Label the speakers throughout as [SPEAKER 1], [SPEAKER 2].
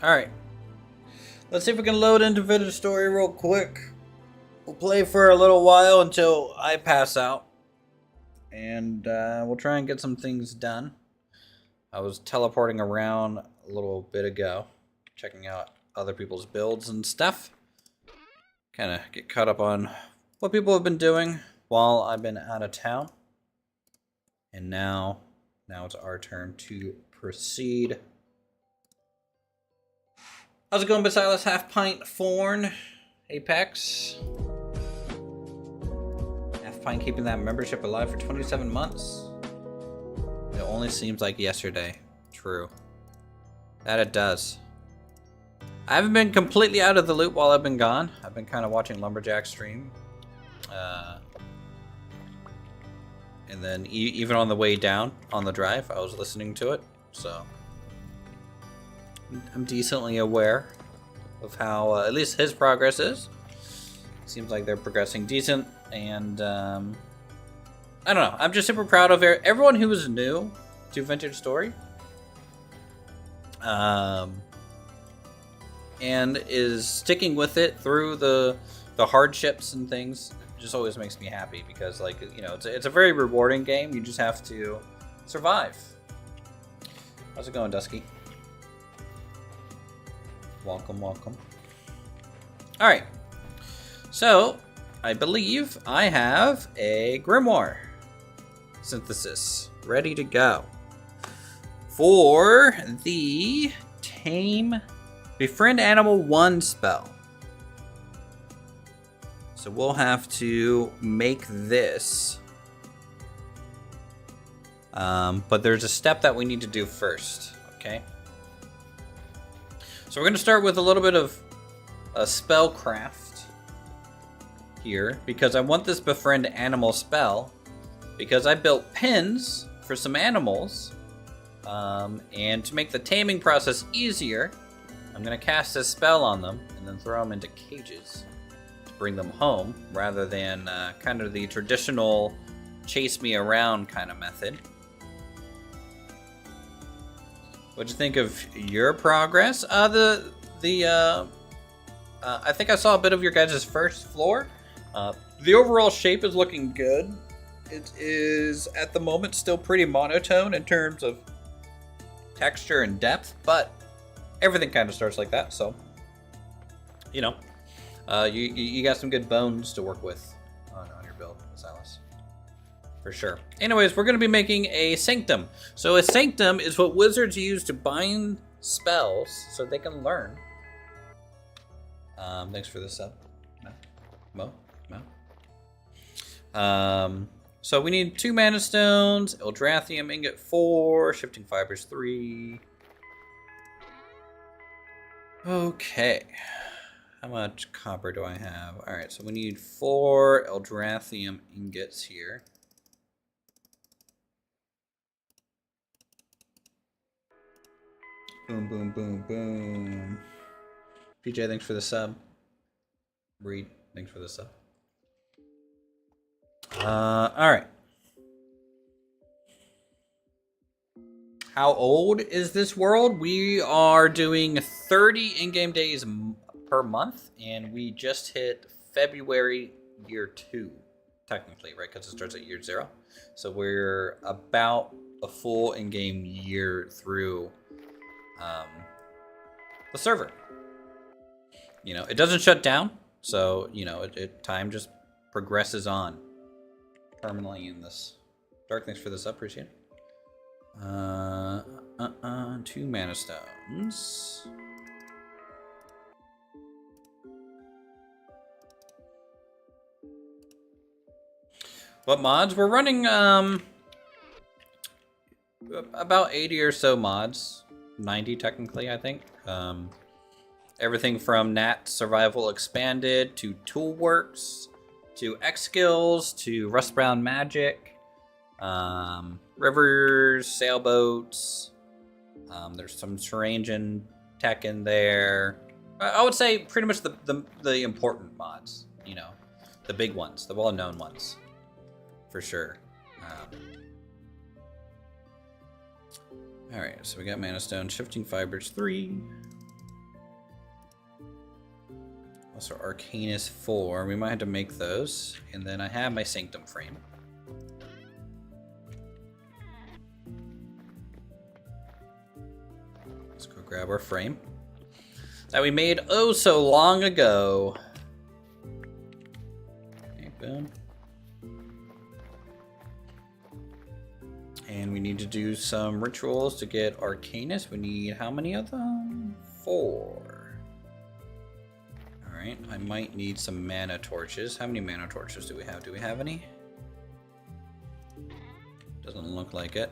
[SPEAKER 1] Alright. Let's see if we can load into Vintage Story real quick. We'll play for a little while until I pass out. And we'll try and get some things done. I was teleporting around a little bit ago, checking out other people's builds and stuff. Kind of get caught up on what people have been doing while I've been out of town. And now it's our turn to proceed. How's it going, Basilis? Half Pint, Forn, Apex. Half Pint keeping that membership alive for 27 months. It only seems like yesterday. True. That it does. I haven't been completely out of the loop while I've been gone. I've been kind of watching Lumberjack stream. And then even on the way down, on the drive, I was listening to it. So I'm decently aware of how at least his progress is. Seems like they're progressing decent, and I don't know. I'm just super proud of everyone who was new to Vintage Story, and is sticking with it through the hardships and things. It just always makes me happy because, like, you know, it's a very rewarding game. You just have to survive. How's it going, Dusky? Welcome, welcome. Alright. So, I believe I have a Grimoire synthesis ready to go for the Tame Befriend Animal 1 spell. So we'll have to make this. But there's a step that we need to do first, okay? So we're going to start with a little bit of a spellcraft here, because I want this Befriend Animal spell, because I built pins for some animals, and to make the taming process easier, I'm going to cast this spell on them and then throw them into cages to bring them home, rather than kind of the traditional chase me around kind of method. What'd you think of your progress? I think I saw a bit of your guys' first floor. The overall shape is looking good. It is, at the moment, still pretty monotone in terms of texture and depth, but everything kind of starts like that, so, you know, you got some good bones to work with on your build, Silas. For sure. Anyways, we're going to be making a Sanctum. So a Sanctum is what wizards use to bind spells so they can learn. Thanks for the sub. Mo. So we need 2 mana stones, Eldrathrium ingot 4, shifting fibers 3. Okay. How much copper do I have? Alright, so we need 4 Eldrathrium ingots here. Boom, boom, boom, boom. PJ, thanks for the sub. Reed, thanks for the sub. Alright. How old is this world? We are doing 30 in-game days per month, and we just hit February year 2, technically, right? Because it starts at year 0. So we're about a full in-game year through the server. You know, it doesn't shut down, so, you know, time just progresses on permanently in this. Dark, thanks for this up, appreciate it. 2 mana stones. What mods? We're running about 80 or so mods. 90 technically, I think. Everything from Nat Survival Expanded to Toolworks to X Skills to Rust Brown Magic, rivers, sailboats. There's some terrain tech in there. I would say pretty much the important mods, you know, the big ones, the well-known ones, for sure. All right, so we got Mana Stone, Shifting Fibers 3. So Arcanus 4, we might have to make those. And then I have my Sanctum frame. Let's go grab our frame that we made oh so long ago. Okay, boom. And we need to do some rituals to get Arcanus. We need how many of them? 4. Alright, I might need some mana torches. How many mana torches do we have? Do we have any? Doesn't look like it.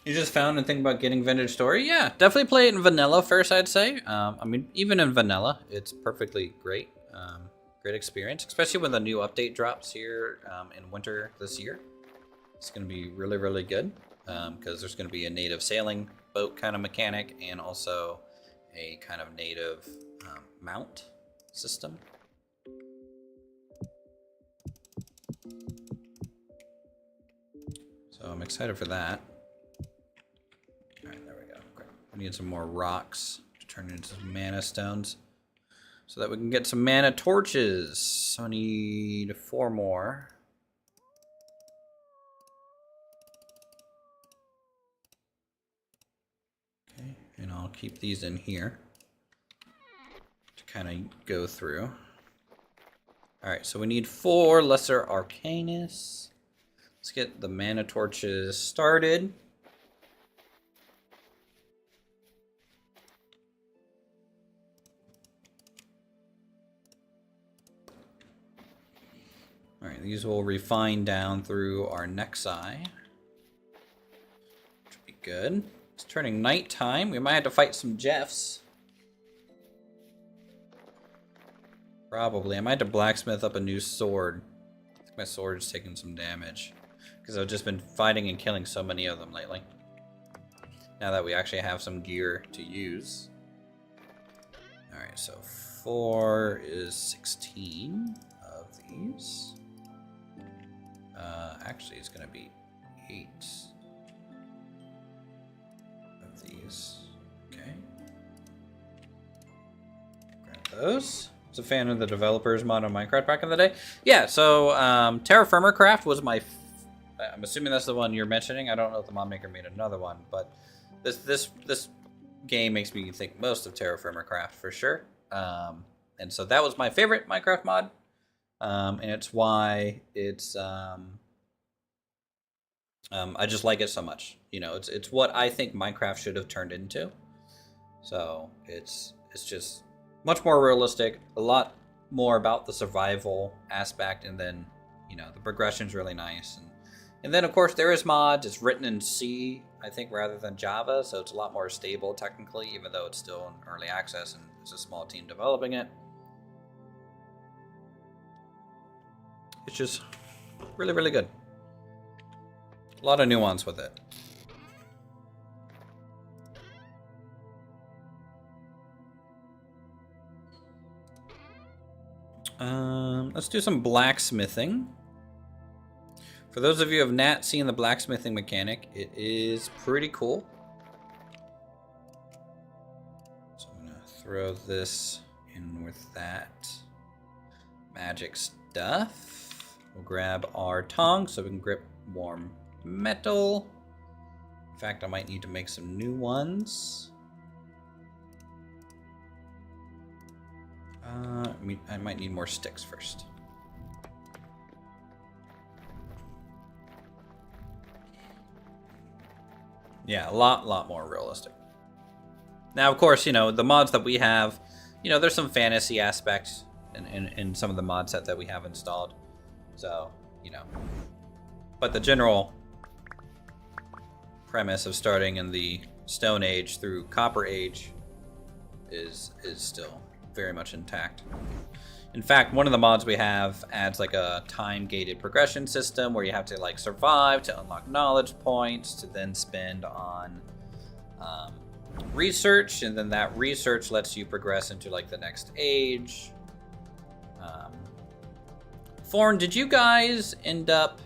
[SPEAKER 1] You just found and think about getting Vintage Story? Yeah, definitely play it in vanilla first, I'd say. I mean, even in vanilla, it's perfectly great. Great experience, especially when the new update drops here in winter this year. It's going to be really, really good because there's going to be a native sailing boat kind of mechanic and also a kind of native mount system. So I'm excited for that. All right, there we go. Great. We need some more rocks to turn into some mana stones so that we can get some mana torches. So I need 4 more. Okay, and I'll keep these in here to kind of go through. All right, so we need 4 Lesser Arcanus. Let's get the mana torches started. All right, these will refine down through our Nexi. Which would be good. It's turning nighttime. We might have to fight some Jeffs. Probably. I might have to blacksmith up a new sword. I think my sword's taking some damage. Because I've just been fighting and killing so many of them lately. Now that we actually have some gear to use. Alright, so 4 is 16 of these. Actually, it's going to be 8 of these. Okay. Grab those. I was a fan of the developers mod on Minecraft back in the day. Yeah, so Terraformer Craft was my... I'm assuming that's the one you're mentioning. I don't know if the mod maker made another one, but this game makes me think most of Terraformer Craft for sure. And so that was my favorite Minecraft mod. And it's why it's I just like it so much. You know, it's what I think Minecraft should have turned into. So it's just much more realistic, a lot more about the survival aspect, and then, you know, the progression's really nice. And then of course there is mods. It's written in C, I think, rather than Java, so it's a lot more stable technically, even though it's still in early access and it's a small team developing it. It's just really, really good. A lot of nuance with it. Let's do some blacksmithing. For those of you who have not seen the blacksmithing mechanic, it is pretty cool. So I'm going to throw this in with that magic stuff. We'll grab our tongs so we can grip warm metal. In fact, I might need to make some new ones. I might need more sticks first. Yeah, a lot more realistic. Now, of course, you know, the mods that we have, you know, there's some fantasy aspects in some of the mod set that we have installed. So, you know, but the general premise of starting in the Stone Age through Copper Age is still very much intact. In fact, one of the mods we have adds like a time-gated progression system where you have to like survive to unlock knowledge points to then spend on research, and then that research lets you progress into like the next age. Thorn, did you guys end up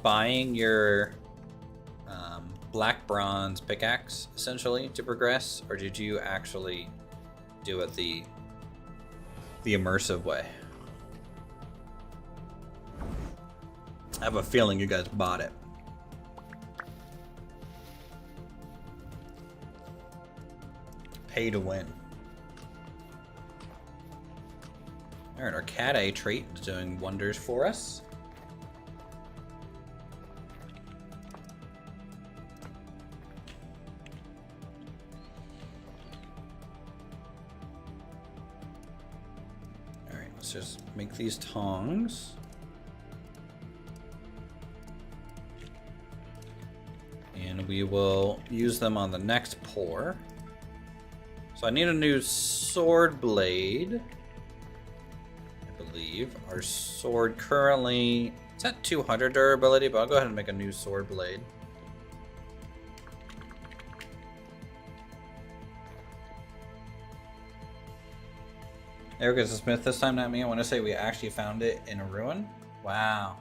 [SPEAKER 1] buying your black bronze pickaxe essentially to progress, or did you actually do it the immersive way? I have a feeling you guys bought it. Pay to win. Alright, our cat A trait is doing wonders for us. Alright, let's just make these tongs. And we will use them on the next pour. So I need a new sword blade. I believe our sword currently, it's at 200 durability, but I'll go ahead and make a new sword blade. There goes the smith this time, not me. I want to say we actually found it in a ruin. Wow.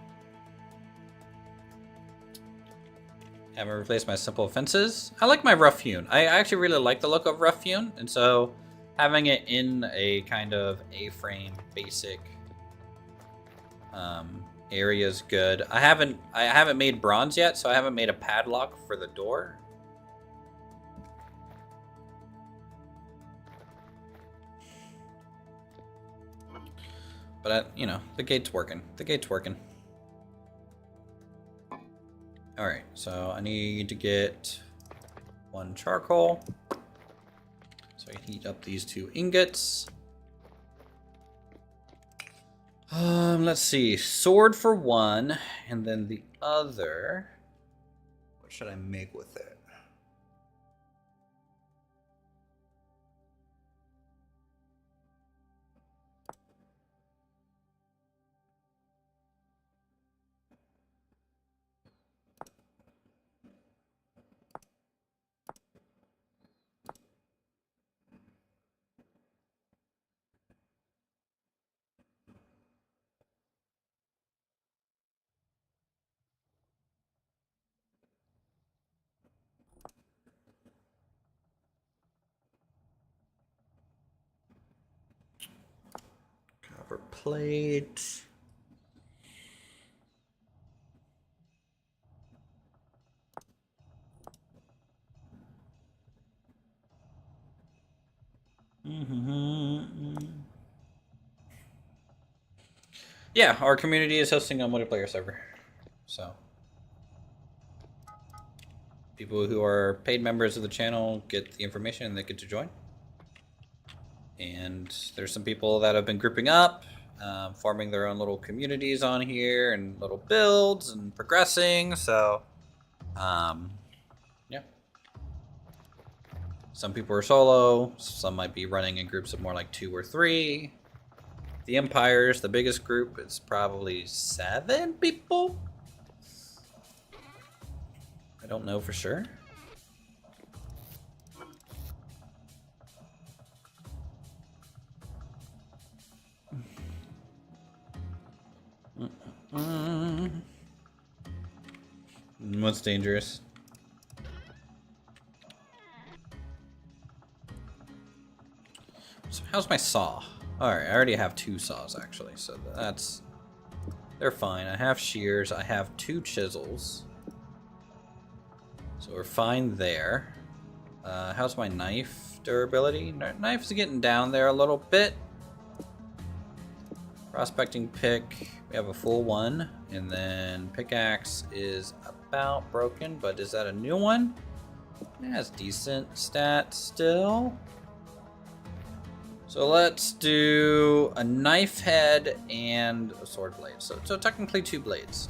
[SPEAKER 1] Haven't replaced my simple fences. I like my rough hewn. I actually really like the look of rough hewn, and so having it in a kind of A-frame basic area is good. I haven't made bronze yet, so I haven't made a padlock for the door. But you know, the gate's working. The gate's working. Alright, so I need to get 1 charcoal. So I heat up these 2 ingots. Let's see. Sword for 1, and then the other. What should I make with it? Copper plate. Yeah, our community is hosting a multiplayer server. So people who are paid members of the channel get the information and they get to join. And there's some people that have been grouping up, forming their own little communities on here and little builds and progressing. So, yeah. Some people are solo. Some might be running in groups of more like 2 or 3. The Empire's the biggest group. It's probably 7 people. I don't know for sure. What's dangerous? So how's my saw? Alright, I already have 2 saws actually, so they're fine. I have shears, I have 2 chisels. So we're fine there. How's my knife durability? Knife's getting down there a little bit. Prospecting pick, we have a full 1. And then pickaxe is about broken, but is that a new one? It has decent stats still. So let's do a knife head and a sword blade. So technically 2 blades.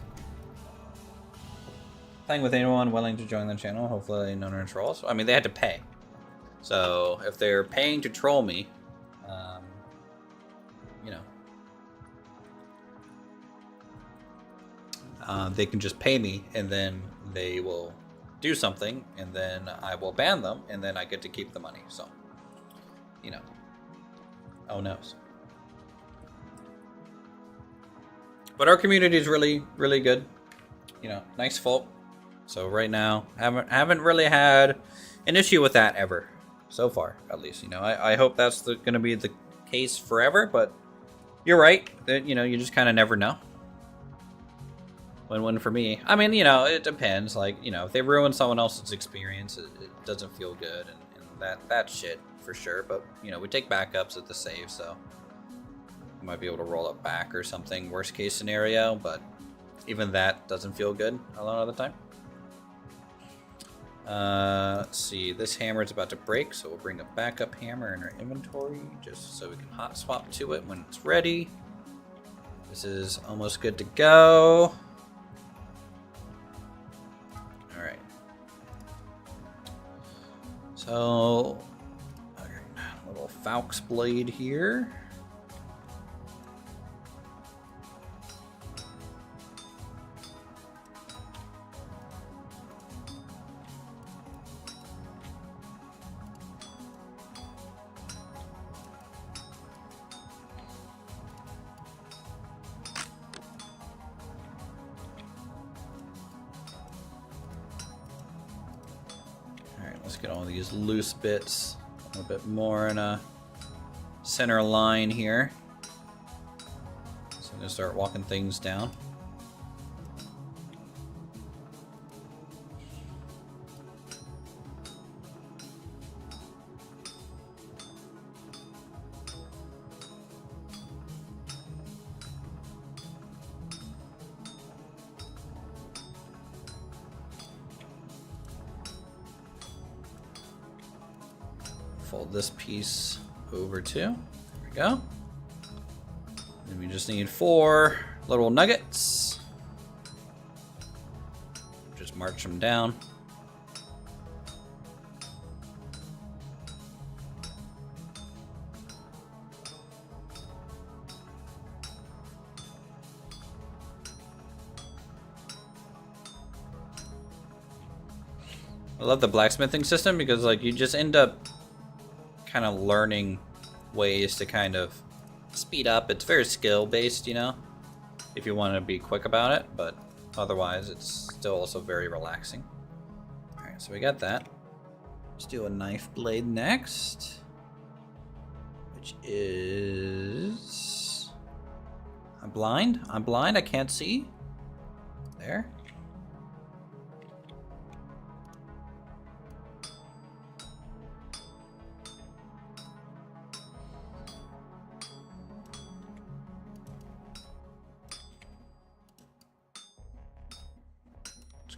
[SPEAKER 1] Playing with anyone willing to join the channel, hopefully none are trolls. I mean, they had to pay. So if they're paying to troll me, you know, they can just pay me and then they will do something and then I will ban them and then I get to keep the money. So, you know. Oh no. But our community is really, really good. You know, nice folk. So right now, haven't really had an issue with that ever, so far at least. You know, I hope that's going to be the case forever. But you're right that you just kind of never know. Win-win for me. I mean, it depends. Like, if they ruin someone else's experience, it doesn't feel good, and that's shit for sure. But we take backups at the save, so we might be able to roll it back or something. Worst case scenario, but even that doesn't feel good a lot of the time. Let's see. This hammer is about to break, so we'll bring a backup hammer in our inventory just so we can hot swap to it when it's ready. This is almost good to go. All right. So, a little Falx blade here. Let's get all these loose bits a little bit more in a center line here. So I'm going to start walking things down. Fold this piece over too. There we go. And we just need 4 little nuggets. Just march them down. I love the blacksmithing system because like you just end up kind of learning ways to kind of speed up. It's very skill based, if you want to be quick about it, but otherwise it's still also very relaxing. All right, so we got that. Let's do a knife blade next, which is I'm blind. I can't see. There.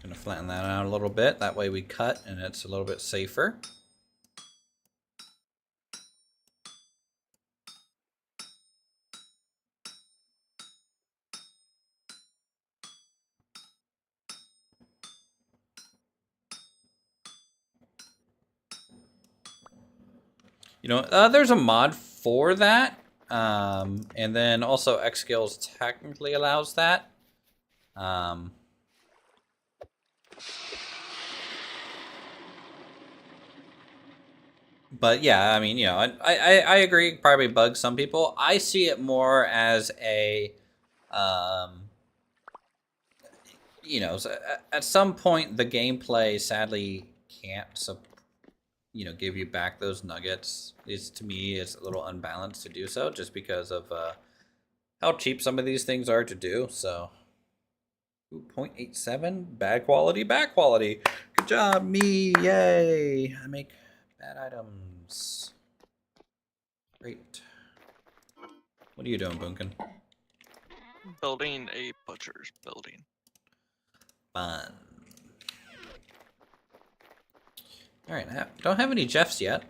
[SPEAKER 1] Going to flatten that out a little bit. That way we cut and it's a little bit safer. There's a mod for that. And then also Xskills technically allows that. But yeah, I mean, I agree. Probably bugs some people. I see it more as a, at some point the gameplay sadly can't, give you back those nuggets. To me, it's a little unbalanced to do so, just because of how cheap some of these things are to do. So, 0.87, bad quality, bad quality. Good job, me! Yay! I make bad items. Great. What are you doing, Bunkin?
[SPEAKER 2] Building a butcher's building.
[SPEAKER 1] Fun. Alright, don't have any Jeffs yet.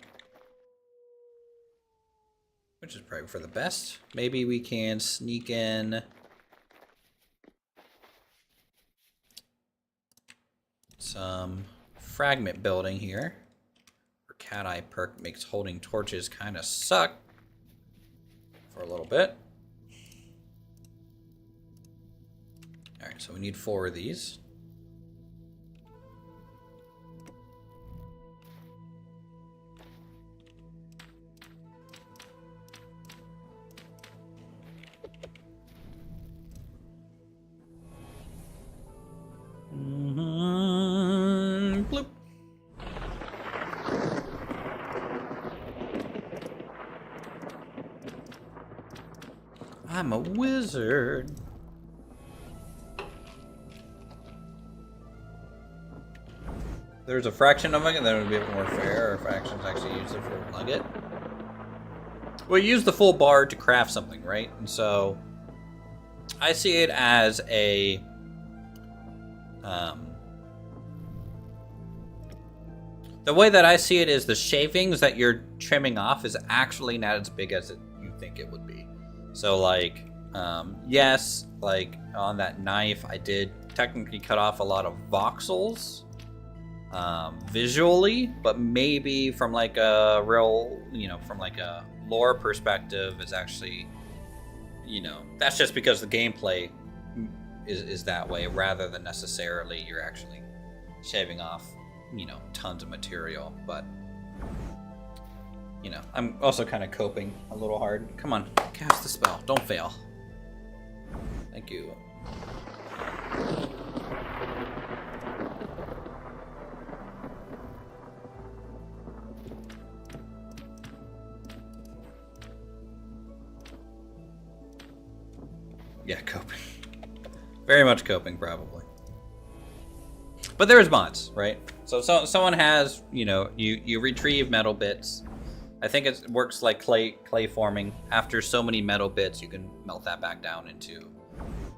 [SPEAKER 1] Which is probably for the best. Maybe we can sneak in some fragment building here. Cat Eye perk makes holding torches kind of suck for a little bit. Alright, so we need 4 of these. I'm a wizard. There's a fraction of it, then it would be a bit more fair if fractions actually use the full nugget. Well, you use the full bar to craft something, right? And so I see it as a the way that I see it is the shavings that you're trimming off is actually not as big as you think it would be. So like, yes, like on that knife, I did technically cut off a lot of voxels visually, but maybe from like a real, from like a lore perspective, it's actually, that's just because the gameplay is that way rather than necessarily you're actually shaving off tons of material. But I'm also kind of coping a little hard. Come on, cast the spell, don't fail. Thank you. Yeah, coping. Very much coping, probably. But there's mods, right? So someone has, you retrieve metal bits. I think it works like clay forming. After so many metal bits, you can melt that back down into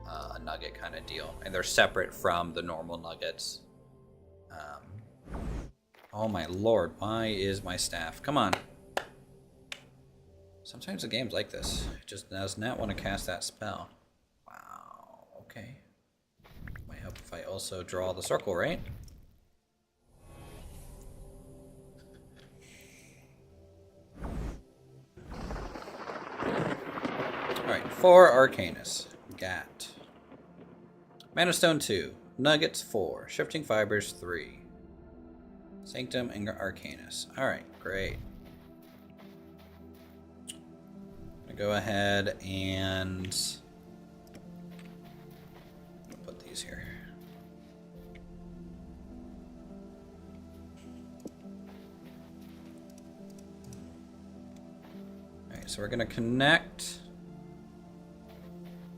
[SPEAKER 1] a nugget kind of deal. And they're separate from the normal nuggets. Oh my lord, why is my staff? Come on. Sometimes the game's like this. It just does not want to cast that spell. Wow, okay. Might help if I also draw the circle, right? Alright, 4 Arcanus. Got. Mana Stone 2. Nuggets 4. Shifting Fibers 3. Sanctum and Arcanus. Alright, great. I'm gonna go ahead and put these here. Alright, so we're gonna connect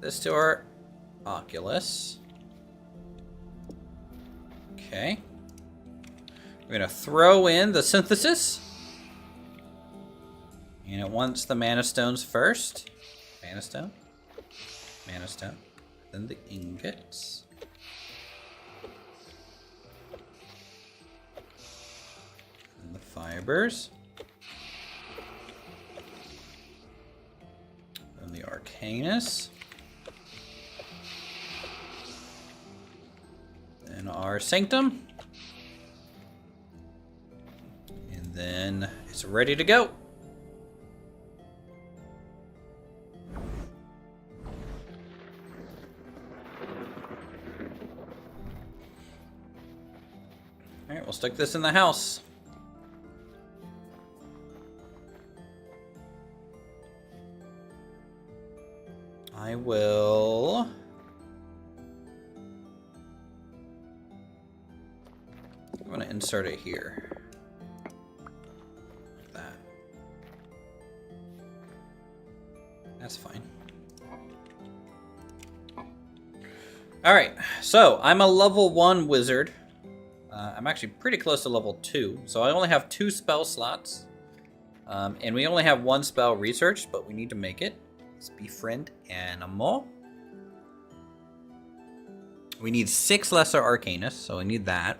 [SPEAKER 1] this to our Oculus. Okay. We're going to throw in the synthesis. And it wants the mana stones first. Mana stone. Mana stone. Then the ingots. And the fibers. And the Arcanus. And our Sanctum. And then it's ready to go. Alright, we'll stick this in the house. I will... I'm going to insert it here. Like that. That's fine. Alright, so I'm a level 1 wizard. I'm actually pretty close to level 2. So I only have 2 spell slots. And we only have 1 spell researched, but we need to make it. Let's befriend animal. We need 6 lesser arcanus, so we need that.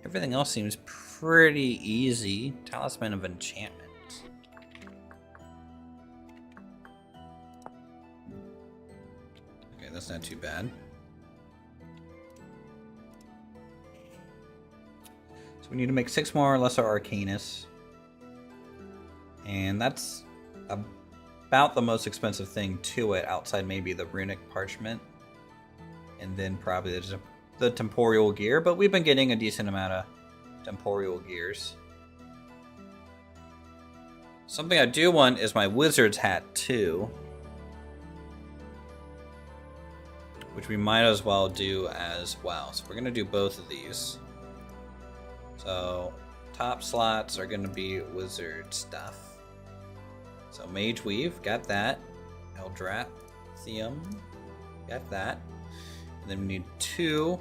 [SPEAKER 1] Everything else seems pretty easy. Talisman of Enchantment. Okay, that's not too bad. So we need to make 6 more lesser arcanus. And that's about the most expensive thing to it, outside maybe the runic parchment. And then probably the temporal gear, but we've been getting a decent amount of temporal gears. Something I do want is my wizard's hat too, which we might as well do as well. So we're gonna do both of these. So top slots are gonna be wizard stuff. So Mage Weave, got that. Eldrathnium, got that. And then we need 2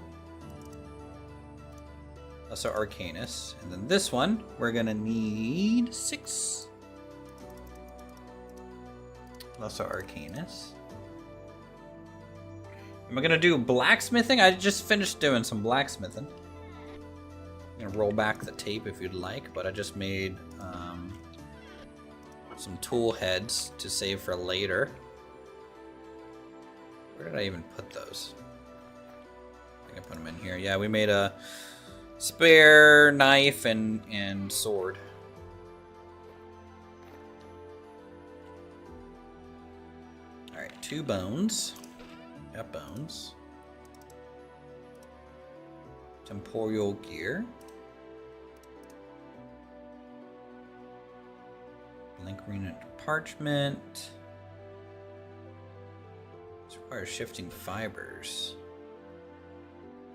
[SPEAKER 1] Lesser Arcanus. And then this one, we're gonna need 6 Lesser Arcanus. Am I gonna do blacksmithing? I just finished doing some blacksmithing. I'm gonna roll back the tape if you'd like, but I just made some tool heads to save for later. Where did I even put those? I think I put them in here. Yeah, we made a spare knife and sword. Alright, 2 bones. Got bones. Temporal gear. Link rune parchment. This requires shifting fibers.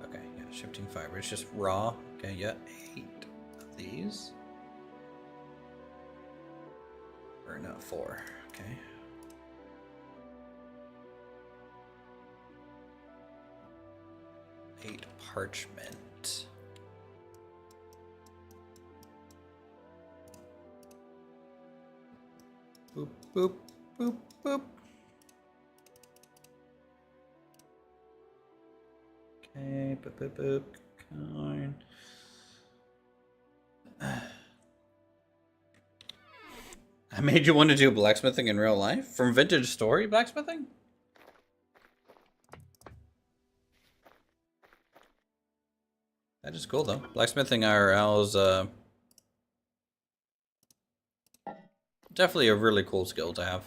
[SPEAKER 1] Okay, yeah, shifting fibers. Just raw. Okay, yeah, 8 of these. Or no, 4. Okay. Parchment. Boop, boop, boop, boop. Okay, boop, boop, boop. Coin. I made you want to do blacksmithing in real life? From Vintage Story blacksmithing? That is cool though. Blacksmithing IRL is definitely a really cool skill to have.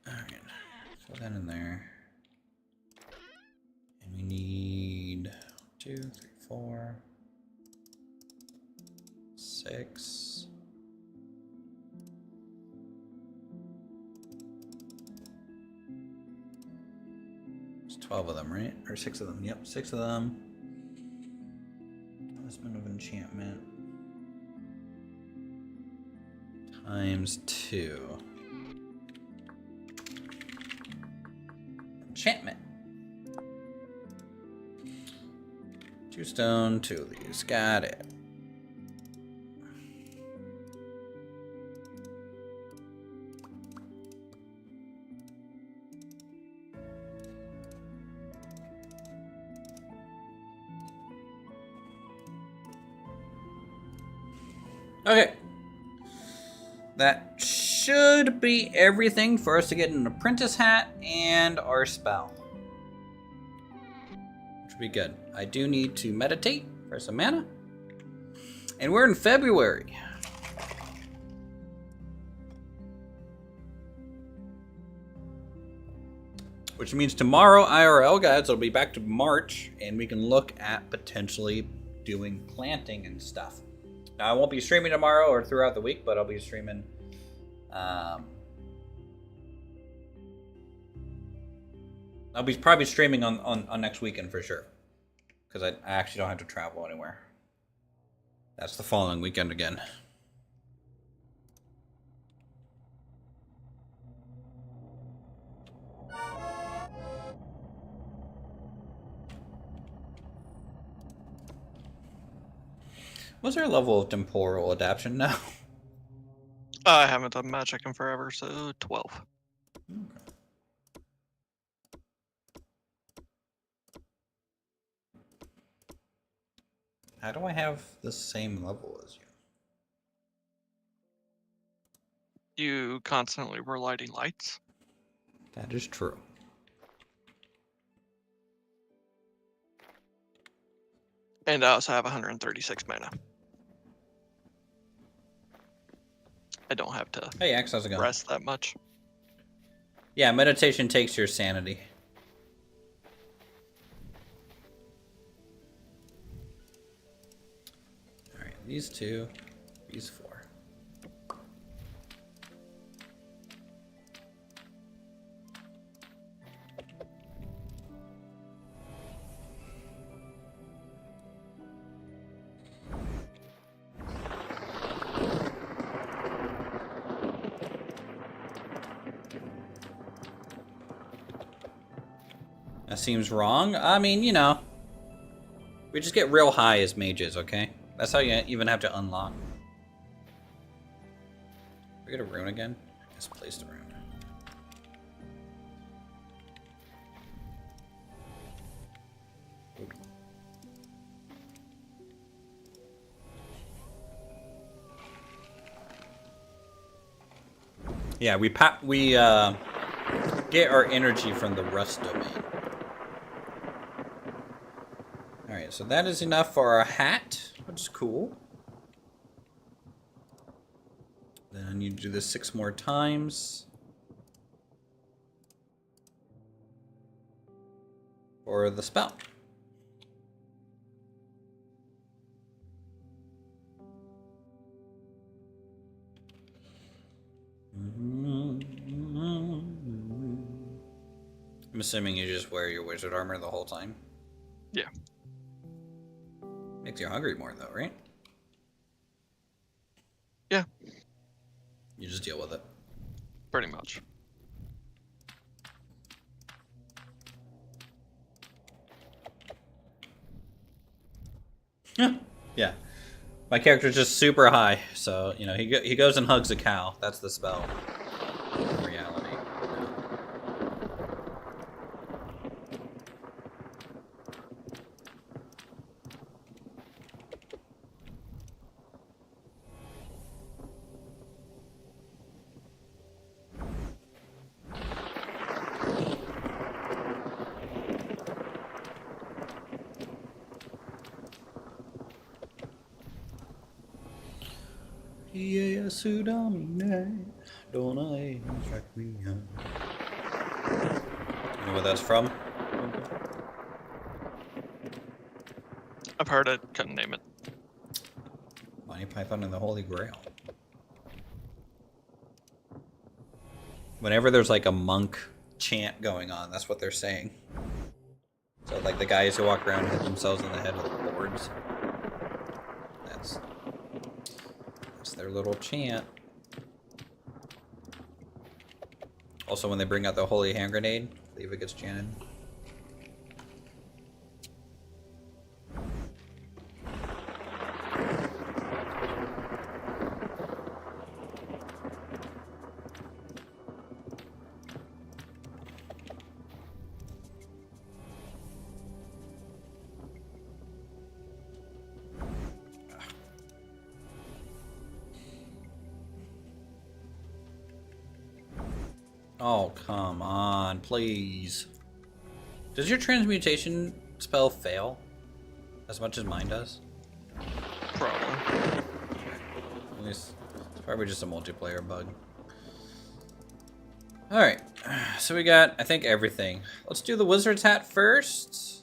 [SPEAKER 1] Alright, throw that in there. And we need 2, 3, 4, 6. There's 12 of them, right? Or 6 of them. Yep, 6 of them. Talisman of Enchantment. Times 2. Enchantment. 2 stone, 2 of these. Got it. Okay. That should be everything for us to get an apprentice hat and our spell. Which would be good. I do need to meditate for some mana. And we're in February. Which means tomorrow, IRL guys, it'll be back to March, and we can look at potentially doing planting and stuff. Now, I won't be streaming tomorrow or throughout the week, but I'll be streaming. I'll be probably streaming on next weekend for sure. Because I actually don't have to travel anywhere. That's the following weekend again. What's our level of temporal adaptation now?
[SPEAKER 2] I haven't done magic in forever, so 12.
[SPEAKER 1] Okay. How do I have the same level as you?
[SPEAKER 2] You constantly were lighting lights.
[SPEAKER 1] That is true.
[SPEAKER 2] And I also have 136 mana. I don't have to
[SPEAKER 1] Hey, Axe, how's it going?
[SPEAKER 2] rest that much.
[SPEAKER 1] Yeah, meditation takes your sanity. Alright, these 2, these 4. That seems wrong. I mean, you know, we just get real high as mages, okay? That's how you even have to unlock. We get a rune again? I guess place the rune. Yeah, we get our energy from the rust domain. Alright, so that is enough for our hat, which is cool. Then I need to do this 6 more times. For the spell. I'm assuming you just wear your wizard armor the whole time.
[SPEAKER 2] Yeah.
[SPEAKER 1] Makes you hungry more though, right?
[SPEAKER 2] Yeah.
[SPEAKER 1] You just deal with it.
[SPEAKER 2] Pretty much.
[SPEAKER 1] Yeah. My character's just super high, so, you know, he goes and hugs a cow. That's the spell. In reality. Yeah, Sudamine, don't I track me out. You know where that's from?
[SPEAKER 2] I've heard it, couldn't name it.
[SPEAKER 1] Monty Python and the Holy Grail. Whenever there's like a monk chant going on, that's what they're saying. So like the guys who walk around and hit themselves in the head with boards. That's their little chant. Also, when they bring out the holy hand grenade, I believe it gets chanted. Oh, come on, please. Does your transmutation spell fail as much as mine does?
[SPEAKER 2] Probably.
[SPEAKER 1] At least it's probably just a multiplayer bug. Alright, so we got, I think, everything. Let's do the wizard's hat first.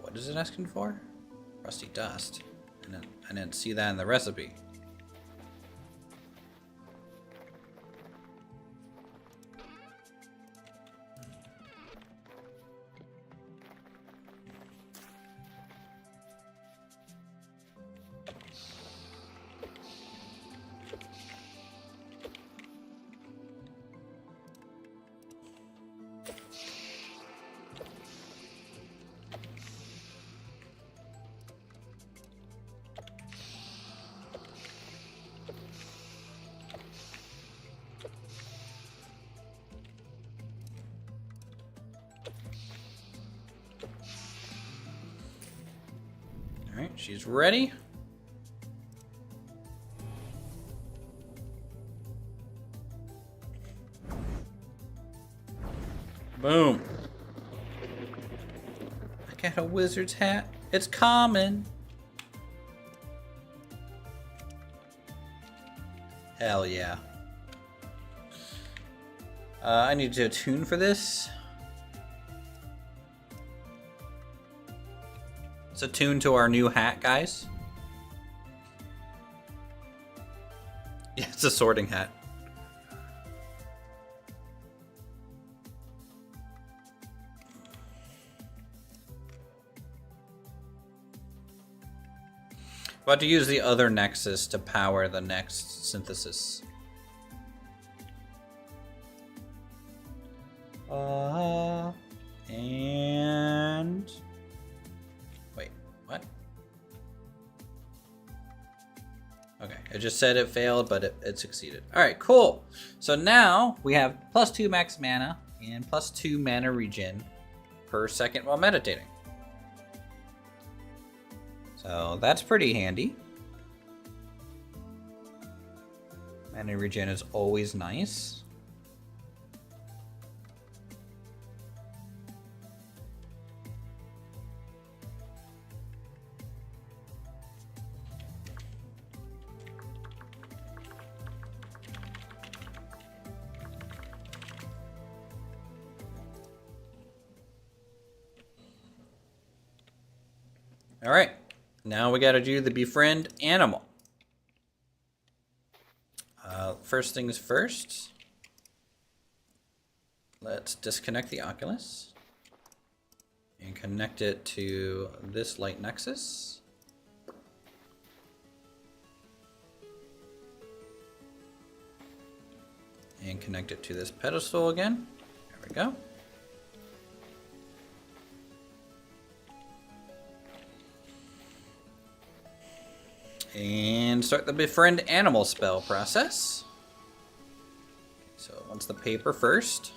[SPEAKER 1] What is it asking for? Rusty dust. I didn't see that in the recipe. Alright, she's ready. Boom. I got a wizard's hat. It's common. Hell yeah. I need to attune for this. Let's attune to our new hat, guys. Yeah, it's a sorting hat. About to use the other nexus to power the next synthesis. And wait, what? Okay, it just said it failed, but it succeeded. All right, cool. So now we have +2 max mana and +2 mana regen per second while meditating. So that's pretty handy. Mana regen is always nice. All right, now we got to do the befriend animal. First things first, let's disconnect the Oculus and connect it to this light nexus. And connect it to this pedestal again. There we go. And start the befriend animal spell process. So once the paper first.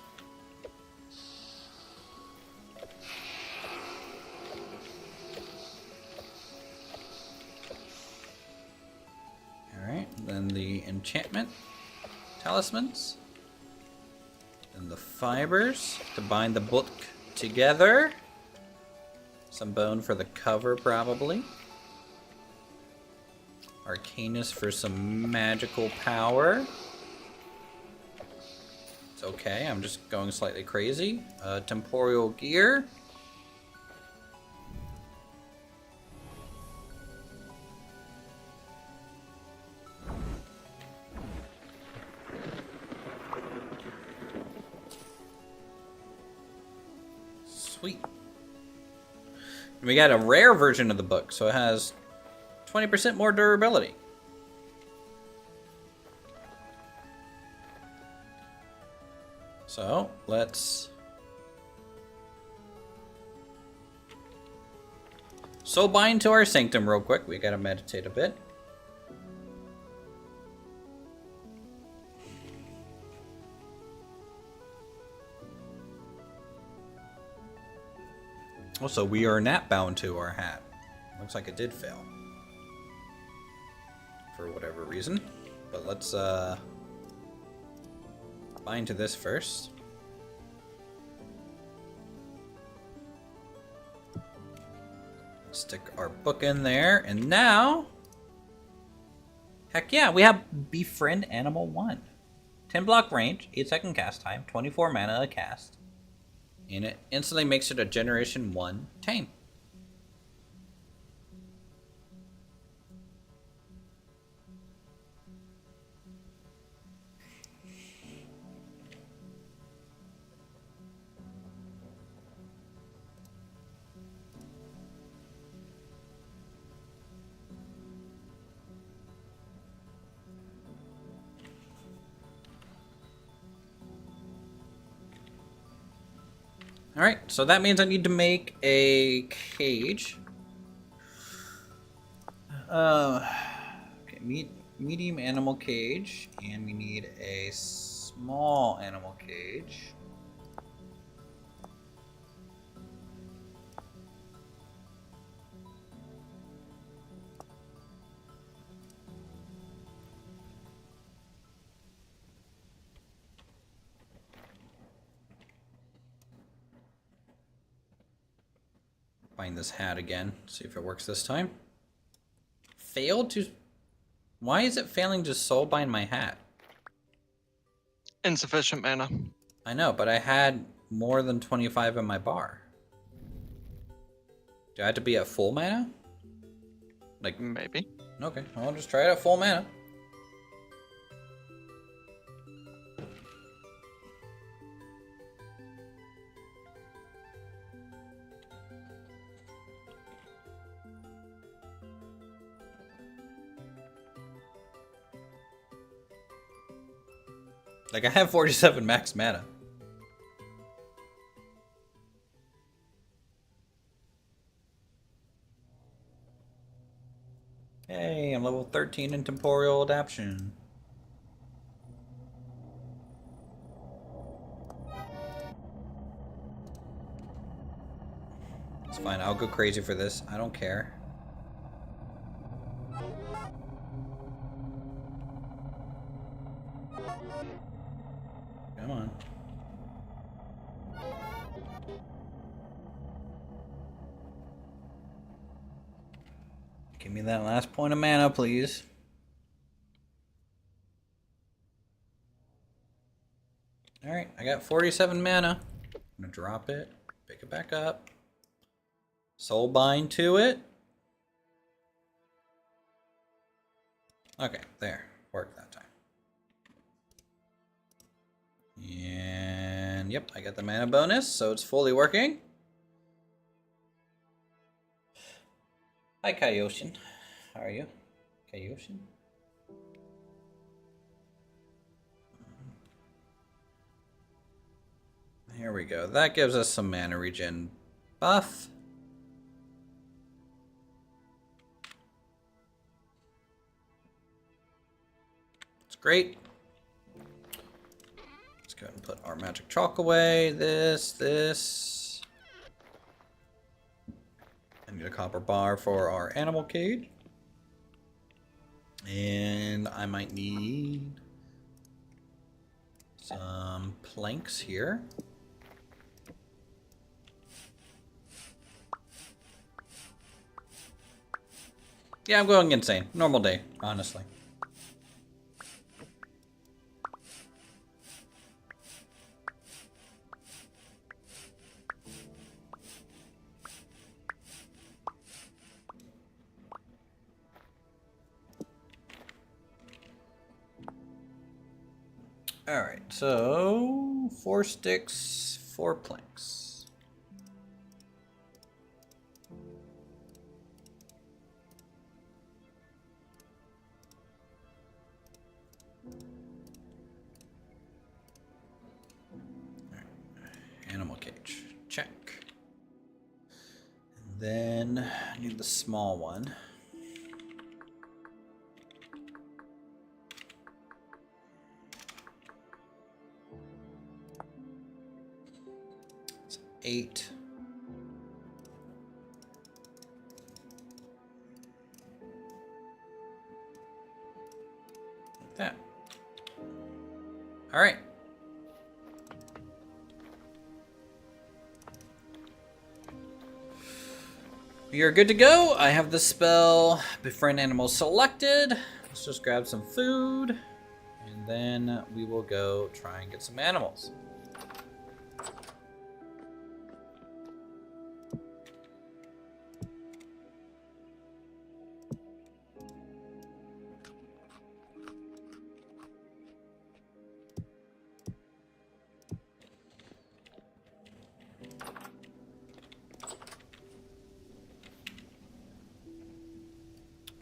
[SPEAKER 1] Alright, then the enchantment talismans. Then the fibers to bind the book together. Some bone for the cover probably. Arcanus for some magical power. It's okay, I'm just going slightly crazy. Temporal gear. Sweet. And we got a rare version of the book, so it has 20% more durability. So let's soul bind to our sanctum real quick. We gotta meditate a bit. Also, we are not bound to our hat. Looks like it did fail. For whatever reason. But let's bind to this first. Stick our book in there, and now heck yeah, we have Befriend Animal 1. 10 block range, 8-second cast time, 24 mana a cast. And it instantly makes it a Generation 1 Tame. Alright, so that means I need to make a cage. Okay, medium animal cage, and we need a small animal cage. Find this hat again, see if it works this time. Failed to... Why is it failing to soulbind my hat?
[SPEAKER 2] Insufficient mana.
[SPEAKER 1] I know, but I had more than 25 in my bar. Do I have to be at full mana? Like,
[SPEAKER 2] maybe.
[SPEAKER 1] Okay, I'll just try it at full mana. Like, I have 47 max mana. Hey, I'm level 13 in Temporal Adaption. It's fine, I'll go crazy for this. I don't care. Come on. Give me that last point of mana, please. Alright, I got 47 mana. I'm gonna drop it, pick it back up. Soul bind to it. Okay, there. Worked that time. And yep, I got the mana bonus, so it's fully working. Hi, Kaioshin. How are you? Kaioshin? Here we go. That gives us some mana regen buff. It's great. Let's go ahead and put our magic chalk away. This. I need a copper bar for our animal cage. And I might need some planks here. Yeah, I'm going insane. Normal day, honestly. Alright, so 4 sticks, 4 planks. Alright. Animal cage, check. And then I need the small one. It's 8. Like that. All right. We are good to go. I have the spell Befriend Animals selected. Let's just grab some food, and then we will go try and get some animals.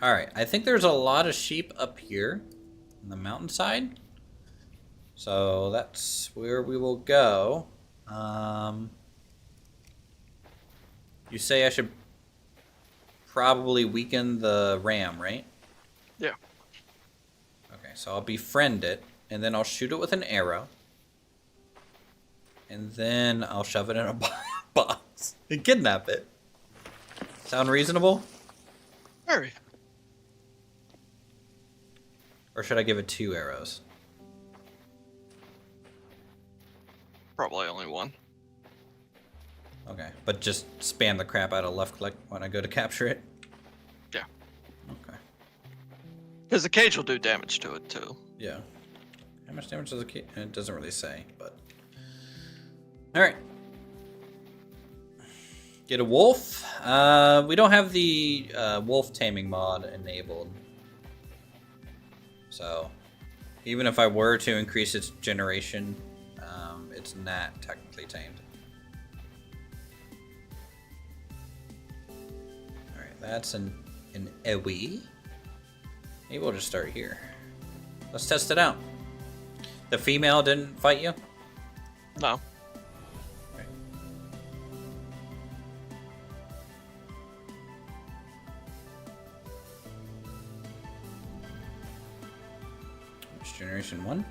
[SPEAKER 1] Alright, I think there's a lot of sheep up here on the mountainside. So that's where we will go. You say I should probably weaken the ram, right?
[SPEAKER 2] Yeah.
[SPEAKER 1] Okay, so I'll befriend it, and then I'll shoot it with an arrow. And then I'll shove it in a box and kidnap it. Sound reasonable?
[SPEAKER 2] Very.
[SPEAKER 1] Or should I give it 2 arrows?
[SPEAKER 2] Probably only one.
[SPEAKER 1] Okay, but just spam the crap out of left click when I go to capture it?
[SPEAKER 2] Yeah.
[SPEAKER 1] Okay.
[SPEAKER 2] Because the cage will do damage to it, too.
[SPEAKER 1] Yeah. How much damage does it doesn't really say, but... Alright. Get a wolf. We don't have the wolf taming mod enabled. So, even if I were to increase its generation, it's not technically tamed. Alright, that's an Ewi. Maybe we'll just start here. Let's test it out. The female didn't fight you?
[SPEAKER 2] No.
[SPEAKER 1] Right. Which generation 1?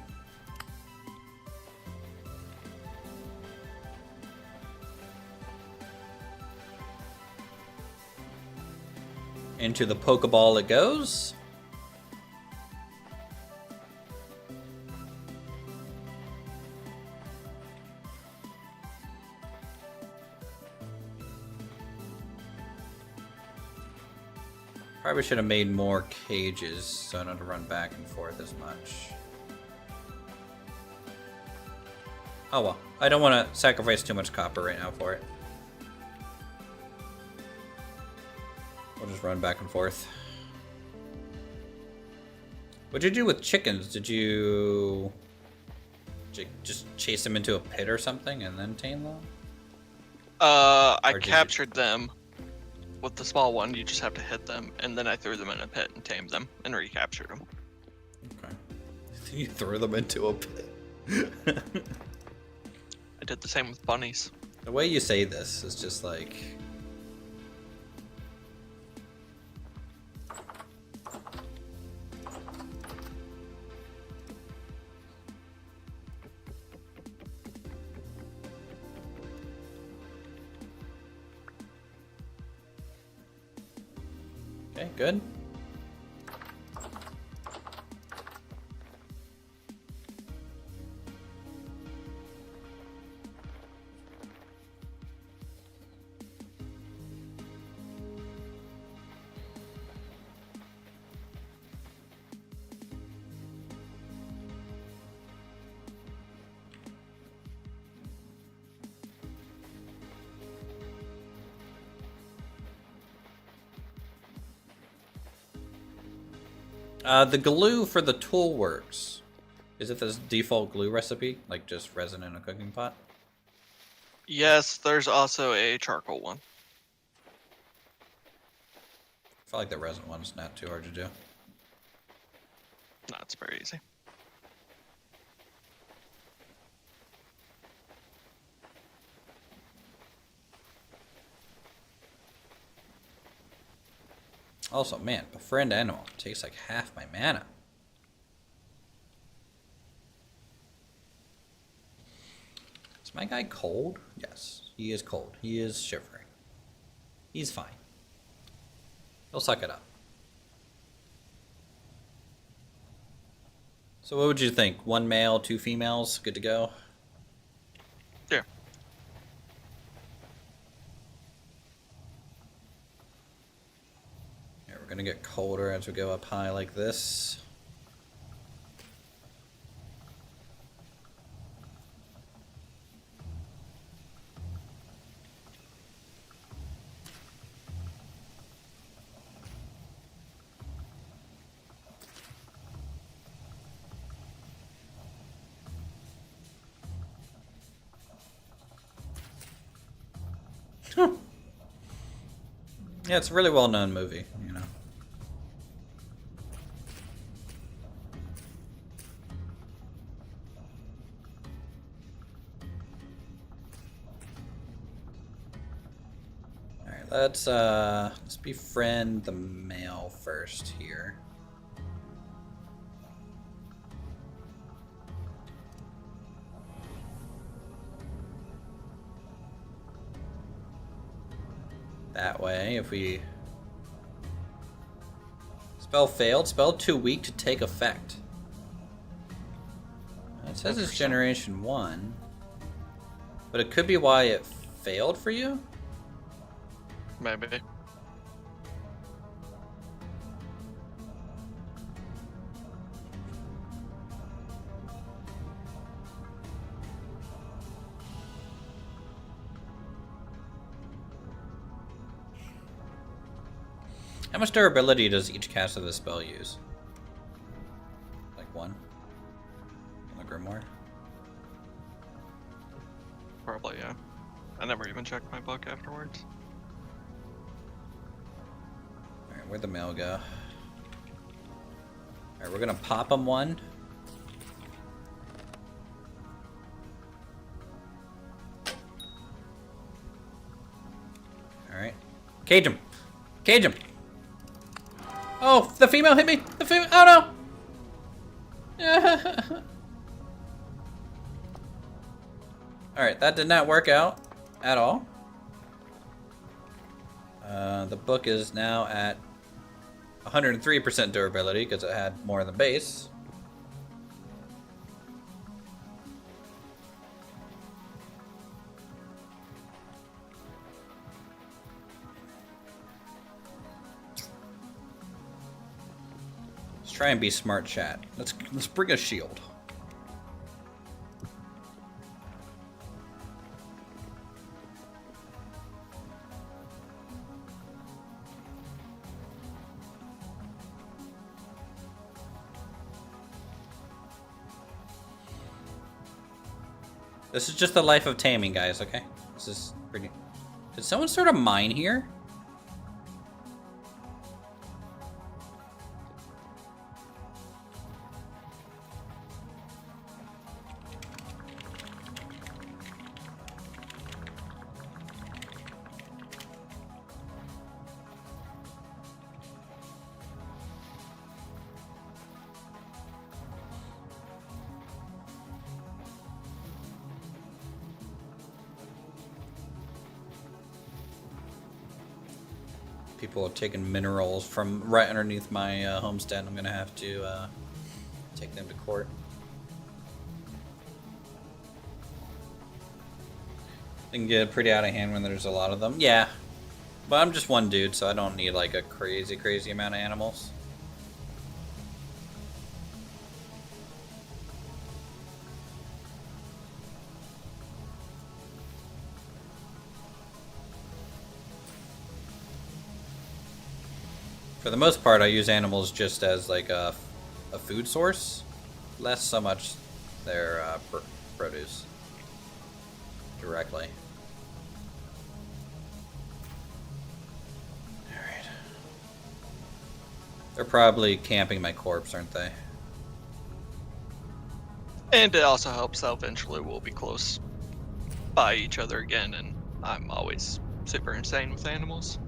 [SPEAKER 1] Into the Pokeball it goes. Probably should have made more cages so I don't have to run back and forth as much. Oh well, I don't want to sacrifice too much copper right now for it. We'll just run back and forth. What'd you do with chickens? Did you just chase them into a pit or something and then tame them?
[SPEAKER 2] I captured them with the small one. You just have to hit them, and then I threw them in a pit and tamed them and recaptured them.
[SPEAKER 1] Okay. You threw them into a pit.
[SPEAKER 2] I did the same with bunnies.
[SPEAKER 1] The way you say this is just like... Okay, good. The glue for the tool works. Is it this default glue recipe? Like just resin in a cooking pot?
[SPEAKER 2] Yes, there's also a charcoal one.
[SPEAKER 1] I feel like the resin one's not too hard to do.
[SPEAKER 2] No, it's very easy.
[SPEAKER 1] Also, man, befriend animal takes like half my mana. Is my guy cold? Yes, he is cold. He is shivering. He's fine. He'll suck it up. So what would you think? 1 male, 2 females, good to go?
[SPEAKER 2] Yeah.
[SPEAKER 1] We're gonna get colder as we go up high like this. Yeah, it's a really well-known movie, you know. Alright, let's befriend the male first here. That way, if we... Spell failed. Spell too weak to take effect. It says it's generation 1. But it could be why it failed for you?
[SPEAKER 2] Maybe.
[SPEAKER 1] How much durability does each cast of this spell use? Like 1? On the Grimoire?
[SPEAKER 2] Probably, yeah. I never even checked my book afterwards.
[SPEAKER 1] Alright, where'd the male go? Alright, we're gonna pop him 1. Cage him. Cage him. Oh, the female hit me. The female. Oh no. Alright, that did not work out at all. The book is now at 103% durability because it had more in the base. Let's try and be smart, chat. Let's bring a shield. This is just the life of taming, guys, okay? This is pretty... Did someone start a mine here? People have taken minerals from right underneath my homestead. I'm gonna have to take them to court. They can get pretty out of hand when there's a lot of them. Yeah, but I'm just one dude, so I don't need like a crazy amount of animals. For the most part, I use animals just as like a food source, less so much their produce directly. Alright. They're probably camping my corpse, aren't they?
[SPEAKER 2] And it also helps that eventually we'll be close by each other again, and I'm always super insane with animals.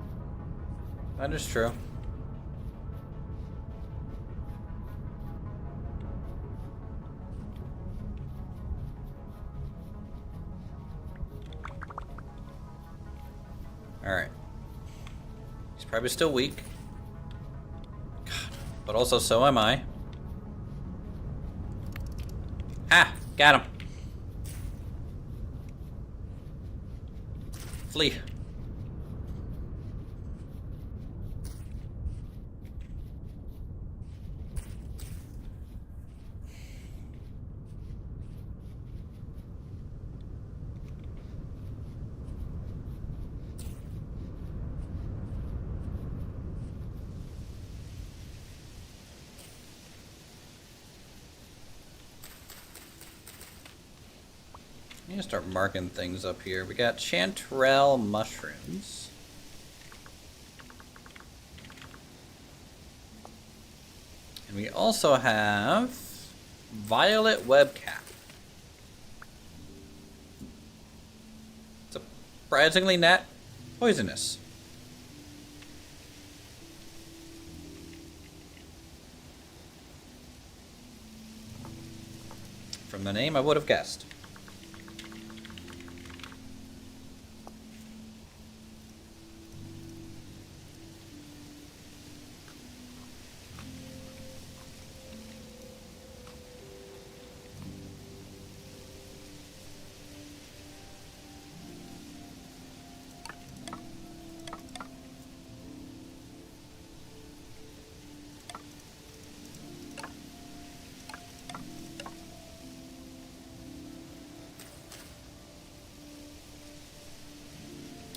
[SPEAKER 1] That is true. Alright. He's probably still weak. God. But also, so am I. Ah! Got him! Flee. I'm gonna start marking things up here. We got chanterelle mushrooms. And we also have violet webcap. Surprisingly not poisonous. From the name, I would have guessed.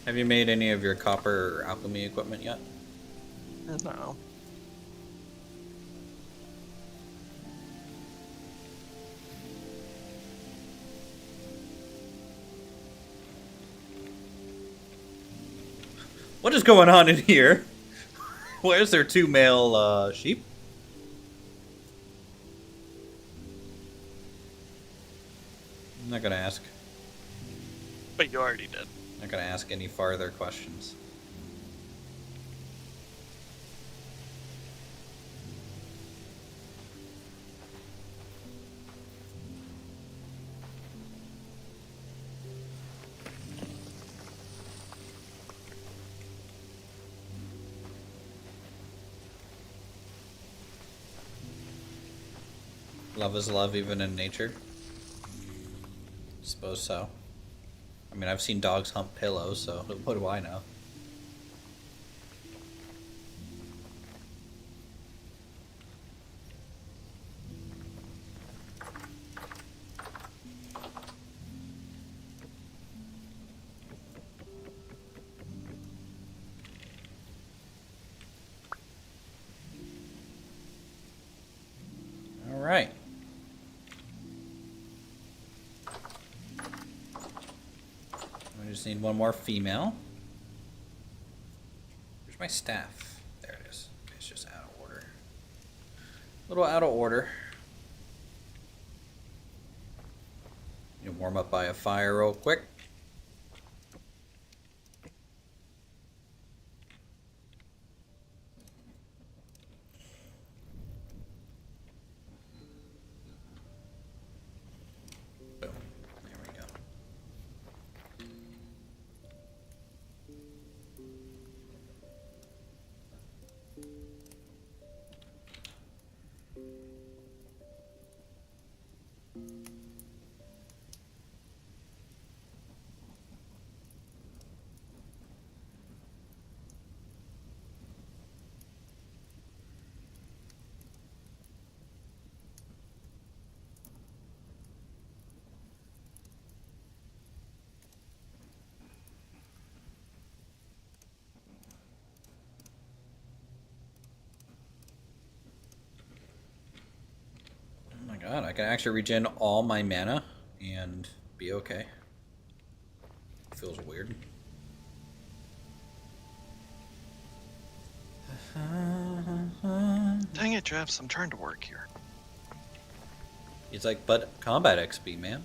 [SPEAKER 1] Have you made any of your copper or alchemy equipment yet?
[SPEAKER 2] No.
[SPEAKER 1] What is going on in here? Why is there two male sheep? I'm not gonna ask.
[SPEAKER 2] But you already did.
[SPEAKER 1] I'm not gonna ask any farther questions. Love is love even in nature. Suppose so. I mean, I've seen dogs hump pillows, so what do I know? All right. I just need one more female. Where's my staff? There it is. Okay, it's just out of order. A little out of order. You warm up by a fire real quick. Boom. There we go. Oh my god, I can actually regen all my mana and be okay. Feels weird.
[SPEAKER 2] Dang it, Travis, I'm trying to work here.
[SPEAKER 1] He's like, but combat XP, man.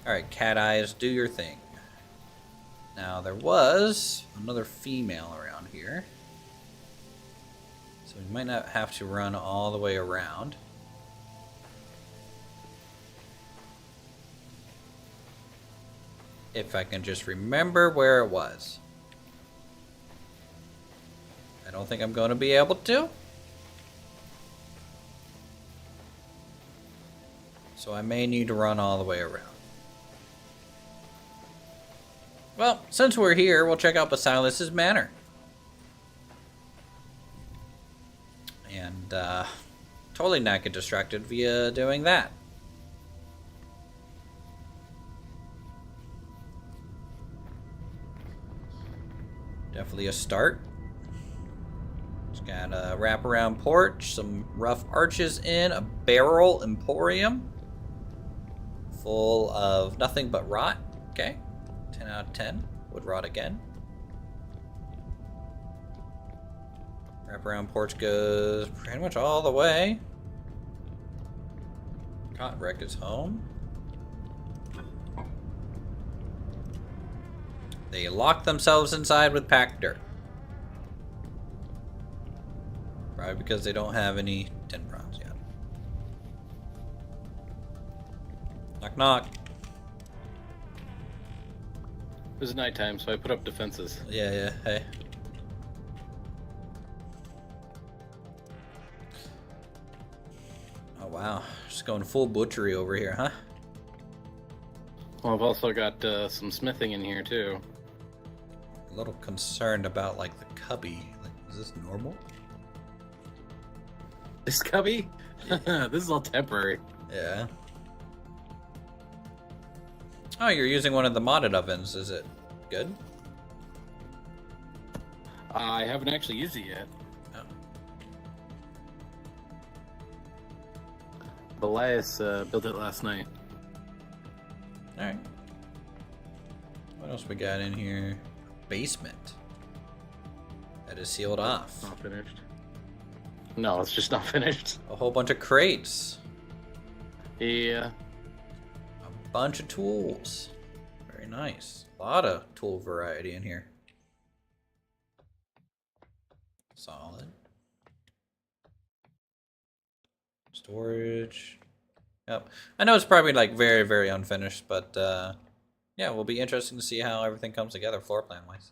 [SPEAKER 1] Alright, cat eyes, do your thing. Now, there was another female around here. So we might not have to run all the way around. If I can just remember where it was. I don't think I'm going to be able to. So I may need to run all the way around. Well, since we're here, we'll check out Basilis's Manor. And totally not get distracted via doing that. Definitely a start. It's got a wraparound porch, some rough arches in, a barrel emporium full of nothing but rot. Okay, 10 out of 10. Would rot again. Wraparound porch goes pretty much all the way. Cot wreck is home. They lock themselves inside with packed dirt. Probably because they don't have any tin bronze yet. Knock knock.
[SPEAKER 3] It was nighttime, so I put up defenses.
[SPEAKER 1] Yeah, hey. Oh wow, just going full butchery over here, huh?
[SPEAKER 3] Well, I've also got some smithing in here, too.
[SPEAKER 1] A little concerned about, like, the cubby. Like, is this normal?
[SPEAKER 3] This cubby? This is all temporary.
[SPEAKER 1] Yeah. Oh, you're using one of the modded ovens. Is it good?
[SPEAKER 3] I haven't actually used it yet.
[SPEAKER 1] Oh.
[SPEAKER 3] Elias built it last night.
[SPEAKER 1] Alright. What else we got in here? Basement. That is sealed off.
[SPEAKER 3] Not finished. No, it's just not finished.
[SPEAKER 1] A whole bunch of crates.
[SPEAKER 3] Yeah.
[SPEAKER 1] A bunch of tools. Very nice. A lot of tool variety in here. Solid. Storage. Yep. I know it's probably like very, very unfinished, but yeah, it will be interesting to see how everything comes together floor plan wise.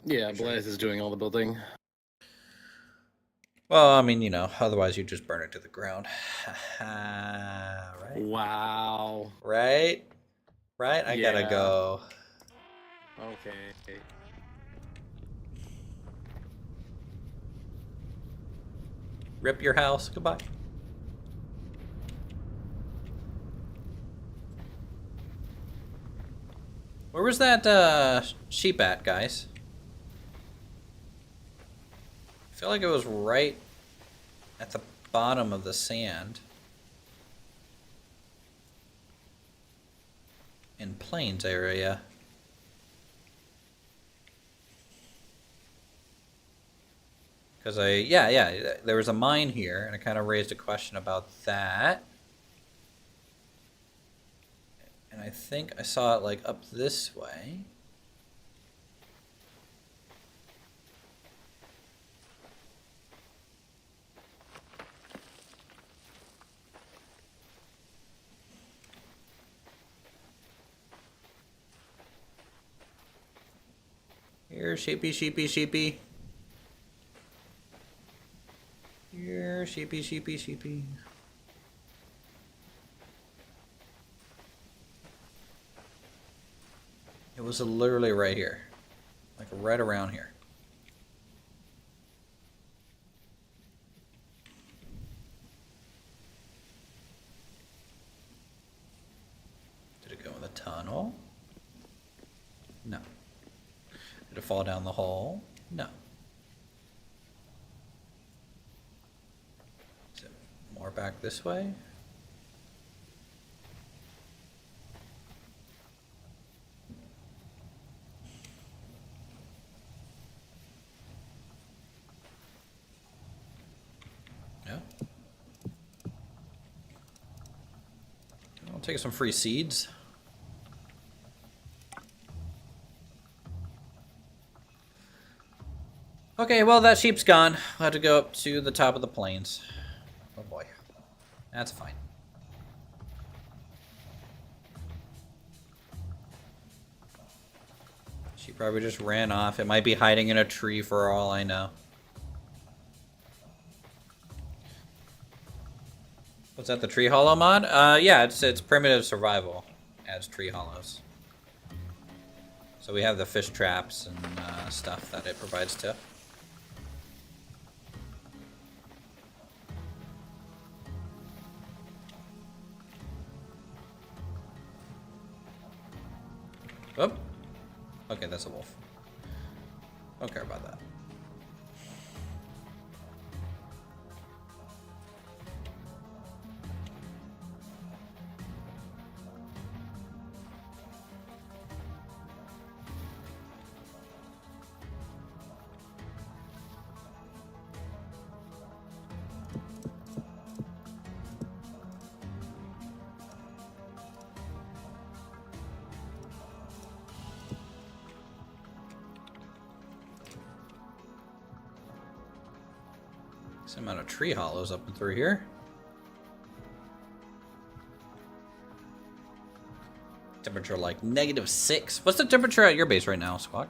[SPEAKER 3] Yeah, Blaze is doing all the building.
[SPEAKER 1] Well, I mean, you know, otherwise you just burn it to the ground. Right?
[SPEAKER 3] Wow.
[SPEAKER 1] Right? Right? I gotta
[SPEAKER 3] Yeah.
[SPEAKER 1] go.
[SPEAKER 3] Okay.
[SPEAKER 1] Rip your house. Goodbye. Where was that sheep at, guys? I feel like it was right at the bottom of the sand. In Plains area. Because yeah, there was a mine here, and it kind of raised a question about that. And I think I saw it like up this way. Here, sheepy, sheepy, sheepy. Here, sheepy, sheepy, sheepy. It was literally right here. Like right around here. Did it go in the tunnel? No. Did it fall down the hole? No. Is it more back this way? No. I'll take some free seeds. Okay, well, that sheep's gone. I'll have to go up to the top of the plains. Oh boy. That's fine. She probably just ran off. It might be hiding in a tree for all I know. What's that, the tree hollow mod? Yeah, it's primitive survival. Adds tree hollows. So we have the fish traps and stuff that it provides too. Oh. Okay, that's a wolf. Don't care about that. Some amount of tree hollows up and through here. Temperature like -6. What's the temperature at your base right now, Squawk?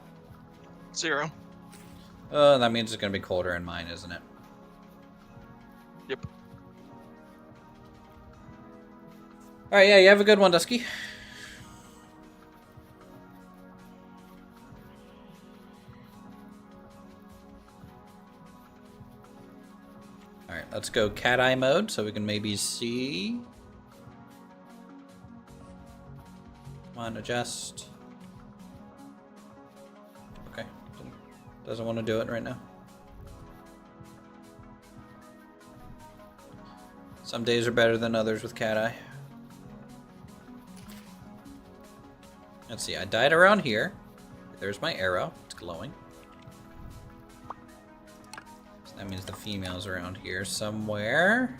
[SPEAKER 2] 0.
[SPEAKER 1] That means it's gonna be colder in mine, isn't it?
[SPEAKER 2] Yep.
[SPEAKER 1] Alright, yeah, you have a good one, Dusky. Alright, let's go cat eye mode so we can maybe see. Come on, adjust. Okay. Doesn't want to do it right now. Some days are better than others with cat eye. Let's see, I died around here. There's my arrow. It's glowing. So that means the female's around here somewhere.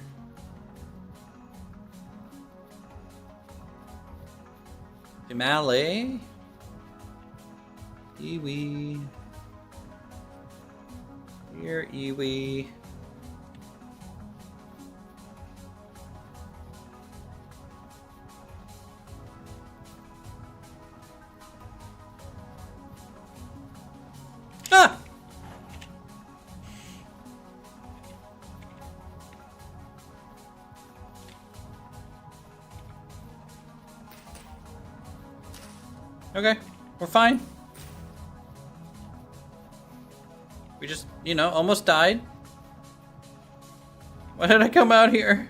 [SPEAKER 1] Female. Iwi. Here, Iwi. Ah! Okay, we're fine. We just, you know, almost died. Why did I come out here?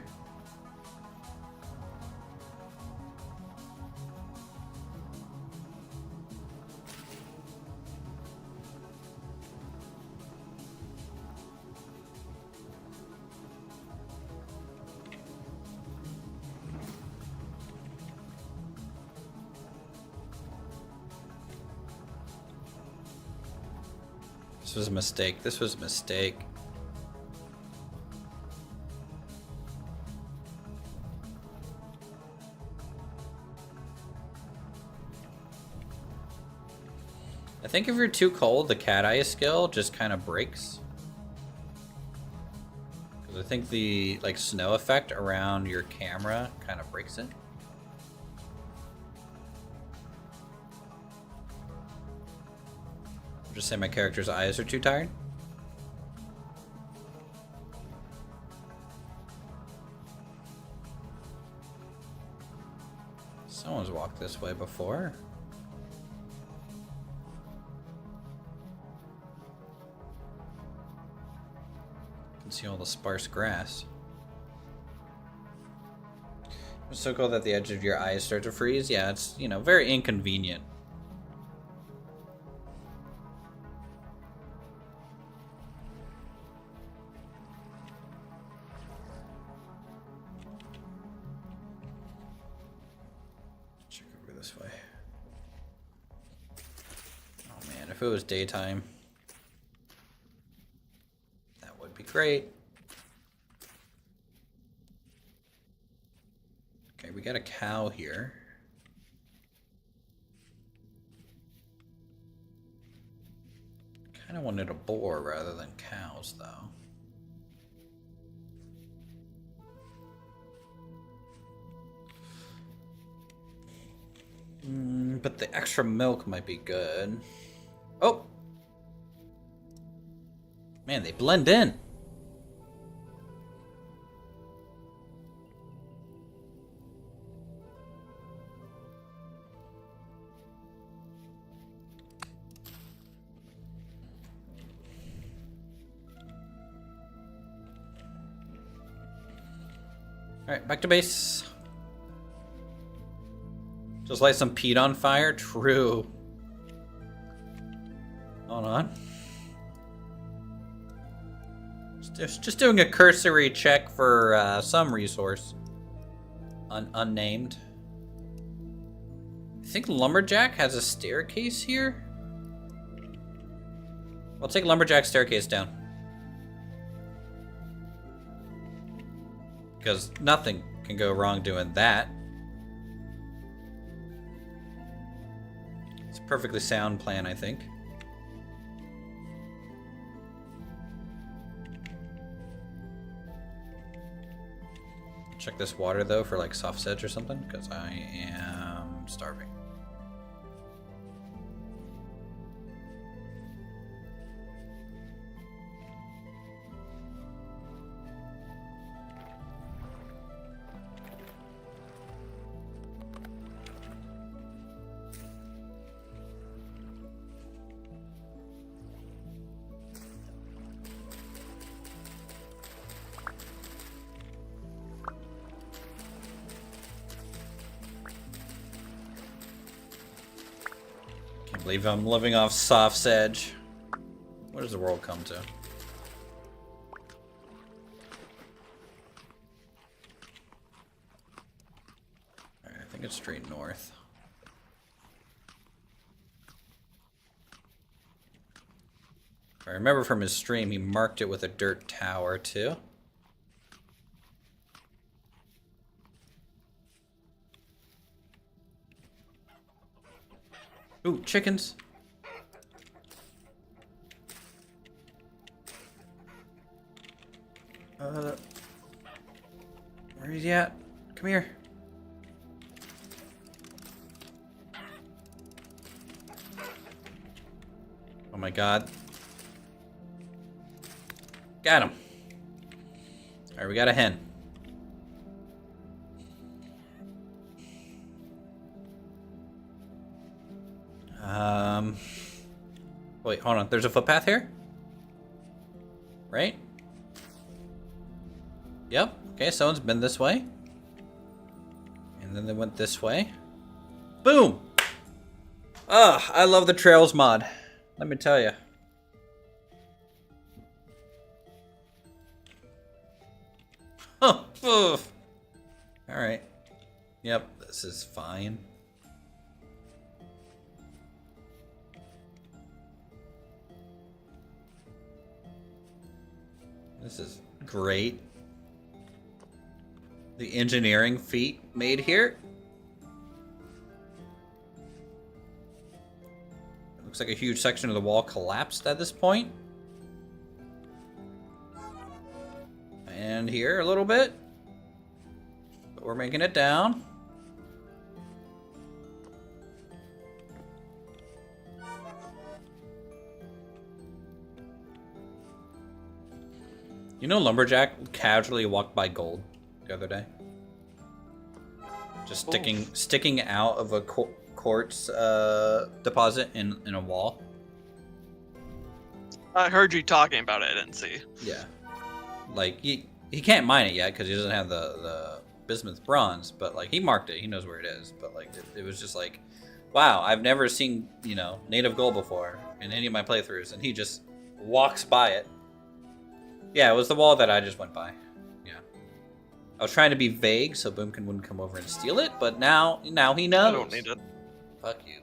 [SPEAKER 1] This was a mistake. This was a mistake. I think if you're too cold, the cat eye skill just kind of breaks. Because I think the like snow effect around your camera kind of breaks it. Just say my character's eyes are too tired. Someone's walked this way before. You can see all the sparse grass. It's so cool that the edge of your eyes start to freeze. Yeah, it's, you know, very inconvenient. This way. Oh man, if it was daytime, that would be great. Okay, we got a cow here. Kind of wanted a boar rather than cows, though. But the extra milk might be good. Oh! Man, they blend in. Alright, back to base. Just light some peat on fire? True. Hold on. Just doing a cursory check for some resource. Unnamed. I think Lumberjack has a staircase here? I'll take Lumberjack's staircase down. Because nothing can go wrong doing that. It's a perfectly sound plan, I think. Check this water, though, for like soft sedge or something, because I am starving. Can't believe I'm living off soft sedge. What does the world come to? Alright, I think it's straight north. If I remember from his stream, he marked it with a dirt tower too. Ooh, chickens. Where is he at? Come here. Oh my god. Got him. Alright, we got a hen. Wait, hold on. There's a footpath here? Right? Yep. Okay, someone's been this way. And then they went this way. Boom! Ugh, I love the Trails mod. Let me tell you. Oh, oof. Alright. Yep, this is fine. This is great. The engineering feat made here. It looks like a huge section of the wall collapsed at this point. And here a little bit. But we're making it down. You know, Lumberjack casually walked by gold the other day. Just sticking out of a quartz deposit in a wall.
[SPEAKER 2] I heard you talking about it. I didn't see.
[SPEAKER 1] Yeah, like he can't mine it yet because he doesn't have the bismuth bronze. But like he marked it, he knows where it is. But like it was just like, wow, I've never seen native gold before in any of my playthroughs, and he just walks by it. Yeah, it was the wall that I just went by. Yeah. I was trying to be vague so Boomkin wouldn't come over and steal it, but now he knows.
[SPEAKER 2] I don't need it.
[SPEAKER 1] Fuck you.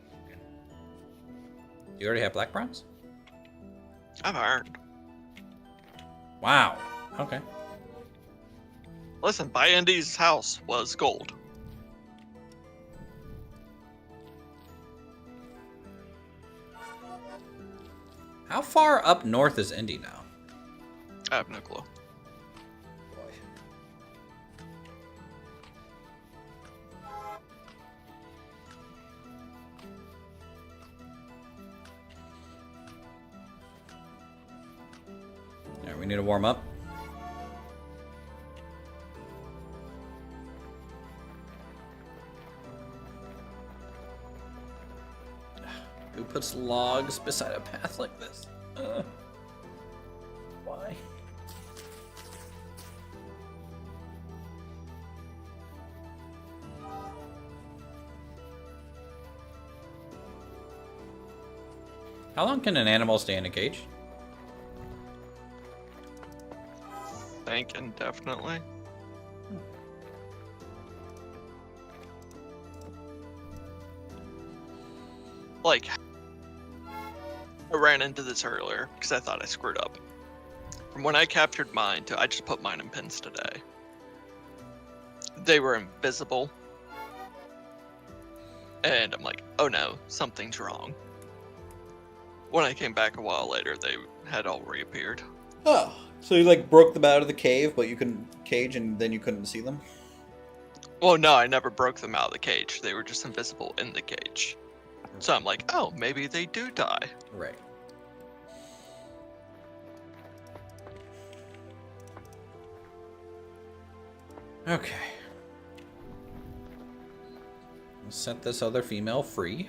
[SPEAKER 1] You already have black bronze?
[SPEAKER 2] I've iron.
[SPEAKER 1] Wow. Okay.
[SPEAKER 2] Listen, by Andy's house was gold.
[SPEAKER 1] How far up north is Indy now?
[SPEAKER 2] I have no clue.
[SPEAKER 1] Boy. Alright, we need to warm up. Who puts logs beside a path like this? Why? How long can an animal stay in a cage?
[SPEAKER 2] Think indefinitely. Like, I ran into this earlier because I thought I screwed up. From when I captured mine to I just put mine in pins today. They were invisible. And I'm like, oh no, something's wrong. When I came back a while later, they had all reappeared.
[SPEAKER 1] Oh, so you like broke them out of the cave, but you couldn't cage, and then you couldn't see them?
[SPEAKER 2] Well, no, I never broke them out of the cage. They were just invisible in the cage. So I'm like, oh, maybe they do die.
[SPEAKER 1] Right. Okay. Let's set this other female free.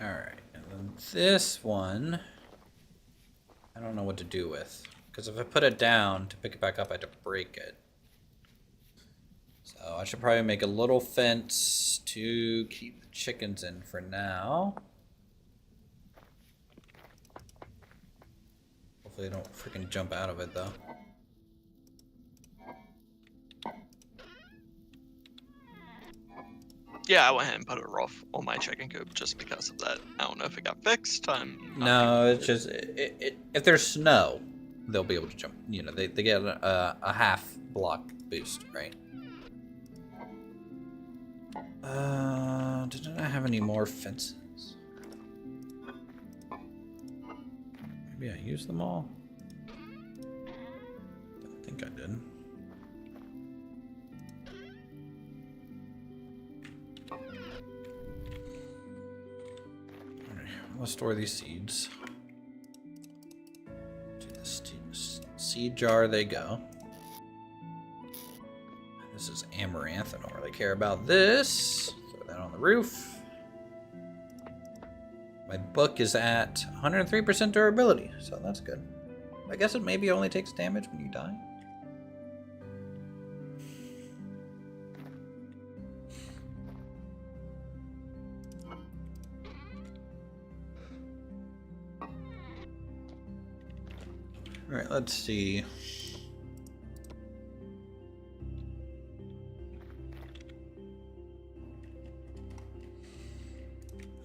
[SPEAKER 1] Alright, and then this one, I don't know what to do with. Because if I put it down to pick it back up, I have to break it. So I should probably make a little fence to keep the chickens in for now. Hopefully they don't freaking jump out of it, though.
[SPEAKER 2] Yeah, I went ahead and put a roof on my chicken coop just because of that. I don't know if it got fixed.
[SPEAKER 1] No, it's just if there's snow, they'll be able to jump. You know, they get a half block boost, right? Didn't I have any more fences? Maybe I used them all? I think I did. Alright, let's store these seeds. To the seed jar they go. This is amaranth. I don't really care about this. Throw that on the roof. My book is at 103% durability, so that's good. I guess it maybe only takes damage when you die. Alright, let's see.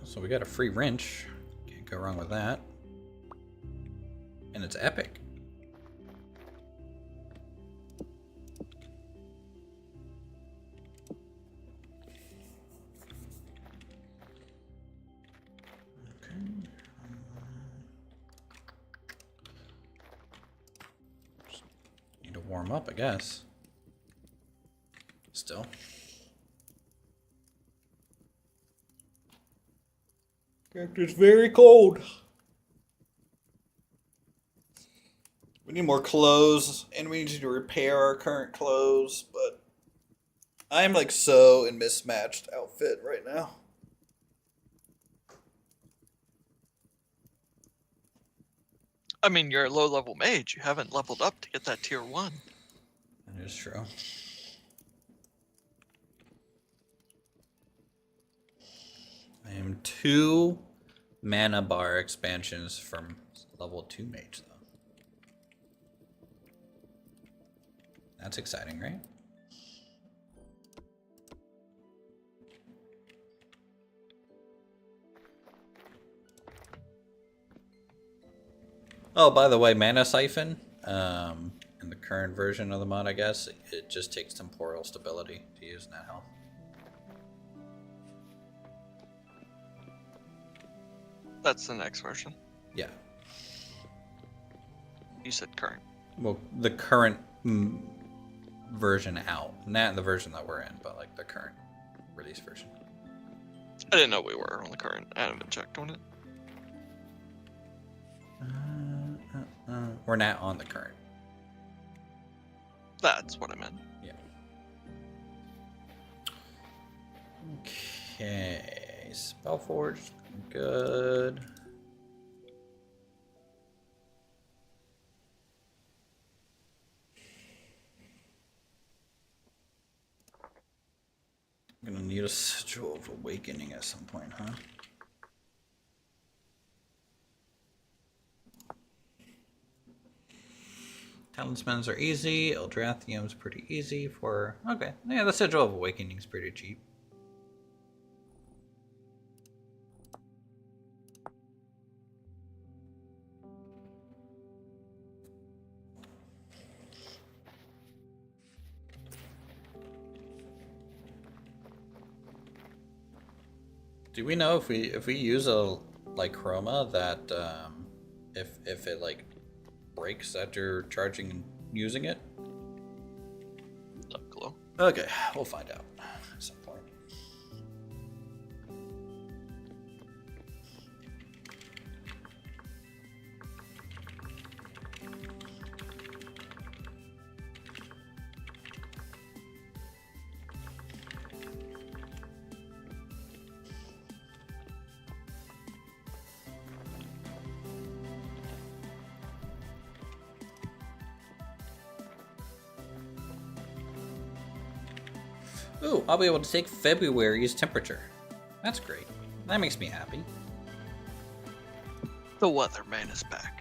[SPEAKER 1] So we got a free wrench. Can't go wrong with that. And it's epic. Okay. Just need to warm up, I guess. Still. Character's very cold. We need more clothes, and we need to repair our current clothes, but I'm like so in mismatched outfit right now.
[SPEAKER 2] I mean, you're a low-level mage. You haven't leveled up to get that tier 1.
[SPEAKER 1] That is true. I am 2 mana bar expansions from level 2 mage, though. That's exciting, right? Oh, by the way, Mana Siphon, in the current version of the mod, I guess, it just takes temporal stability to use net health.
[SPEAKER 2] That's the next version.
[SPEAKER 1] Yeah.
[SPEAKER 2] You said current.
[SPEAKER 1] Well, the current version out. Not the version that we're in, but like the current release version.
[SPEAKER 2] I didn't know we were on the current. I haven't checked on it.
[SPEAKER 1] We're not on the current.
[SPEAKER 2] That's what I meant.
[SPEAKER 1] Yeah. Okay. Spellforge. Good. I'm gonna need a Sigil of Awakening at some point, huh? Talismans are easy. Eldrathnium's pretty easy for... Okay. Yeah, the Sigil of Awakening's pretty cheap. Do we know if we use a like chroma that if it like breaks after charging and using it?
[SPEAKER 2] No clue.
[SPEAKER 1] Okay, we'll find out at some point. Ooh, I'll be able to take February's temperature. That's great. That makes me happy.
[SPEAKER 2] The weatherman is back.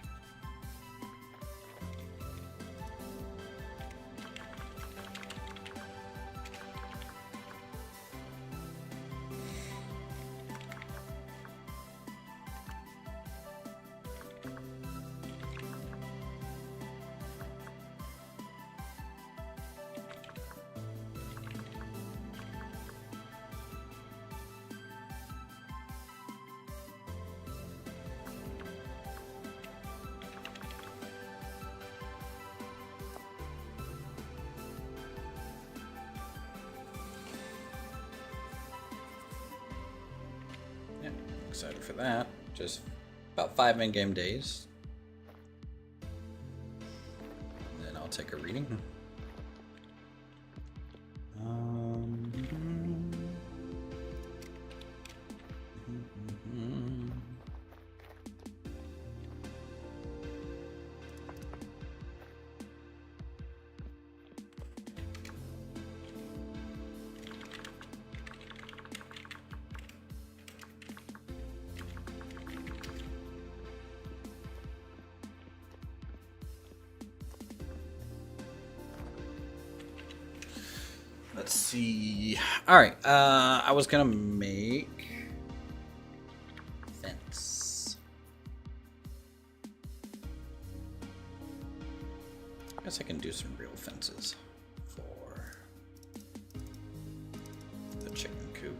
[SPEAKER 1] excited for that. Just about 5 in-game days. And then I'll take a reading. Let's see. All right. I was gonna make fence. I guess I can do some real fences for the chicken coop.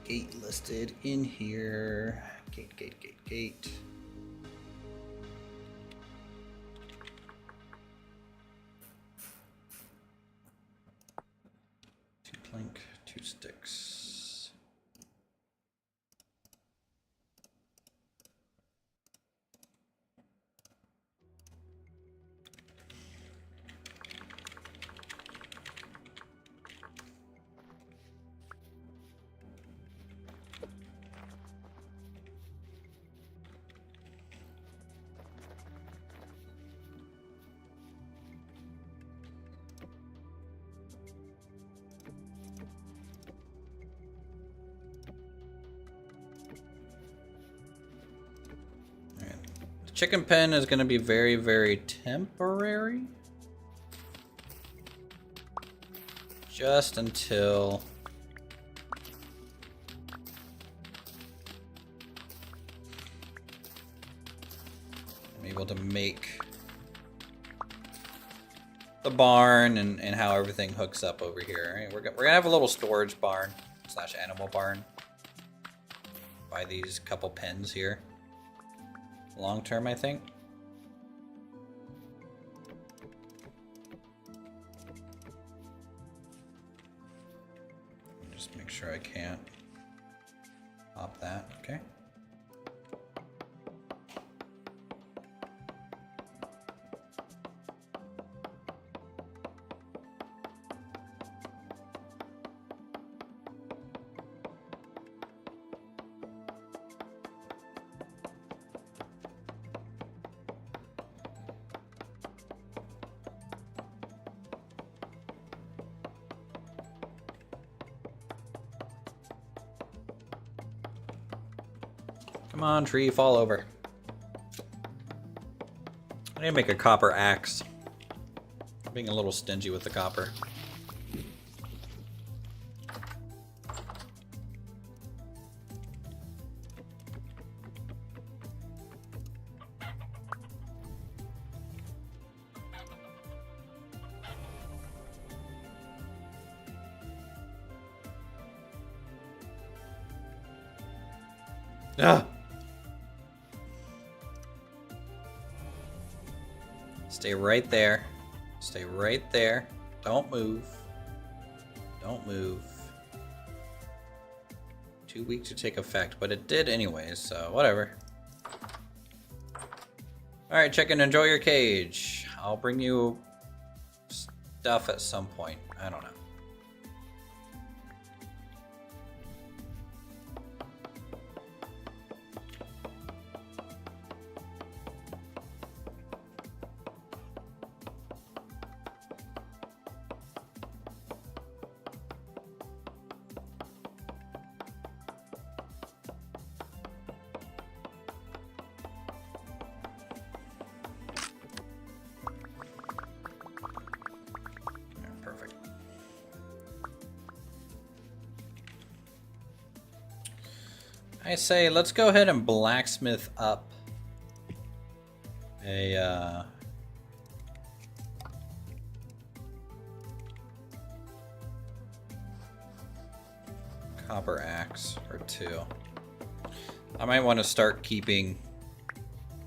[SPEAKER 1] Gate listed in here. Gate. Two plank, 2 sticks. Chicken pen is going to be very, very temporary. Just until I'm able to make the barn and how everything hooks up over here. Right? We're going to have a little storage barn / animal barn by these couple pens here. Long term, I think. Just make sure I can't pop that. Okay. Come on, tree, fall over. I need to make a copper axe. I'm being a little stingy with the copper. Ah! Stay right there. Stay right there. Don't move. Don't move. Too weak to take effect, but it did anyways, so whatever. Alright, chicken, enjoy your cage. I'll bring you stuff at some point. I don't know. I say let's go ahead and blacksmith up a copper axe or 2. I might want to start keeping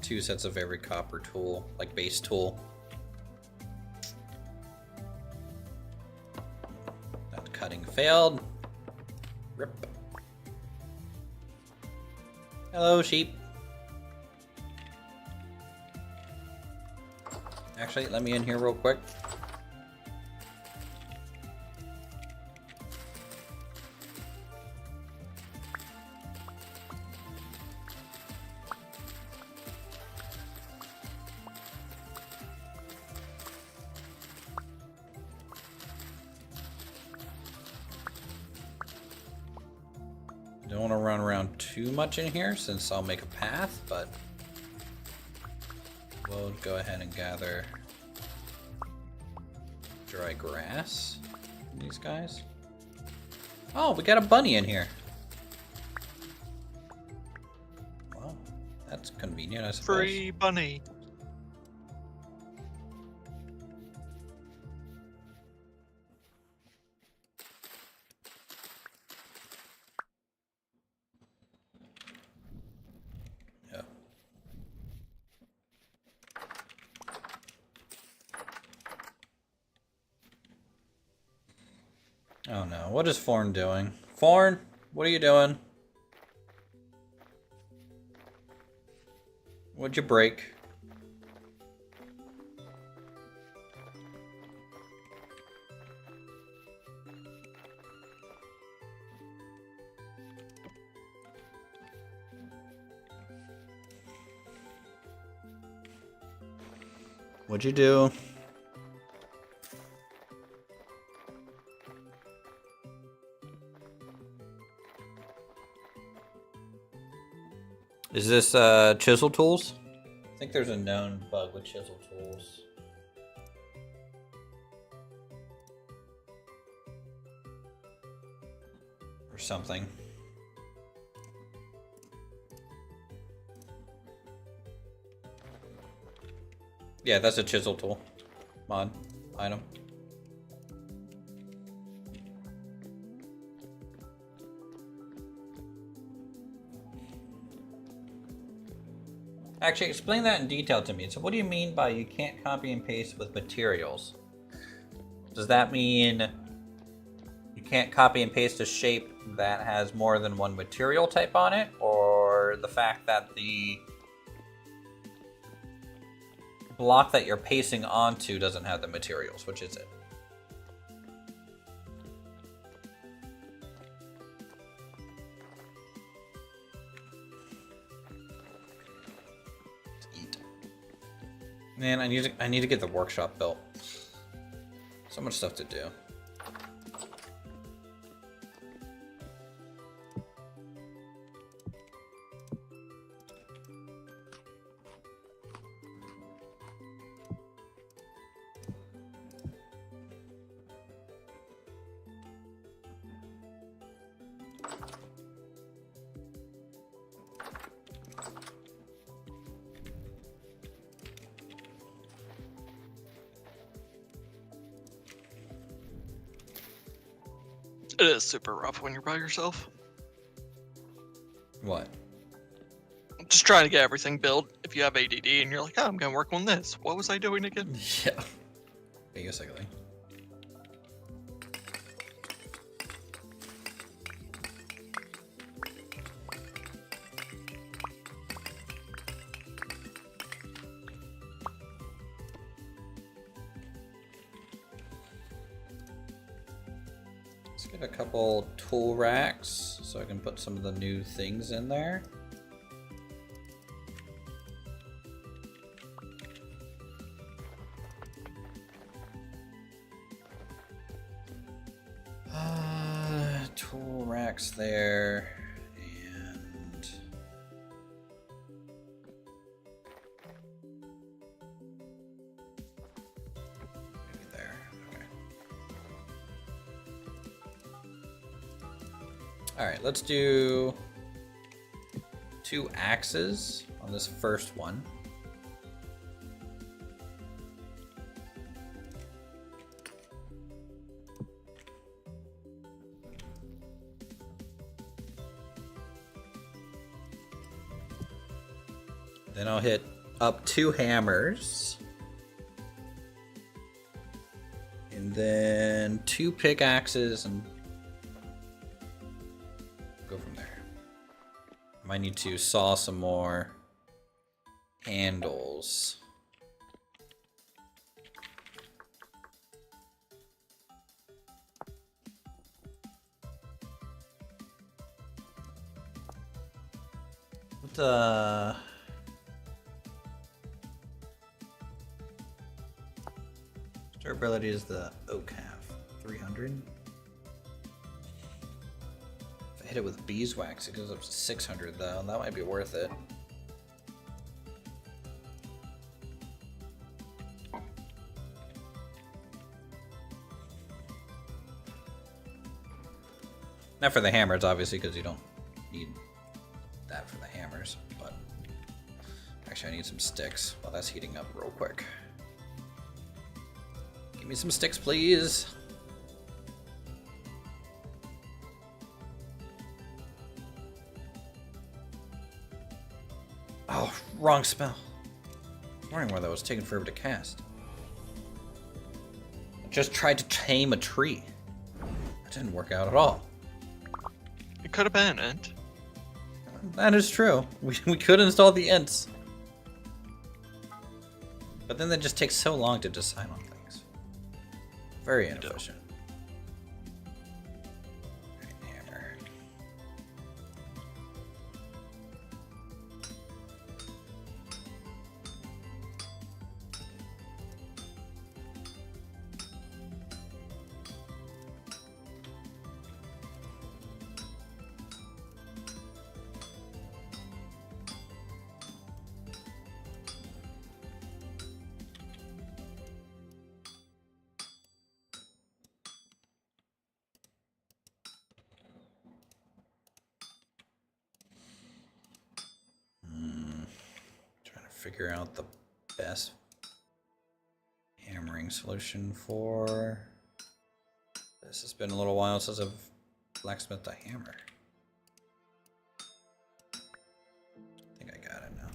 [SPEAKER 1] 2 sets of every copper tool, like base tool. That cutting failed. Rip. Hello, sheep. Actually, let me in here real quick. Don't want to run around too much in here since I'll make a path, but we'll go ahead and gather dry grass from these guys. Oh, we got a bunny in here. Well, that's convenient, I suppose.
[SPEAKER 2] Free bunny.
[SPEAKER 1] Yeah. Oh no, what is Forn doing? Forn, what are you doing? What'd you break? What'd you do? Is this chisel tools? I think there's a known bug with chisel tools. Or something. Yeah, that's a chisel tool. Mod. Item. Actually, explain that in detail to me. So what do you mean by you can't copy and paste with materials? Does that mean you can't copy and paste a shape that has more than one material type on it? Or the fact that the block that you're pasting onto doesn't have the materials? Which is it? Man, I need to get the workshop built. So much stuff to do.
[SPEAKER 2] It is super rough when you're by yourself.
[SPEAKER 1] What?
[SPEAKER 2] Just trying to get everything built. If you have ADD and you're like, oh, I'm gonna work on this. What was I doing again?
[SPEAKER 1] Yeah. Basically. Let's get a couple tool racks so I can put some of the new things in there. Tool racks there, and maybe there. Okay. All right, let's do 2 axes on this first one. Then I'll hit up 2 hammers. And then 2 pickaxes and go from there. Might need to saw some more handles. What durability is the oak have? 300? If I hit it with beeswax, it goes up to 600 though. That might be worth it. Not for the hammers, obviously, because you don't need that for the hammers, but actually I need some sticks while that's heating up real quick. Give me some sticks, please. Oh, wrong spell. I was wondering why that was taking forever to cast. I just tried to tame a tree. That didn't work out at all.
[SPEAKER 2] It could have been an int.
[SPEAKER 1] That is true. We could install the ints. But then that just takes so long to decide on things. Very inefficient. Hammer. Figure out the best hammering solution for this. Has been a little while since I've blacksmithed a hammer. I think I got it now.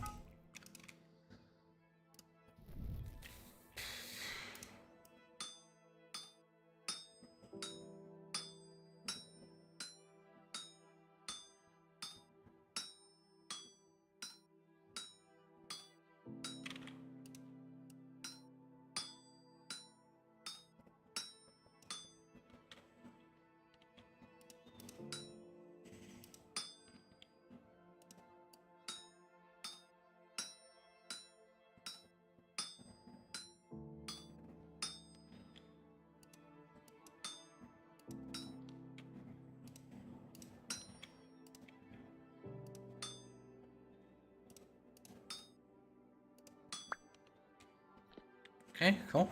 [SPEAKER 1] Okay, cool.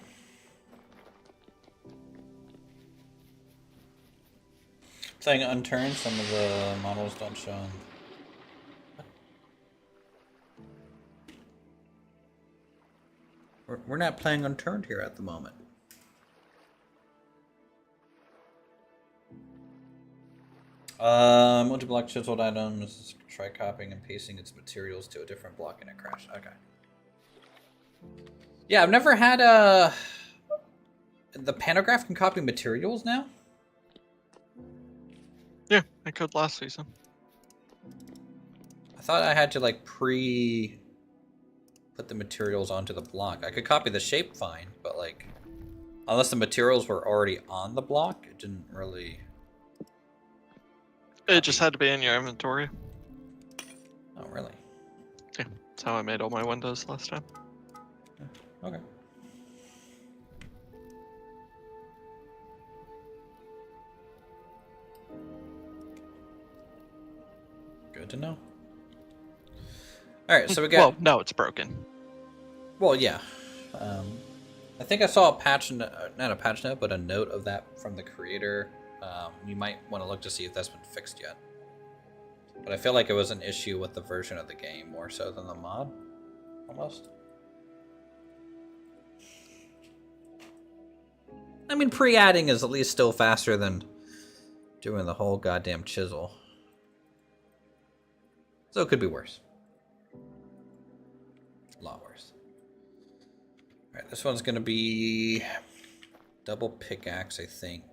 [SPEAKER 1] Playing unturned, some of the models don't show them. We're not playing unturned here at the moment. Multi-block chiseled items, try copying and pasting its materials to a different block and it crashed. Okay. Yeah, I've never had the pantograph can copy materials now?
[SPEAKER 2] Yeah, I could last season.
[SPEAKER 1] I thought I had to like put the materials onto the block. I could copy the shape fine, but like unless the materials were already on the block, it didn't really.
[SPEAKER 2] It just had to be in your inventory.
[SPEAKER 1] Oh, really?
[SPEAKER 2] Yeah, that's how I made all my windows last time.
[SPEAKER 1] Okay. Good to know. All right, so we got.
[SPEAKER 2] Well, no, it's broken.
[SPEAKER 1] Well, yeah. I think I saw a patch, not a patch note, but a note of that from the creator. You might want to look to see if that's been fixed yet. But I feel like it was an issue with the version of the game more so than the mod, almost. I mean, pre-adding is at least still faster than doing the whole goddamn chisel. So it could be worse. A lot worse. Alright, this one's gonna be double pickaxe, I think.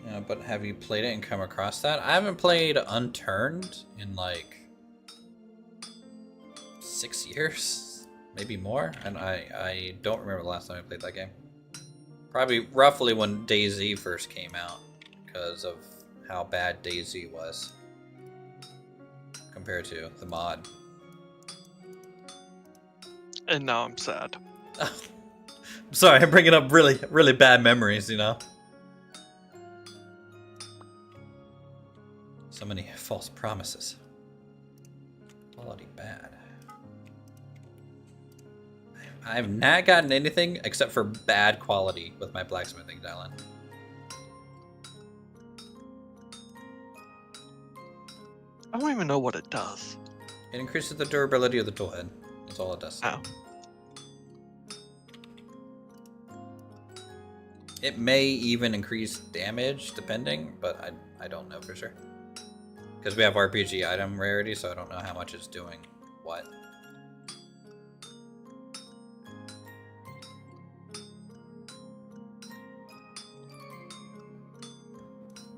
[SPEAKER 1] Yeah, but have you played it and come across that? I haven't played Unturned in like 6 years, maybe more, and I don't remember the last time I played that game. Probably roughly when DayZ first came out, because of how bad DayZ was compared to the mod.
[SPEAKER 2] And now I'm sad.
[SPEAKER 1] I'm sorry, I'm bringing up really, really bad memories, you know? So many false promises. Quality bad. I've not gotten anything except for bad quality with my blacksmithing, Dylan.
[SPEAKER 2] I don't even know what it does.
[SPEAKER 1] It increases the durability of the tool head. That's all it does.
[SPEAKER 2] Oh.
[SPEAKER 1] It may even increase damage, depending, but I don't know for sure. Because we have RPG item rarity, so I don't know how much it's doing what.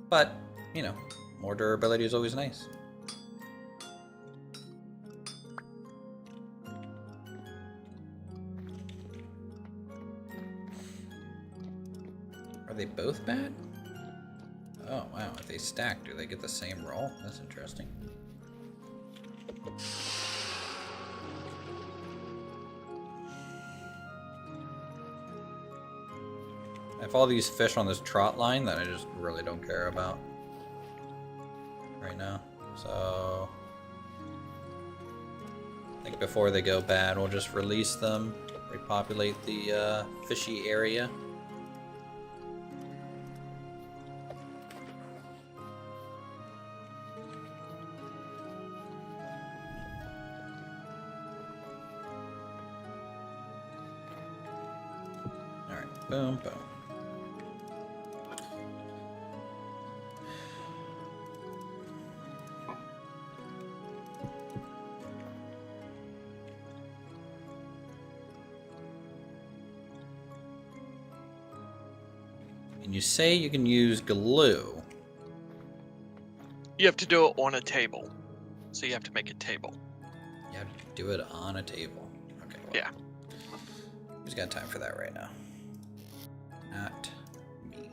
[SPEAKER 1] But, you know, more durability is always nice. Are they both bad? Oh, wow. If they stack, do they get the same roll? That's interesting. I have all these fish on this trot line that I just really don't care about right now. So I think before they go bad, we'll just release them, repopulate the fishy area. Alright, boom, boom. And you say you can use glue.
[SPEAKER 2] You have to do it on a table. So you have to make a table.
[SPEAKER 1] You have to do it on a table. Okay, well,
[SPEAKER 2] Yeah.
[SPEAKER 1] who's got time for that right now? Not me.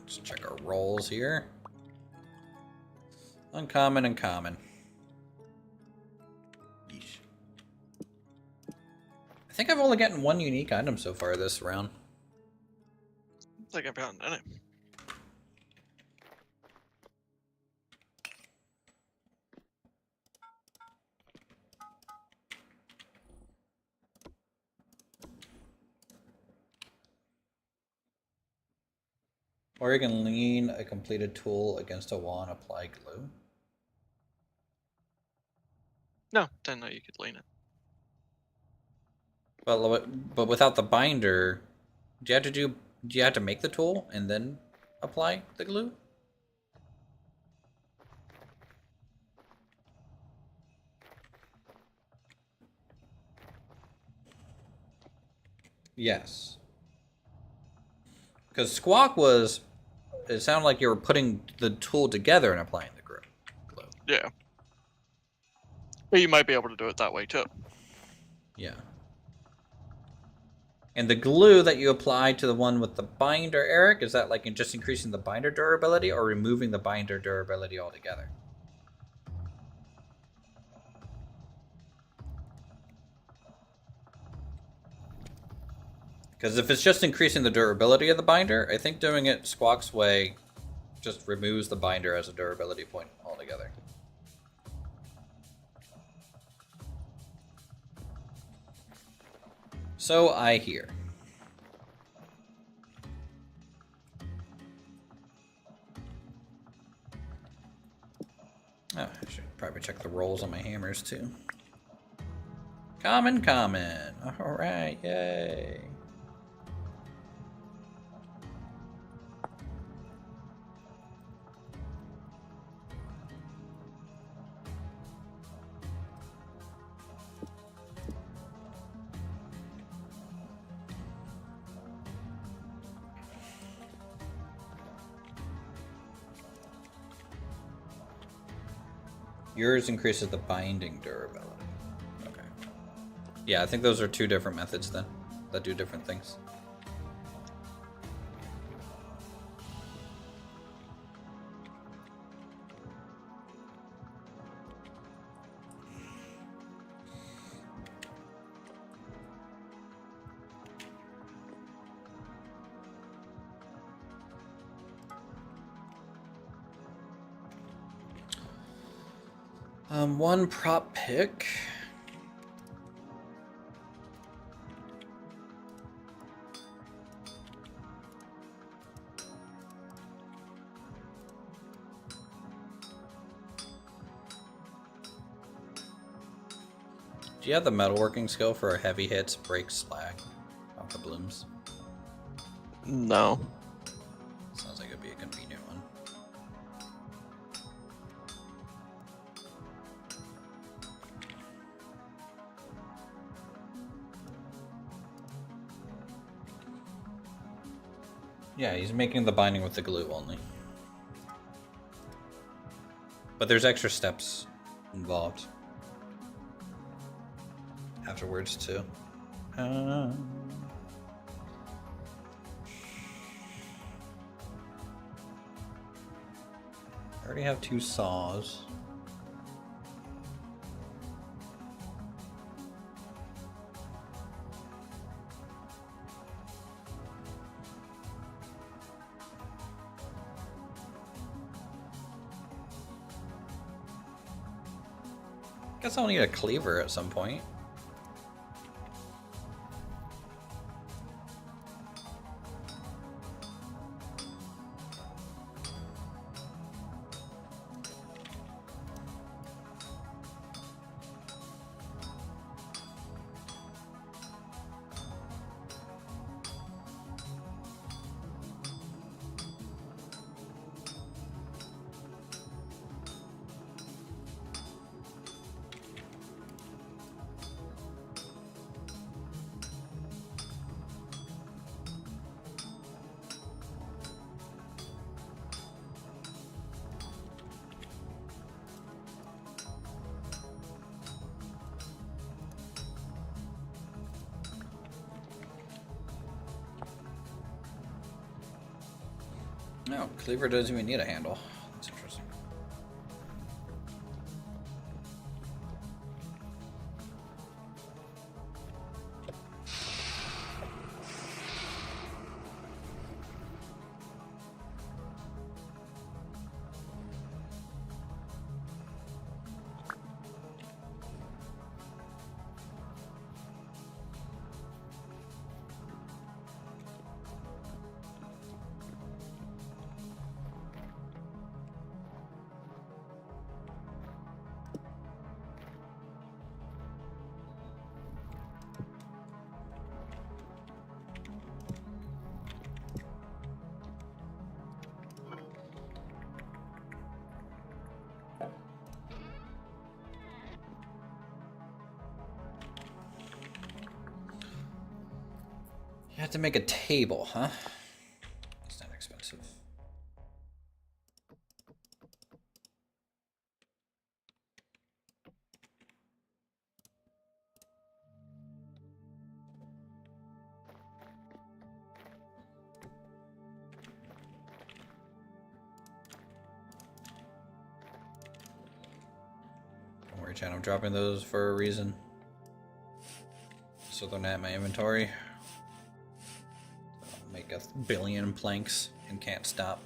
[SPEAKER 1] Let's check our rolls here. Uncommon and common. Yeesh. I think I've only gotten one unique item so far this round.
[SPEAKER 2] I think I've gotten any.
[SPEAKER 1] Or you can lean a completed tool against a wall and apply glue.
[SPEAKER 2] No, didn't know you could lean it.
[SPEAKER 1] But without the binder, do you have to make the tool and then apply the glue? Yes. Because Squawk was... It sounded like you were putting the tool together and applying the glue.
[SPEAKER 2] Yeah. But you might be able to do it that way too.
[SPEAKER 1] Yeah. And the glue that you apply to the one with the binder, Eric, is that like just increasing the binder durability or removing the binder durability altogether? Because if it's just increasing the durability of the binder, I think doing it Squawk's way just removes the binder as a durability point altogether. So I hear. Oh, I should probably check the rolls on my hammers too. Common. Alright, yay. Yours increases the binding durability. Okay. Yeah, I think those are two different methods then, that do different things. One prop pick. Do you have the metalworking skill for heavy hits, break slag off the blooms?
[SPEAKER 2] No.
[SPEAKER 1] Sounds like it'd be a convenient one. Yeah, he's making the binding with the glue only. But there's extra steps involved afterwards too. I already have 2 saws. Guess I'll need a cleaver at some point. No, cleaver doesn't even need a handle. That's interesting. have to make a table, huh? It's not expensive. Don't worry, Chad, I'm dropping those for a reason. So they're not in my inventory. I'll make 1 billion planks and can't stop.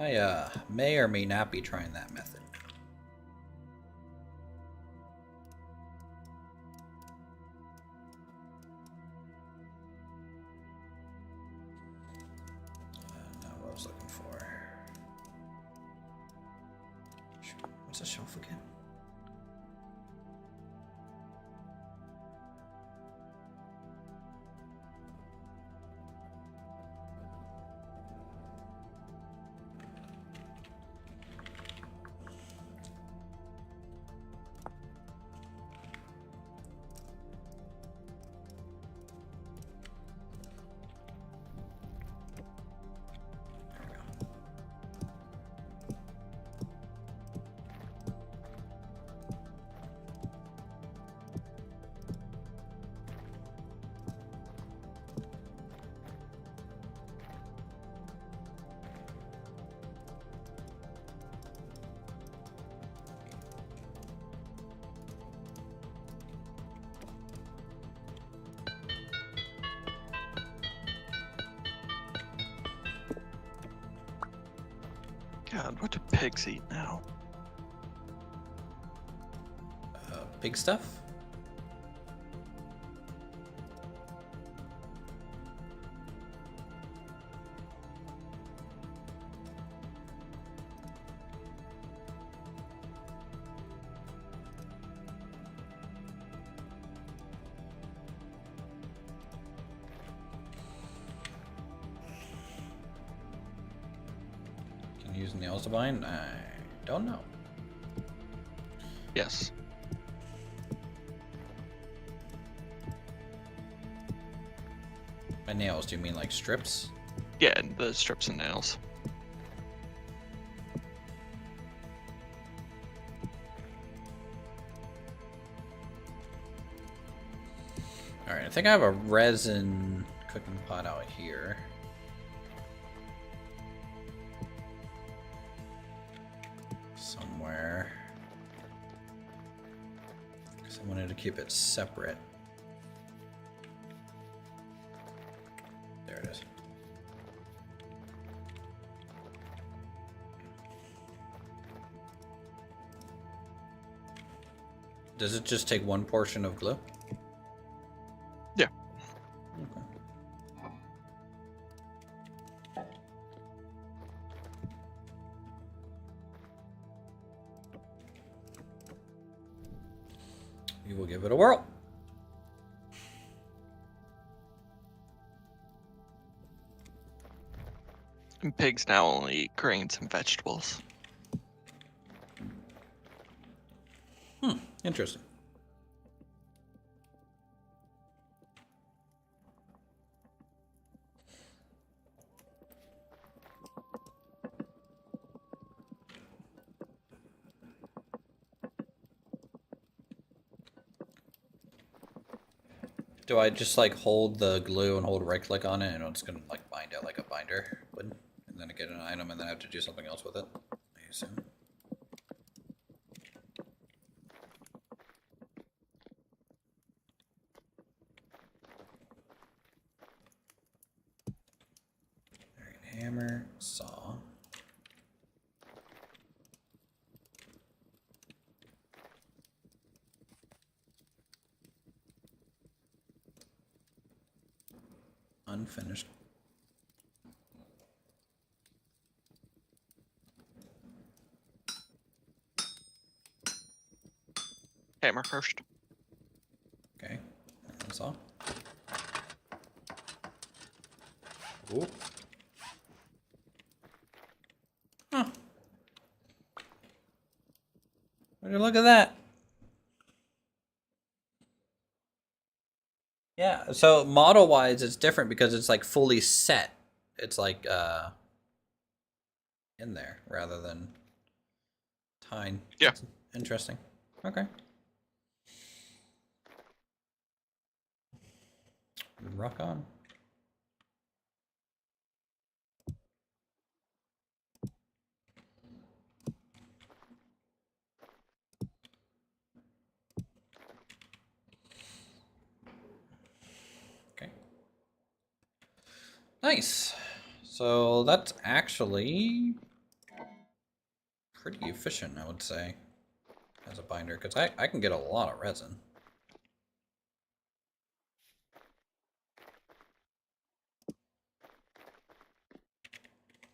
[SPEAKER 1] I may or may not be trying that method. Not what I was looking for. What's a shelf again?
[SPEAKER 2] God, what do pigs eat now?
[SPEAKER 1] Big stuff? Can use nails to bind? I don't know.
[SPEAKER 2] Yes.
[SPEAKER 1] By nails, do you mean like strips?
[SPEAKER 2] Yeah, the strips and nails.
[SPEAKER 1] Alright, I think I have a resin cooking pot out here. Somewhere. Because I wanted to keep it separate. There it is. Does it just take one portion of glue?
[SPEAKER 2] Yeah.
[SPEAKER 1] Okay. We will give it a whirl.
[SPEAKER 2] And pigs now only eat grains and vegetables.
[SPEAKER 1] Interesting. Do I just like hold the glue and hold right click on it and it's gonna like bind it like a binder would? And then I get an item and then I have to do something else with it, I assume. Alright, hammer, saw. done, finished.
[SPEAKER 2] Hammer first.
[SPEAKER 1] Okay, that's all. Ooh. Huh. Would you look at that? Yeah, so model-wise, it's different because it's like fully set. It's like in there rather than tying.
[SPEAKER 2] Yeah.
[SPEAKER 1] That's interesting. Okay. Rock on. Okay. Nice. So that's actually pretty efficient, I would say, as a binder, because I can get a lot of resin.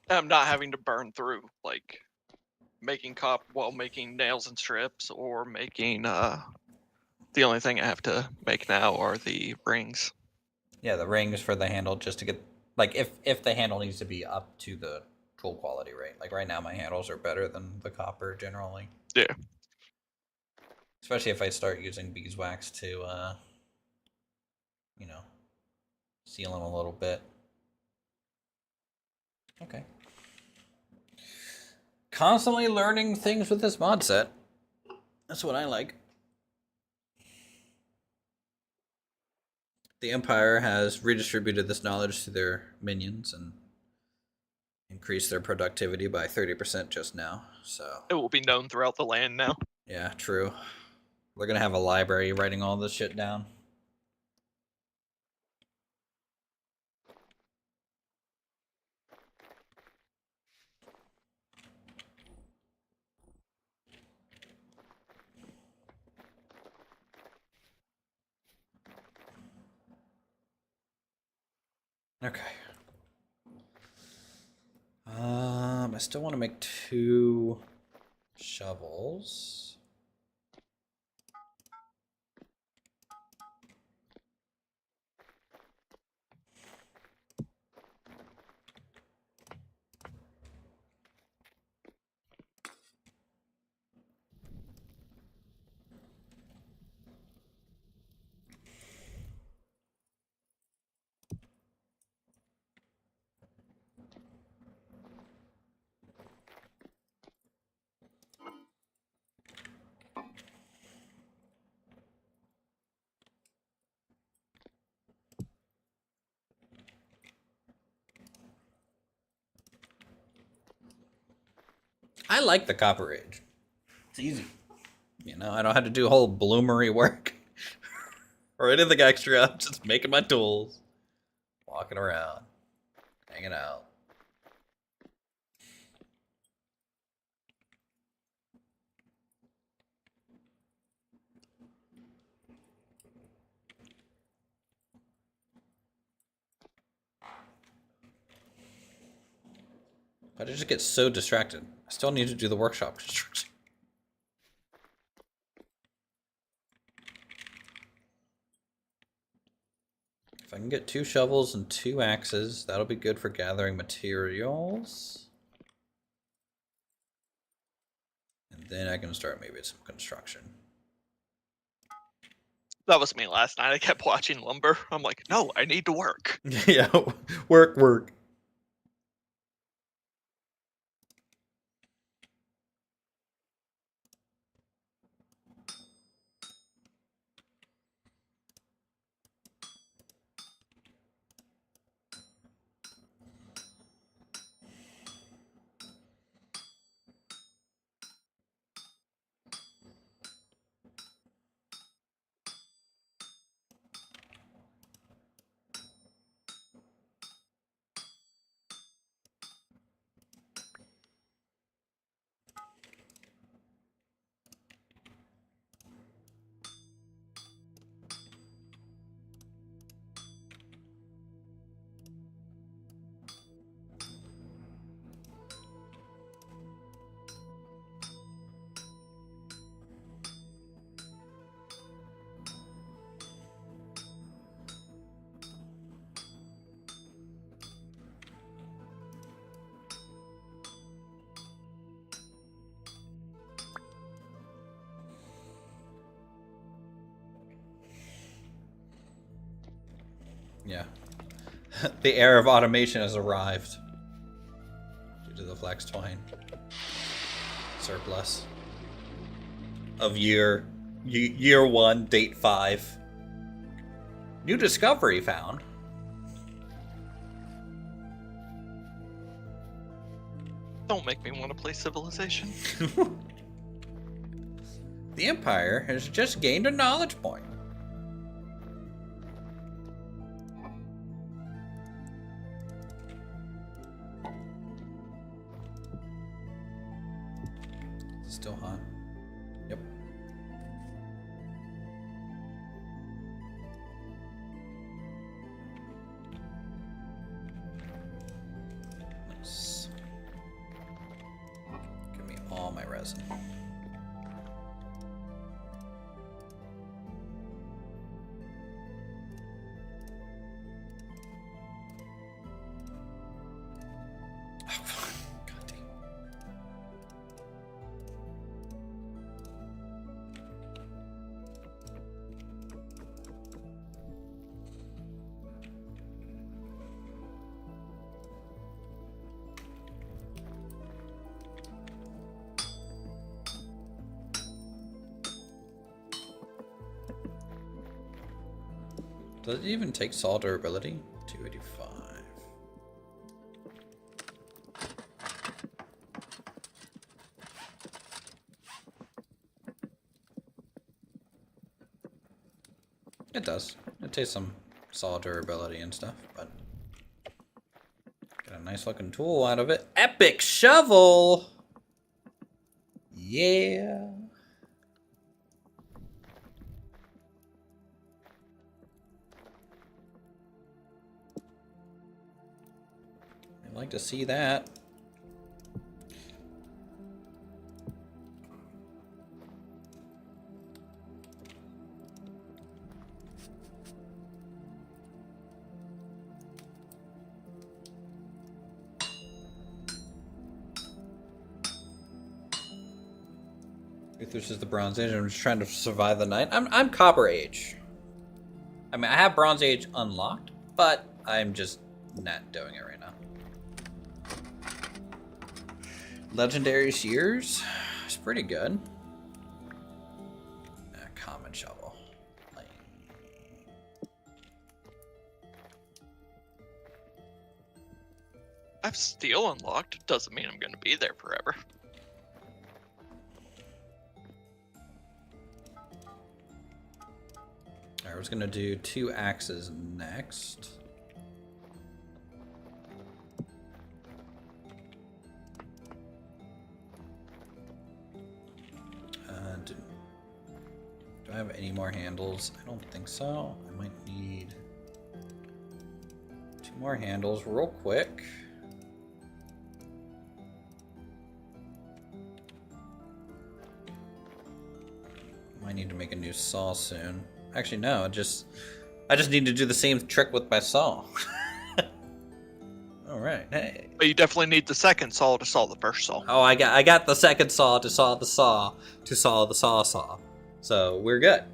[SPEAKER 2] I'm not having to burn through, like, making making nails and strips, or making, the only thing I have to make now are the rings.
[SPEAKER 1] Yeah, the rings for the handle just to get, like, if the handle needs to be up to the tool quality rate. Like right now my handles are better than the copper generally.
[SPEAKER 2] Yeah.
[SPEAKER 1] Especially if I start using beeswax to, you know, seal them a little bit. Okay. Constantly learning things with this mod set. That's what I like. The Empire has redistributed this knowledge to their minions and increased their productivity by 30% just now. So
[SPEAKER 2] It will be known throughout the land now.
[SPEAKER 1] yeah, true. We're gonna have a library writing all this shit down. Okay. I still want to make 2 shovels. I like the Copper Age. It's easy. You know, I don't have to do whole bloomery work or anything extra. I'm just making my tools, walking around, hanging out. But I just get so distracted. I still need to do the workshop construction. If I can get 2 shovels and 2 axes, that'll be good for gathering materials. And then I can start maybe some construction.
[SPEAKER 2] That was me last night. I kept watching lumber. I'm like, no, I need to work.
[SPEAKER 1] Yeah, work. Yeah. The era of automation has arrived. Due to the Flex Twine surplus of year 1, date 5. New discovery found.
[SPEAKER 2] Don't make me want to play Civilization.
[SPEAKER 1] The Empire has just gained a knowledge point. Is it still hot? Yep. Nice. Give me all my resin. Does it even take saw durability? 285. It does. It takes some saw durability and stuff, but got a nice looking tool out of it. Epic shovel! Yeah. I'd like to see that. Uthris is the Bronze Age. I'm just trying to survive the night. I'm Copper Age. I mean, I have Bronze Age unlocked, but I'm just not doing it right now. Legendary Shears. It's pretty good. Common shovel.
[SPEAKER 2] I have steel unlocked. Doesn't mean I'm going to be there forever.
[SPEAKER 1] Alright, I was gonna do 2 axes next. Do I have any more handles? I don't think so. I might need 2 more handles real quick. Might need to make a new saw soon. Actually, no. I just need to do the same trick with my saw. All right. Hey.
[SPEAKER 2] But you definitely need the second saw to saw the first saw.
[SPEAKER 1] Oh, I got the second saw to saw the saw to saw the saw. So we're good.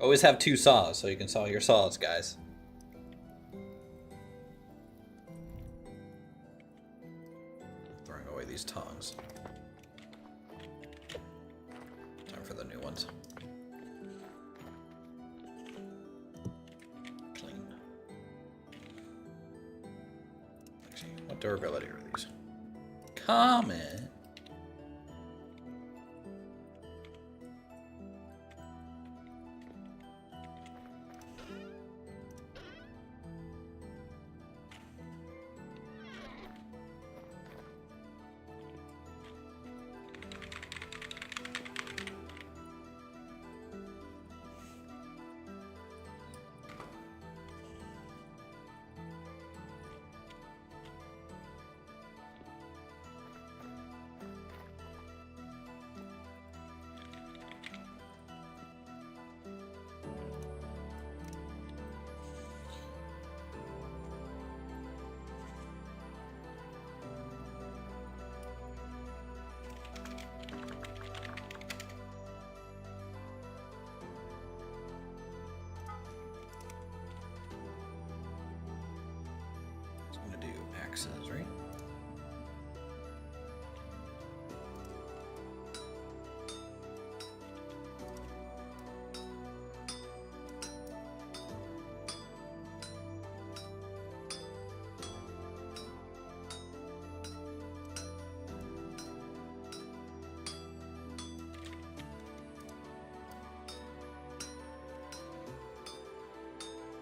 [SPEAKER 1] Always have 2 saws so you can saw your saws, guys. Throwing away these tongs. Time for the new ones. Clean. Actually, what durability are these? Common. axes, right?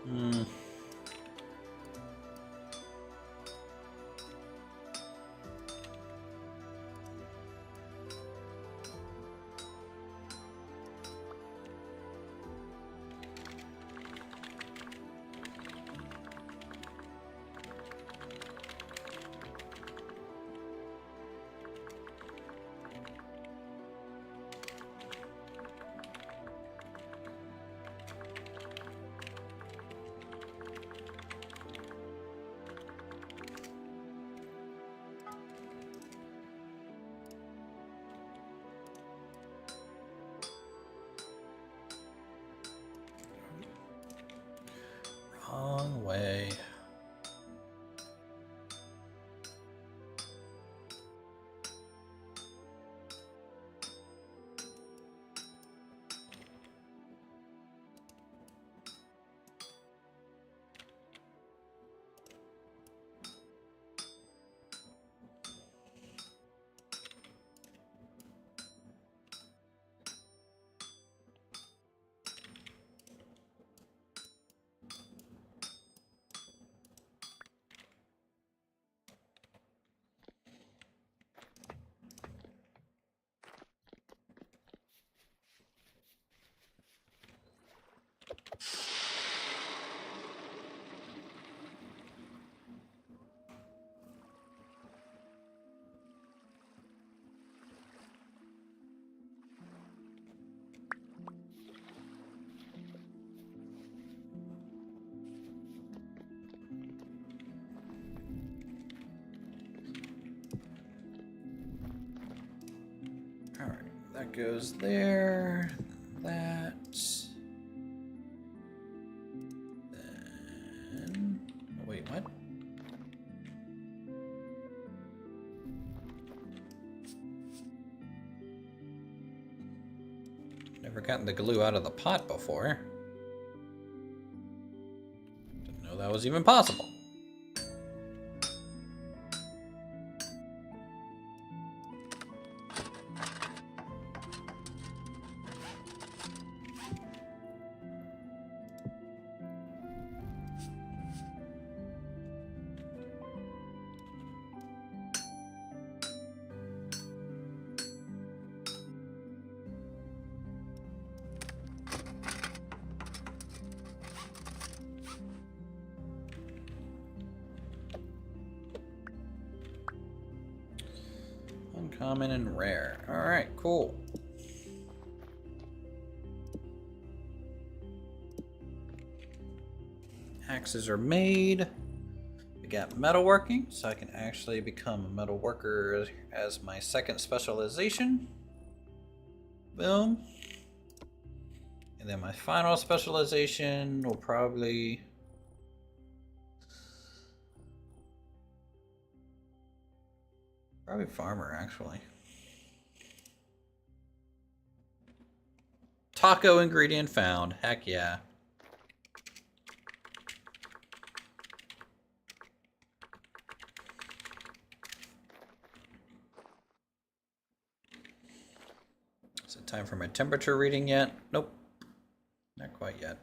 [SPEAKER 1] Hmm. Wrong way. Alright, that goes there. That. Then. Oh, wait, what? Never gotten the glue out of the pot before. Didn't know that was even possible. Uncommon and rare. Alright, cool. Axes are made. We got metalworking, so I can actually become a metal worker as my second specialization. Boom. And then my final specialization will probably... Probably farmer, actually. Taco ingredient found. Heck yeah. Is it time for my temperature reading yet? Nope. Not quite yet.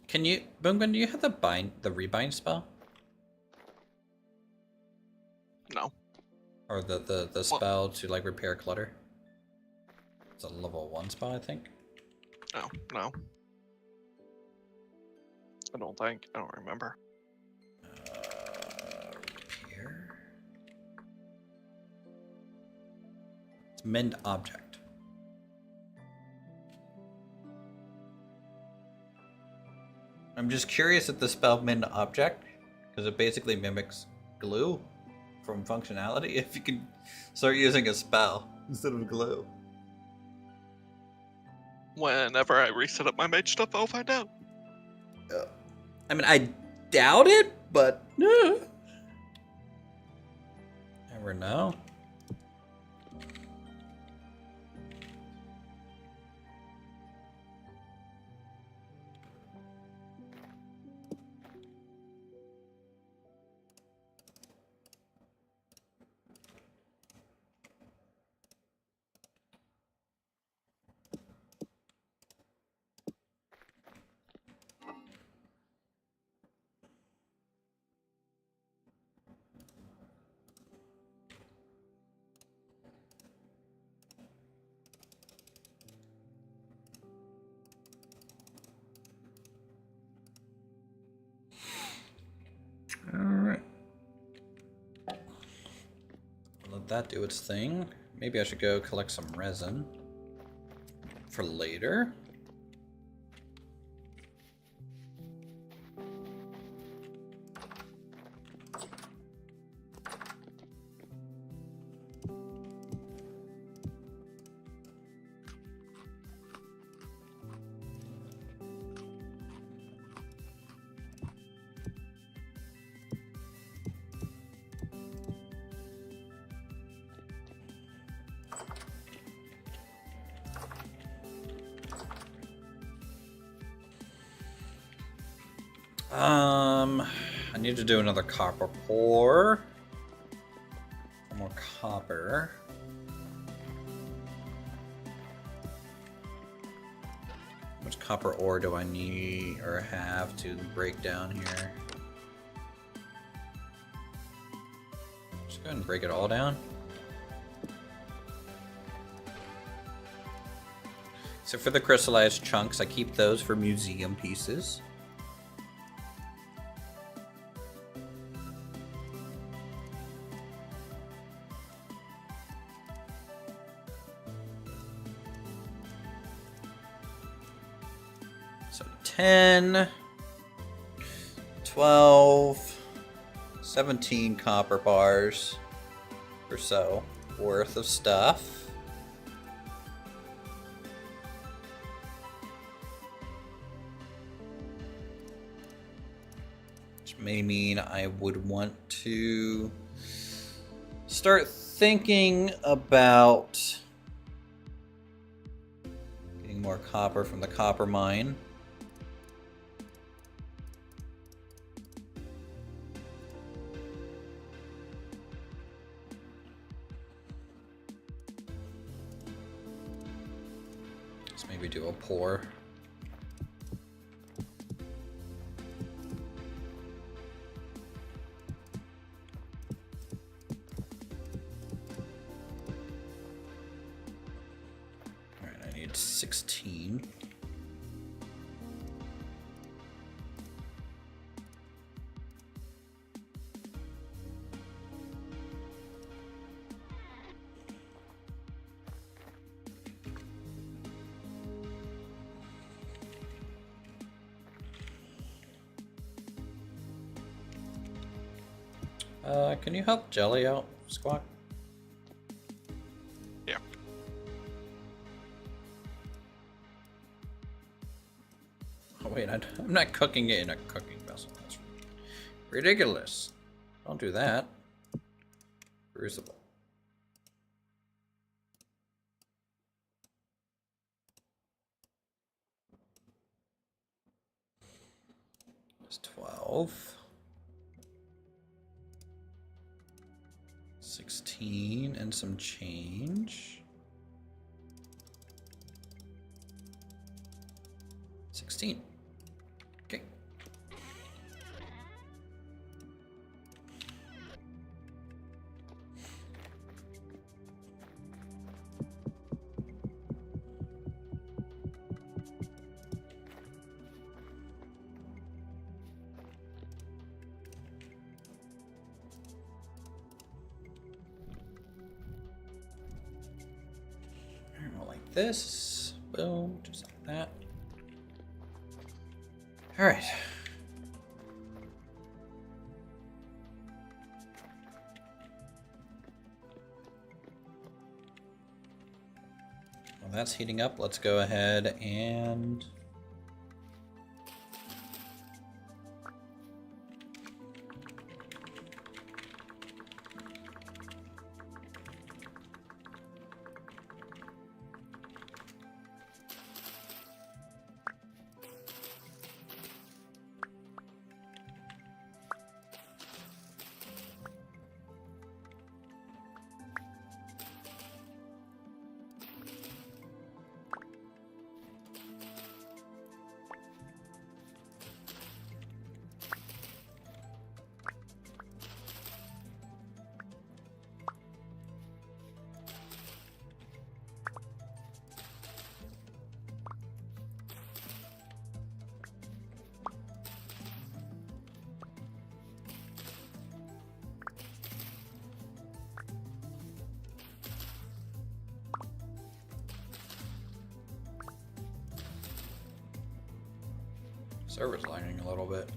[SPEAKER 1] Can you, Boomgun, do you have the rebind spell?
[SPEAKER 2] No.
[SPEAKER 1] Or the spell to like repair clutter? It's a level 1 spell, I think.
[SPEAKER 2] Oh, no. I don't think. I don't remember.
[SPEAKER 1] Repair? It's mend object. I'm just curious at the spell mend object, because it basically mimics glue. from functionality if you can start using a spell instead of glow.
[SPEAKER 2] Whenever I reset up my mage stuff, I'll find out.
[SPEAKER 1] I mean, I doubt it, but never know. Alright. Let that do its thing. Maybe I should go collect some resin for later. I need to do another copper pour. For more copper. How much copper ore do I need or have to break down here? Just go ahead and break it all down. So for the crystallized chunks, I keep those for museum pieces. So 10, 12, 17 copper bars or so worth of stuff. Which may mean I would want to start thinking about getting more copper from the copper mine. Maybe do a pour. All right, I need 16. Can you help Jelly out, Squawk?
[SPEAKER 2] Yeah.
[SPEAKER 1] Oh wait, I'm not cooking it in a cooking vessel. That's ridiculous. Don't do that. Crucible. It's 12. 16 and some change. 16. Okay. This, boom, just like that. All right. Well, that's heating up. Let's go ahead and... Server's lagging a little bit.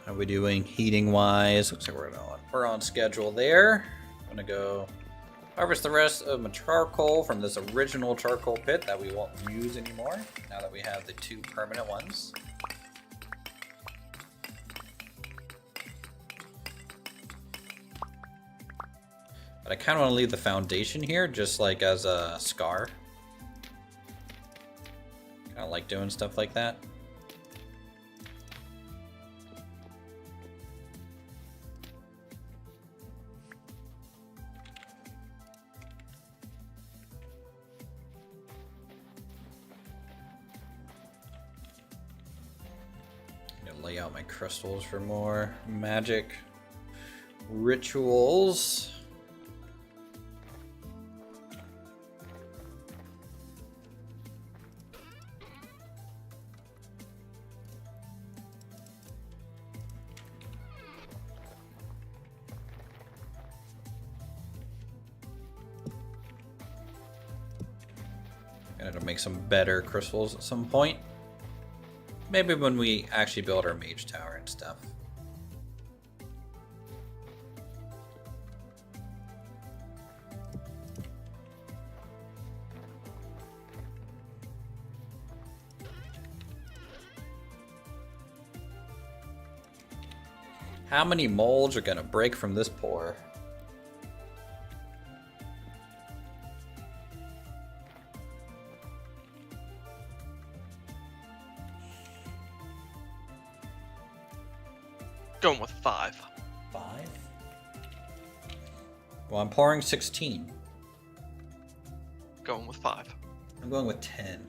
[SPEAKER 1] How are we doing heating wise? Looks like we're on schedule there. I'm gonna go harvest the rest of my charcoal from this original charcoal pit that we won't use anymore now that we have the 2 permanent ones. But I kind of want to leave the foundation here just like as a scar. Kind of like doing stuff like that. I'm gonna lay out my crystals for more magic rituals. Gonna make some better crystals at some point. Maybe when we actually build our mage tower and stuff. How many molds are gonna break from this pour?
[SPEAKER 2] Going with 5.
[SPEAKER 1] 5? Well, I'm pouring 16.
[SPEAKER 2] Going with 5.
[SPEAKER 1] I'm going with 10.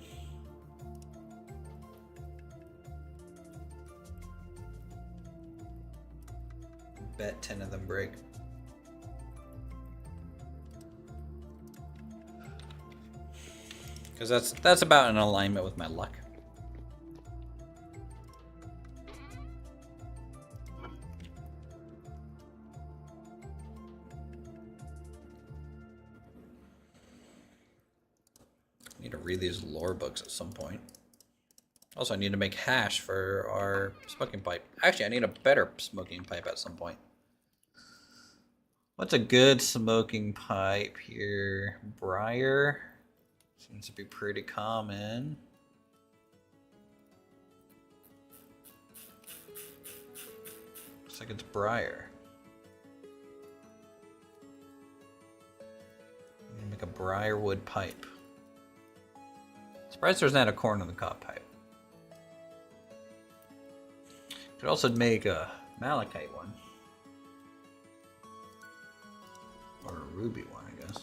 [SPEAKER 1] Bet 10 of them break. Because that's about in alignment with my luck. I need to read these lore books at some point. Also, I need to make hash for our smoking pipe. Actually, I need a better smoking pipe at some point. What's a good smoking pipe here? Briar seems to be pretty common. Looks like it's briar. I'm gonna make a briar wood pipe. Surprised there's not a corn on the cob pipe. Could also make a malachite one. Or a ruby one, I guess.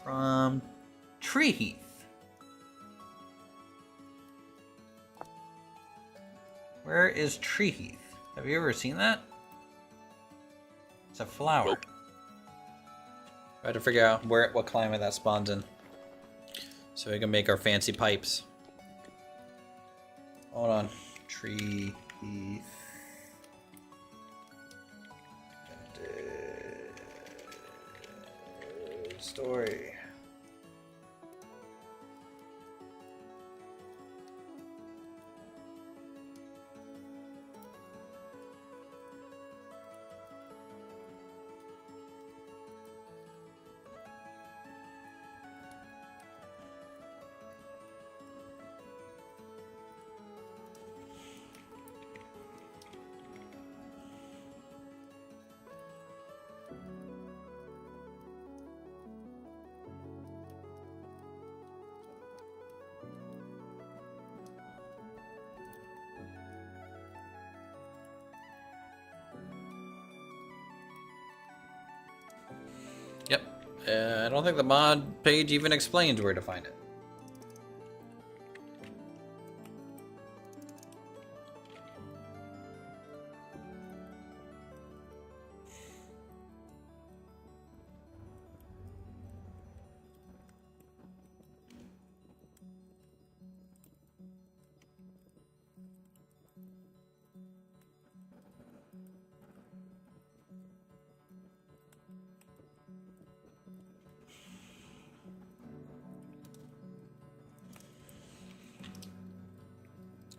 [SPEAKER 1] From Tree Heath. Where is Tree Heath? Have you ever seen that? It's a flower.
[SPEAKER 2] Nope.
[SPEAKER 1] I had to figure out what climate that spawns in, so we can make our fancy pipes. Hold on, Tree Heath. story. Yep. I don't think the mod page even explains where to find it.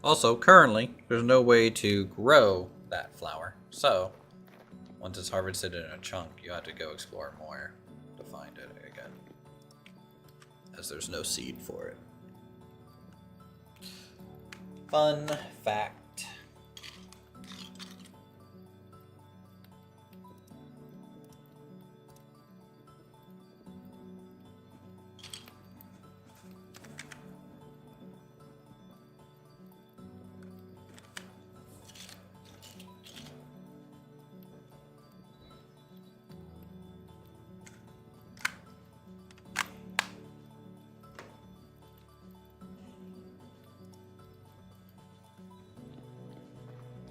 [SPEAKER 1] Also, currently, there's no way to grow that flower. So, once it's harvested in a chunk, you have to go explore more to find it again. As there's no seed for it. Fun fact.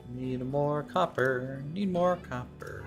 [SPEAKER 1] Need more copper. Need more copper.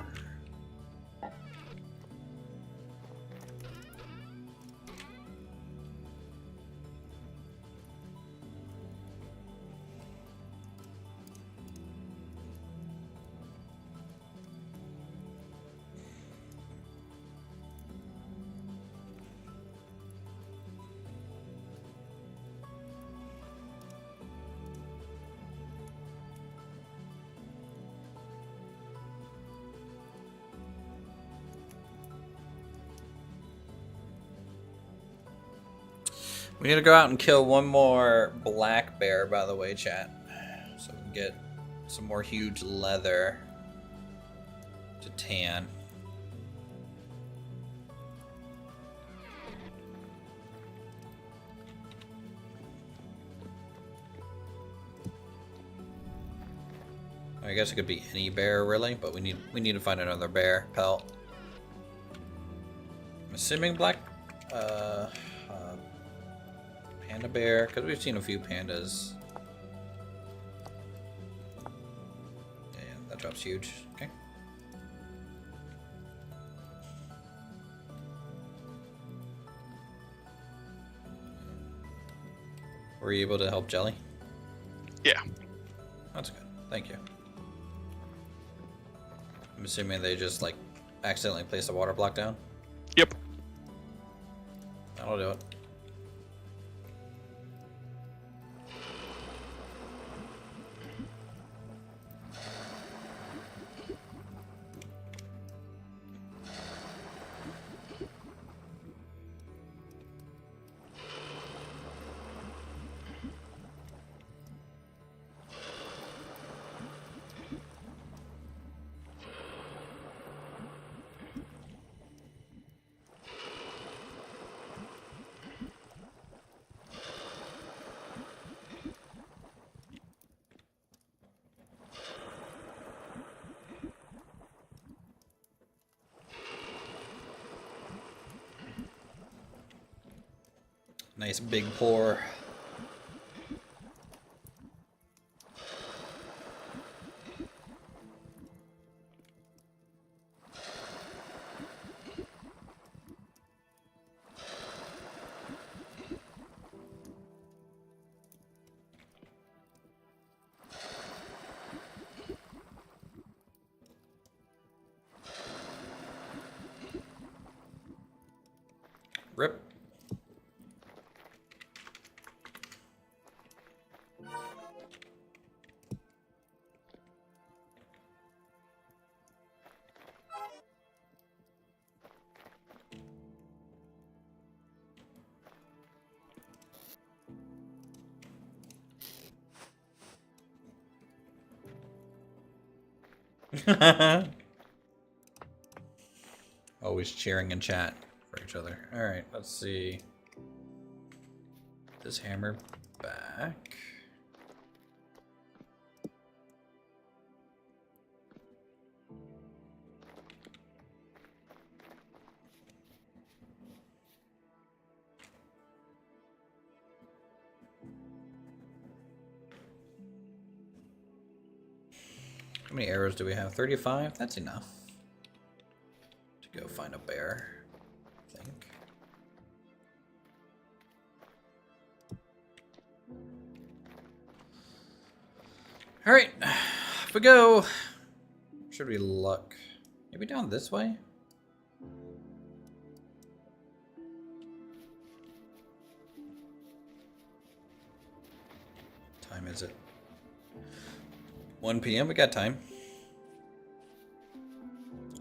[SPEAKER 1] We need to go out and kill one more black bear, by the way, chat. So we can get some more huge leather to tan. I guess it could be any bear, really, but we need to find another bear pelt. I'm assuming black panda bear, because we've seen a few pandas. Yeah, that drop's huge. Okay. Were you able to help Jelly?
[SPEAKER 2] Yeah.
[SPEAKER 1] That's good. Thank you. I'm assuming they just, like, accidentally placed a water block down?
[SPEAKER 2] Yep.
[SPEAKER 1] That'll do it. Nice big pour. Always cheering in chat for each other. Alright, let's see. This hammer back. How many arrows do we have? 35? That's enough to go find a bear, I think. Alright, off we go. Should we look? Maybe down this way? What time is it? 1 p.m. We got time.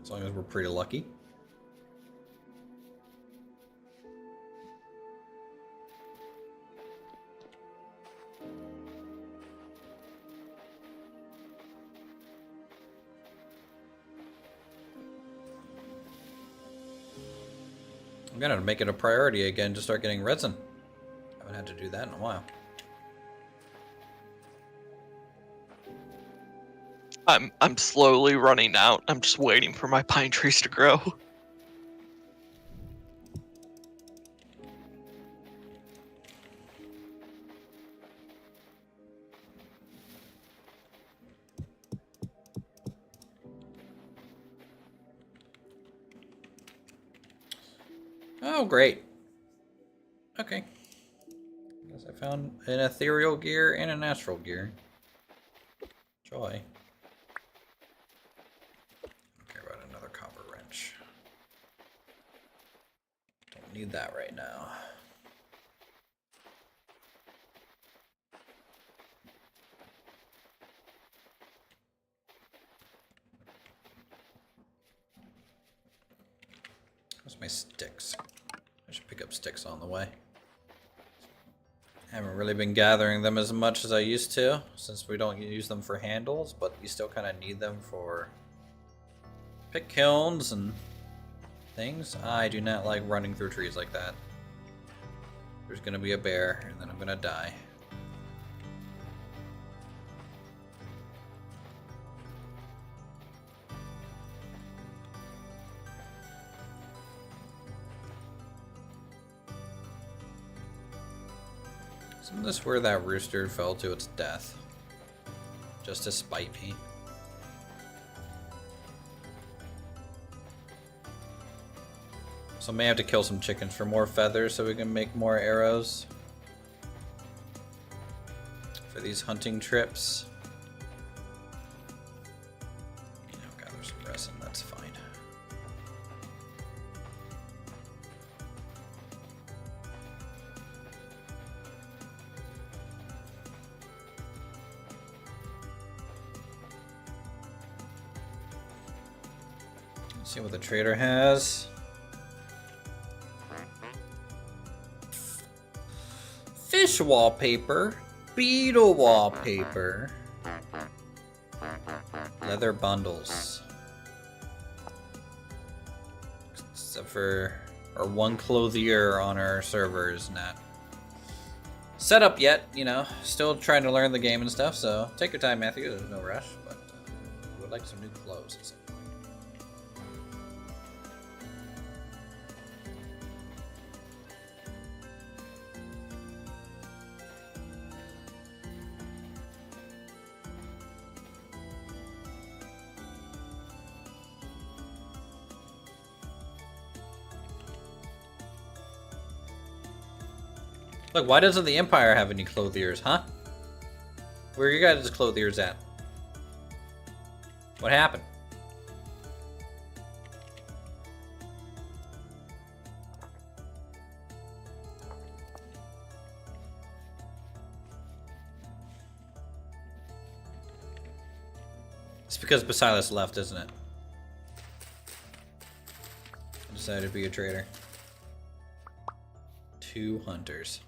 [SPEAKER 1] As long as we're pretty lucky. I'm gonna make it a priority again to start getting resin. Haven't had to do that in a while.
[SPEAKER 2] I'm slowly running out. I'm just waiting for my pine trees to grow.
[SPEAKER 1] Oh, great. Okay. Guess I found an ethereal gear and an astral gear. Joy. Okay, about another copper wrench. Don't need that right now. Where's my sticks? I should pick up sticks on the way. Haven't really been gathering them as much as I used to, since we don't use them for handles, but you still kind of need them for pick kilns and things. I do not like running through trees like that. There's gonna be a bear, and then I'm gonna die. Isn't this where that rooster fell to its death? Just to spite me. So I may have to kill some chickens for more feathers so we can make more arrows. For these hunting trips. Oh god, there's some resin, that's fine. Let's see what the trader has. Fish wallpaper, beetle wallpaper, leather bundles. Except for our one clothier on our server is not set up yet, you know, still trying to learn the game and stuff, so take your time, Matthew, there's no rush, but I would like some new clothes at some point. Look, why doesn't the Empire have any clothiers, huh? Where are you guys' clothiers at? What happened? It's because Basilis left, isn't it? I decided to be a trader. 2 hunters.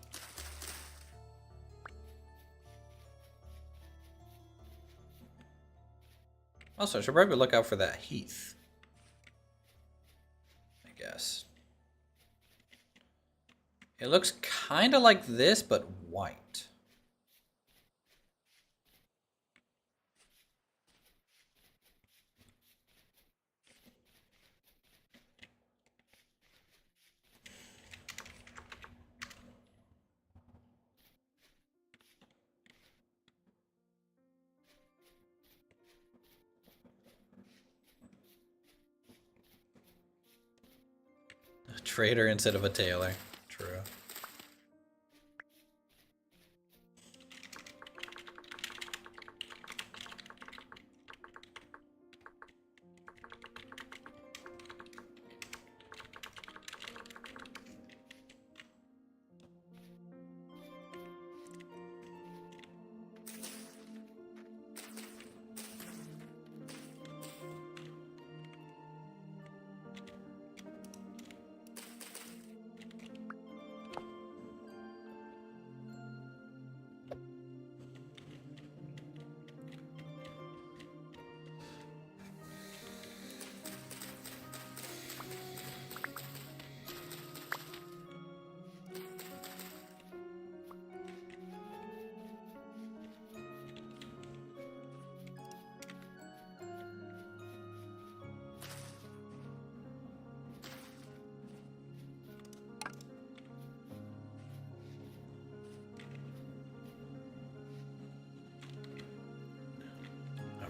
[SPEAKER 1] Also, I should probably look out for that heath. I guess. It looks kind of like this, but white. A trader instead of a tailor. True.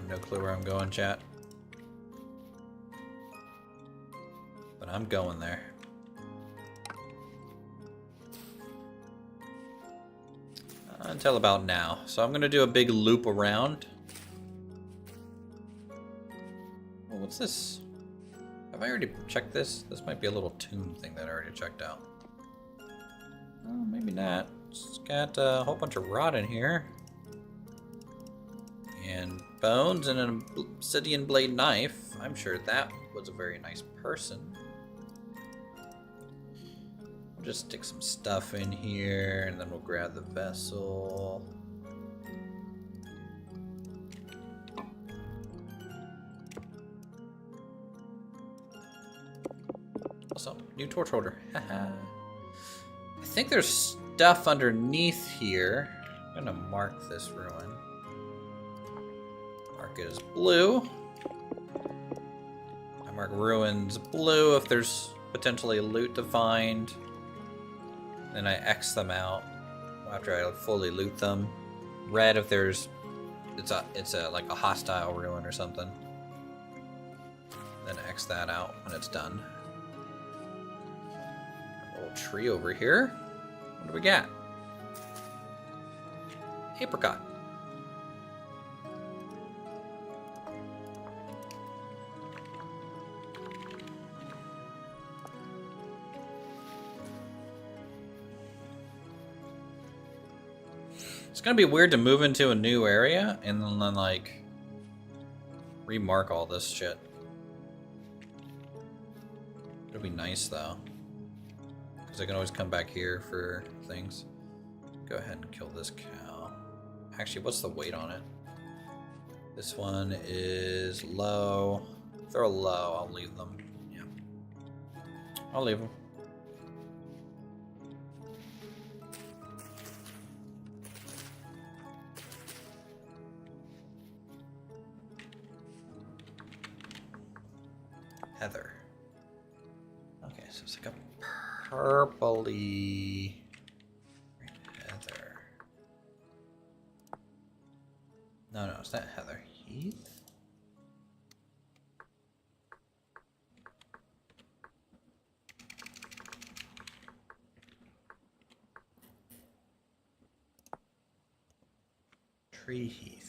[SPEAKER 1] No clue where I'm going, chat. But I'm going there. Until about now. So I'm gonna do a big loop around. Oh, what's this? Have I already checked this? This might be a little tomb thing that I already checked out. Oh, maybe not. It's got a whole bunch of rot in here. And bones and an obsidian blade knife. I'm sure that was a very nice person. We'll just stick some stuff in here and then we'll grab the vessel. Also, new torch holder. Haha. I think there's stuff underneath here. I'm gonna mark this ruin. Mark it as blue. I mark ruins blue if there's potentially loot to find. Then I X them out after I fully loot them. Red if there's it's a like a hostile ruin or something. Then X that out when it's done. A little tree over here. What do we got? Apricot. It's gonna be weird to move into a new area and then like remark all this shit. It'll be nice though, because I can always come back here for things. Go ahead and kill this cow. Actually, what's the weight on it? This one is low. If they're low, I'll leave them. Yeah, I'll leave them. Heather. Okay, so it's like a purpley heather. No, it's not heather. Heath? Tree heath.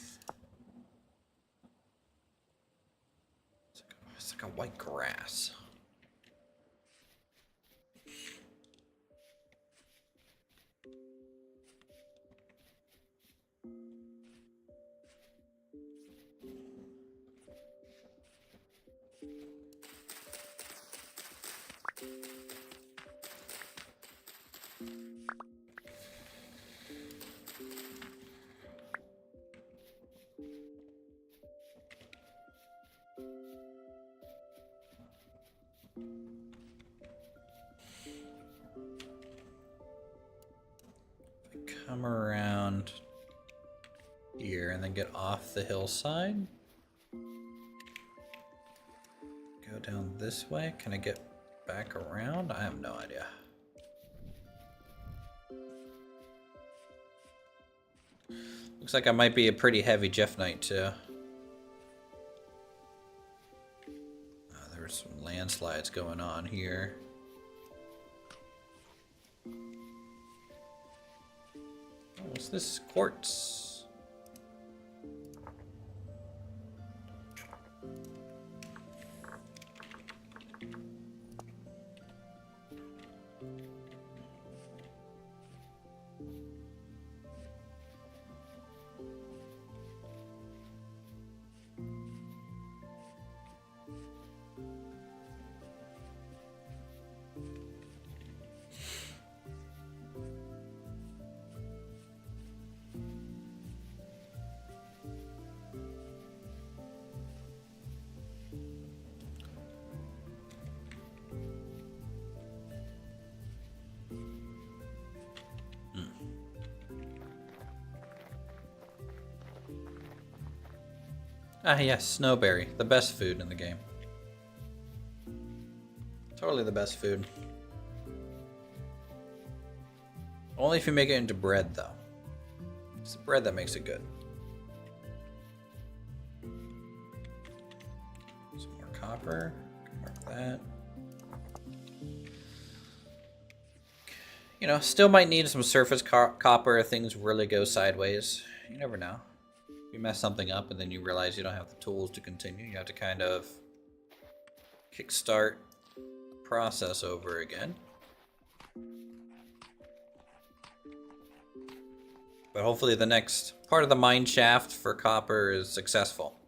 [SPEAKER 1] It's like a white grass. come around here and then get off the hillside. Go down this way. Can I get back around? I have no idea. Looks like I might be a pretty heavy Jeff Knight too. There's some landslides going on here. Oh, what's this? Quartz. Ah yes, snowberry, the best food in the game. Totally the best food. Only if you make it into bread though. It's the bread that makes it good. Some more copper, mark that. You know, still might need some surface copper if things really go sideways. You never know. You mess something up and then you realize you don't have the tools to continue. You have to kind of kickstart the process over again. But hopefully the next part of the mine shaft for copper is successful.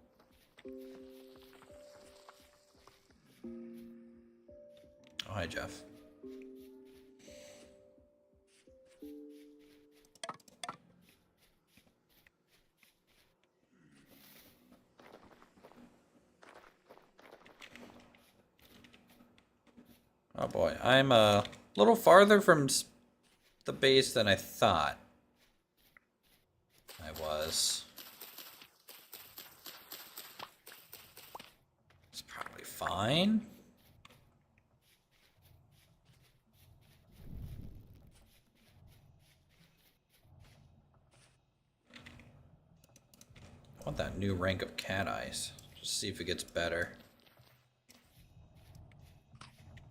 [SPEAKER 1] Oh, hi, Jeff. Oh boy, I'm a little farther from the base than I thought I was. It's probably fine. I want that new rank of cat eyes. Just see if it gets better.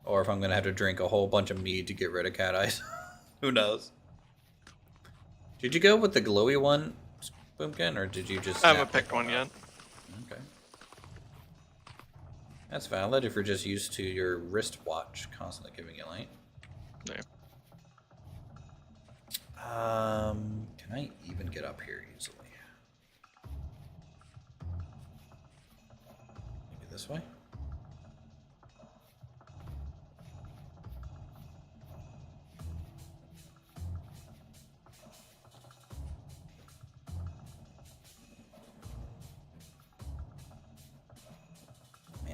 [SPEAKER 1] Or if I'm gonna have to drink a whole bunch of mead to get rid of cat eyes. Who knows? Did you go with the glowy one, Boomkin, or did you just...
[SPEAKER 2] I haven't picked one yet.
[SPEAKER 1] Okay. That's valid if you're just used to your wristwatch constantly giving you light.
[SPEAKER 2] Yeah.
[SPEAKER 1] Can I even get up here easily? Maybe this way?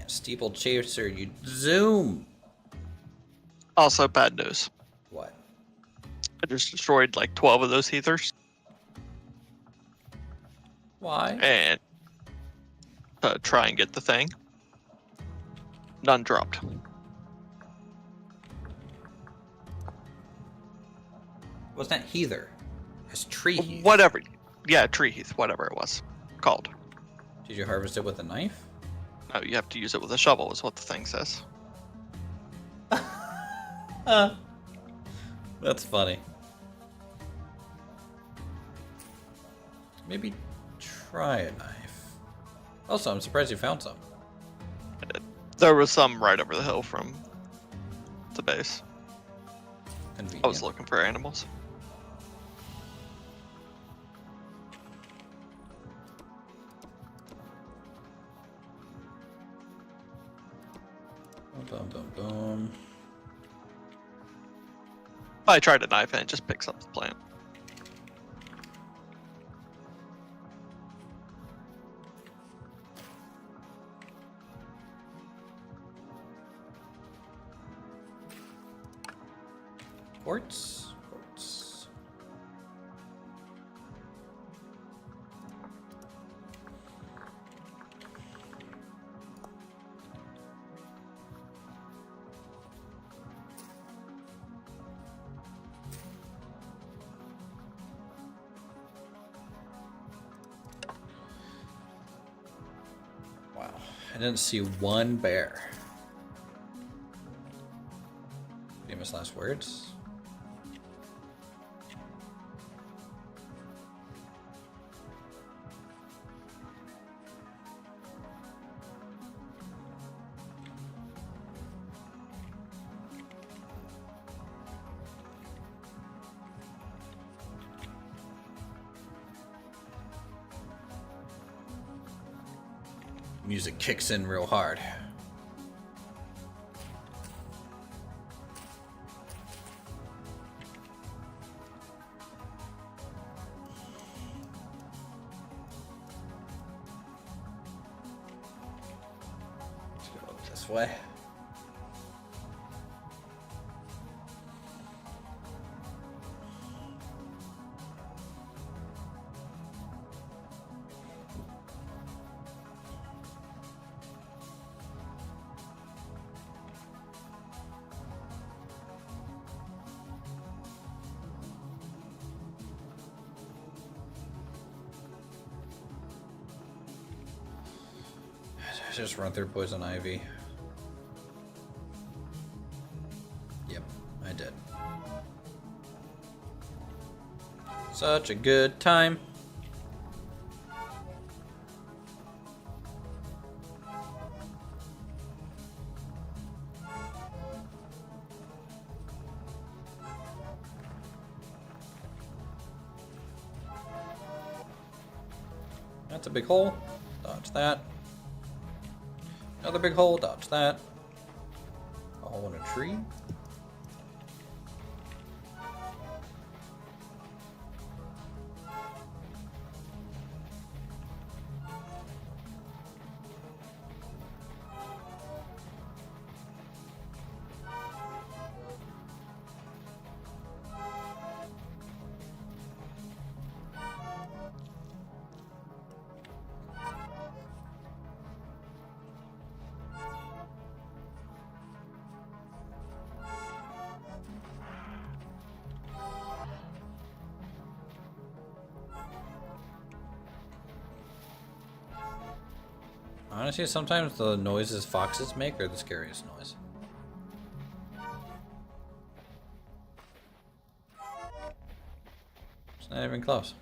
[SPEAKER 1] Steeple chaser, you zoom.
[SPEAKER 2] Also, bad news.
[SPEAKER 1] What?
[SPEAKER 2] I just destroyed like 12 of those heathers.
[SPEAKER 1] Why?
[SPEAKER 2] And try and get the thing. None dropped.
[SPEAKER 1] Wasn't that heather? It's tree heath.
[SPEAKER 2] Whatever. Yeah, tree heath, whatever it was called.
[SPEAKER 1] Did you harvest it with a knife?
[SPEAKER 2] No, you have to use it with a shovel, is what the thing says.
[SPEAKER 1] That's funny. Maybe try a knife. Also, I'm surprised you found some.
[SPEAKER 2] There was some right over the hill from the base.
[SPEAKER 1] Convenient.
[SPEAKER 2] I was looking for animals.
[SPEAKER 1] Boom, boom, boom.
[SPEAKER 2] I tried a knife and it just picks up the plant.
[SPEAKER 1] Quartz. Quartz. I didn't see one bear. Famous last words. Music kicks in real hard. Let's go this way. Just run through poison ivy. Yep, I did. Such a good time. That's a big hole. Dodge that. Another big hole, dodge that. A hole in a tree. Honestly, sometimes the noises foxes make are the scariest noise. It's not even close.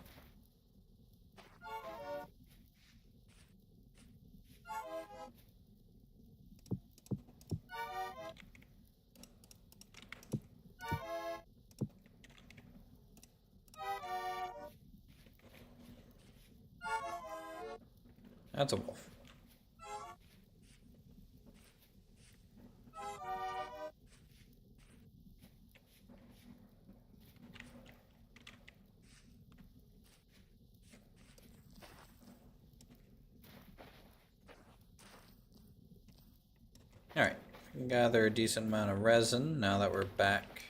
[SPEAKER 1] That's a wolf. Alright, gather a decent amount of resin now that we're back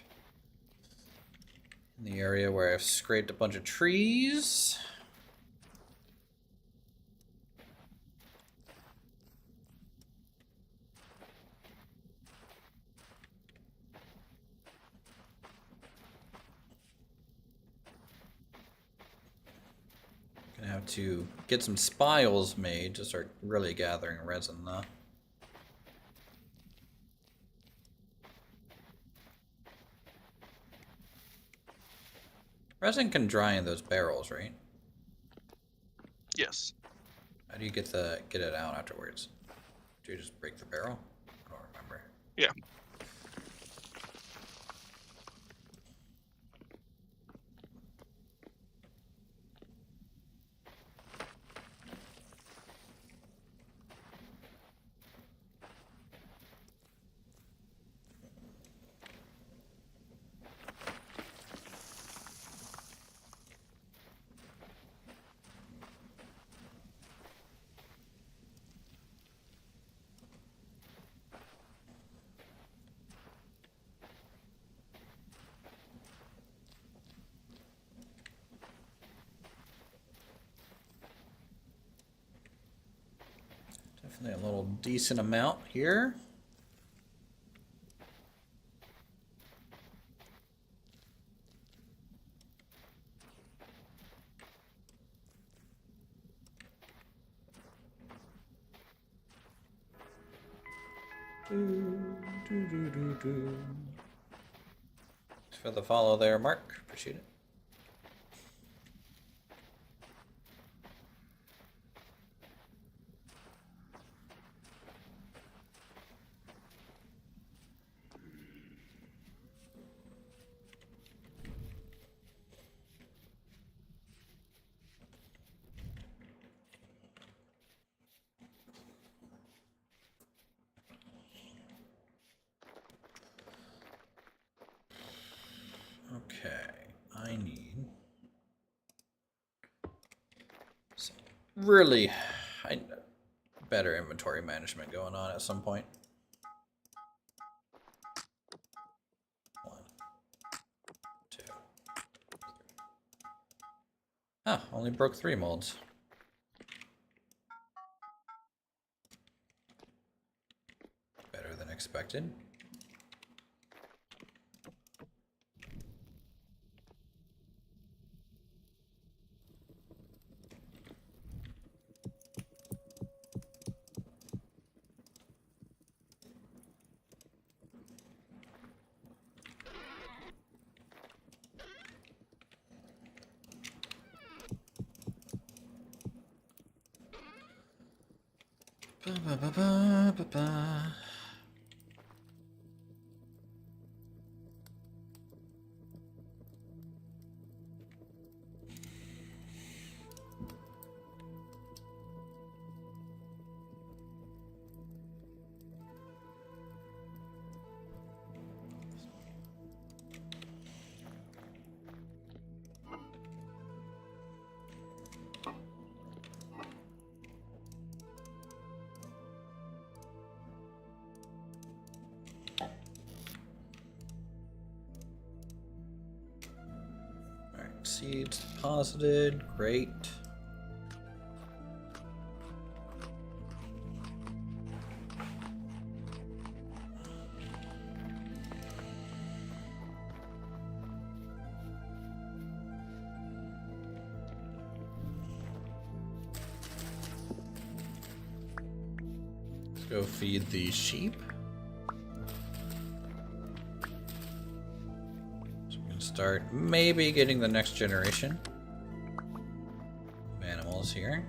[SPEAKER 1] in the area where I've scraped a bunch of trees. Gonna have to get some spiles made to start really gathering resin though. Resin can dry in those barrels, right?
[SPEAKER 2] Yes.
[SPEAKER 1] How do you get it out afterwards? Do you just break the barrel? I don't remember.
[SPEAKER 2] Yeah.
[SPEAKER 1] Definitely a little decent amount here. Thanks for the follow there, Mark. Appreciate it. Okay, I need some really better inventory management going on at some point. 1, 2, 3. Ah, only broke 3 molds. Better than expected. Ba, ba, ba, ba, ba, ba. Seeds deposited, great. Let's go feed the sheep. Start maybe getting the next generation of animals here.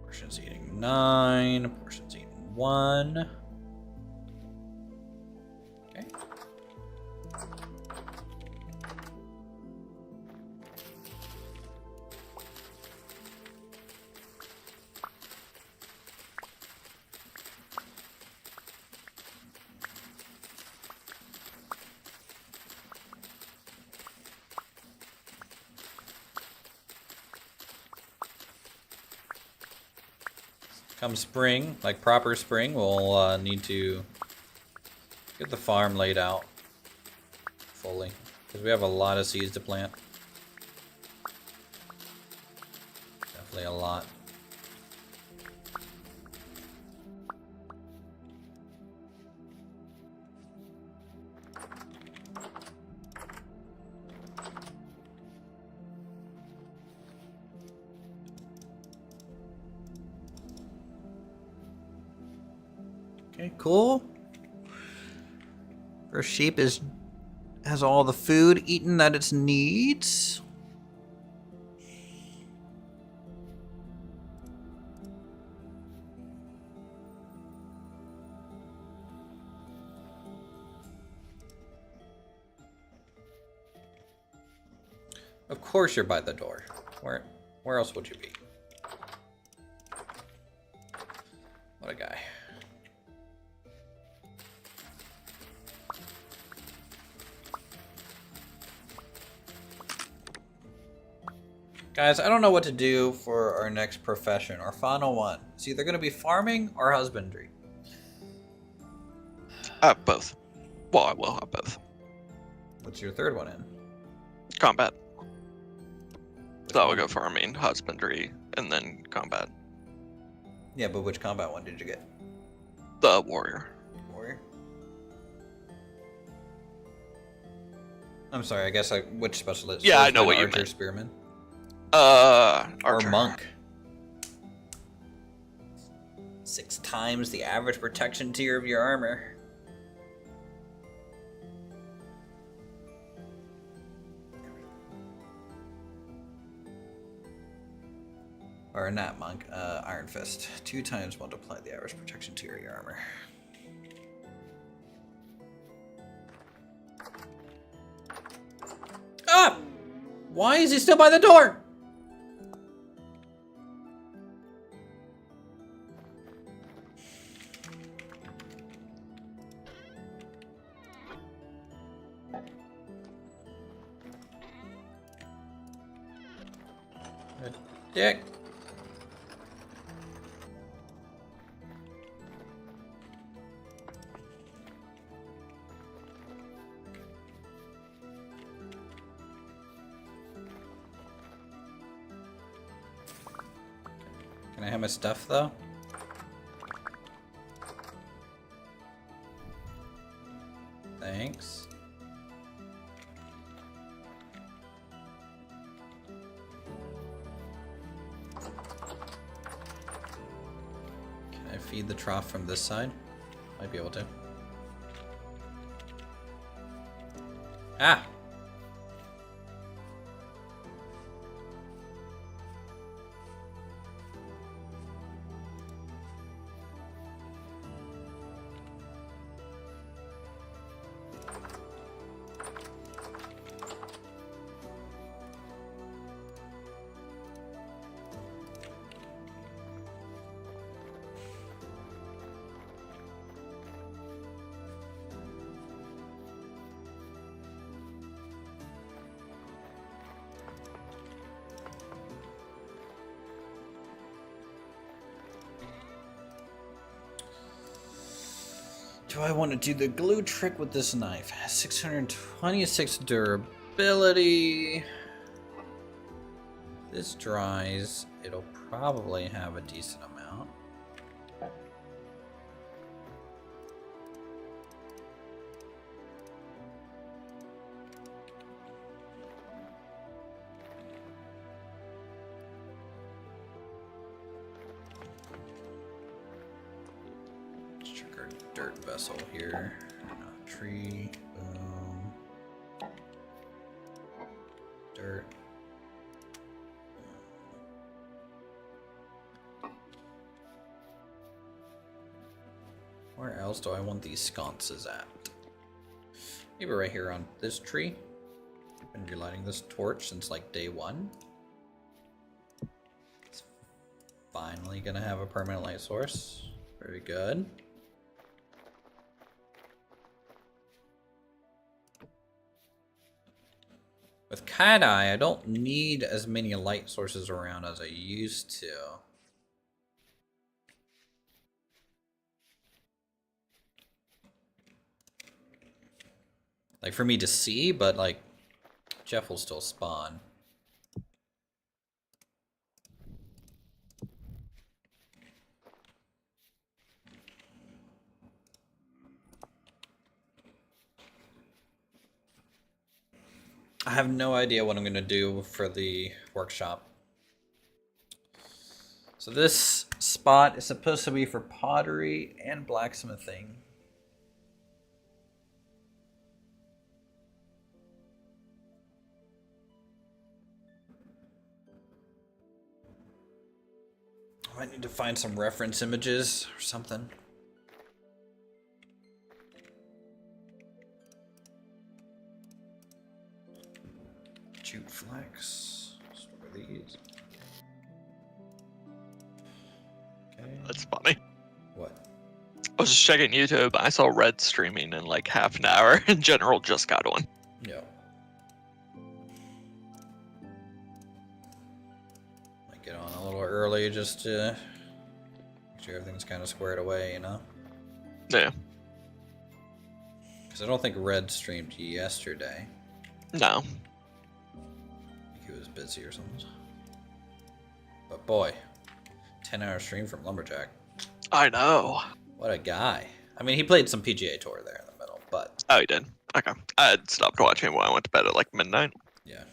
[SPEAKER 1] Portion's eating 9. Portion's eating 1. Okay. Come spring, like proper spring, we'll need to get the farm laid out fully, because we have a lot of seeds to plant. Definitely a lot. Okay, cool. First sheep has all the food eaten that it needs. Of course you're by the door. Where else would you be? What a guy. Guys, I don't know what to do for our next profession. Our final one. It's either going to be farming or husbandry.
[SPEAKER 2] Both. Well, I will have both.
[SPEAKER 1] What's your third one in?
[SPEAKER 2] Combat.
[SPEAKER 1] Which
[SPEAKER 2] So I
[SPEAKER 1] one?
[SPEAKER 2] would go farming, husbandry, and then combat.
[SPEAKER 1] Yeah, but which combat one did you get?
[SPEAKER 2] The warrior.
[SPEAKER 1] Warrior? I'm sorry, I guess which specialist?
[SPEAKER 2] Yeah, I know
[SPEAKER 1] Swordsman,
[SPEAKER 2] what you
[SPEAKER 1] archer,
[SPEAKER 2] meant.
[SPEAKER 1] spearman?
[SPEAKER 2] Archer.
[SPEAKER 1] Or monk. 6 times the average protection tier of your armor. Or not monk, Iron Fist. 2 times multiply the average protection tier of your armor. Ah! Why is he still by the door? Dick. Can I have my stuff though? Thanks. Can I feed the trough from this side? Might be able to. Ah! Do I want to do the glue trick with this knife? 626 durability. This dries. It'll probably have a decent amount. Dirt vessel here. Tree, boom. Dirt. Where else do I want these sconces at? Maybe right here on this tree. I've been relighting this torch since like day 1. It's finally gonna have a permanent light source. Very good. With Cat Eye, I don't need as many light sources around as I used to. Like for me to see, but like Jeff will still spawn. I have no idea what I'm going to do for the workshop. So this spot is supposed to be for pottery and blacksmithing. I might need to find some reference images or something. Jute flex. Store these. Okay.
[SPEAKER 2] That's funny.
[SPEAKER 1] What?
[SPEAKER 2] I was just checking YouTube. I saw Red streaming in like half an hour, and General just got one.
[SPEAKER 1] No. early just to make sure everything's kind of squared away, you know?
[SPEAKER 2] Yeah.
[SPEAKER 1] Because I don't think Red streamed yesterday.
[SPEAKER 2] No.
[SPEAKER 1] I think he was busy or something. But boy, 10-hour stream from Lumberjack.
[SPEAKER 2] I know.
[SPEAKER 1] What a guy. I mean, he played some PGA Tour there in the middle, but...
[SPEAKER 2] Oh, he did? Okay. I had stopped watching when I went to bed at like midnight.
[SPEAKER 1] Yeah.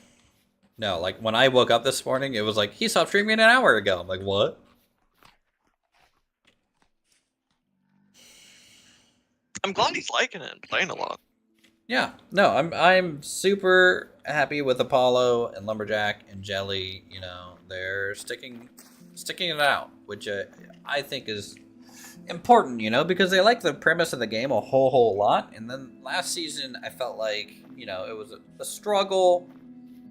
[SPEAKER 1] No, like, when I woke up this morning, it was like, he stopped streaming an hour ago. I'm like, what?
[SPEAKER 2] I'm glad he's liking it and playing a lot.
[SPEAKER 1] Yeah. No, I'm super happy with Apollo and Lumberjack and Jelly. You know, they're sticking it out, which I think is important, you know, because they like the premise of the game a whole lot. And then last season, I felt like, you know, it was a struggle.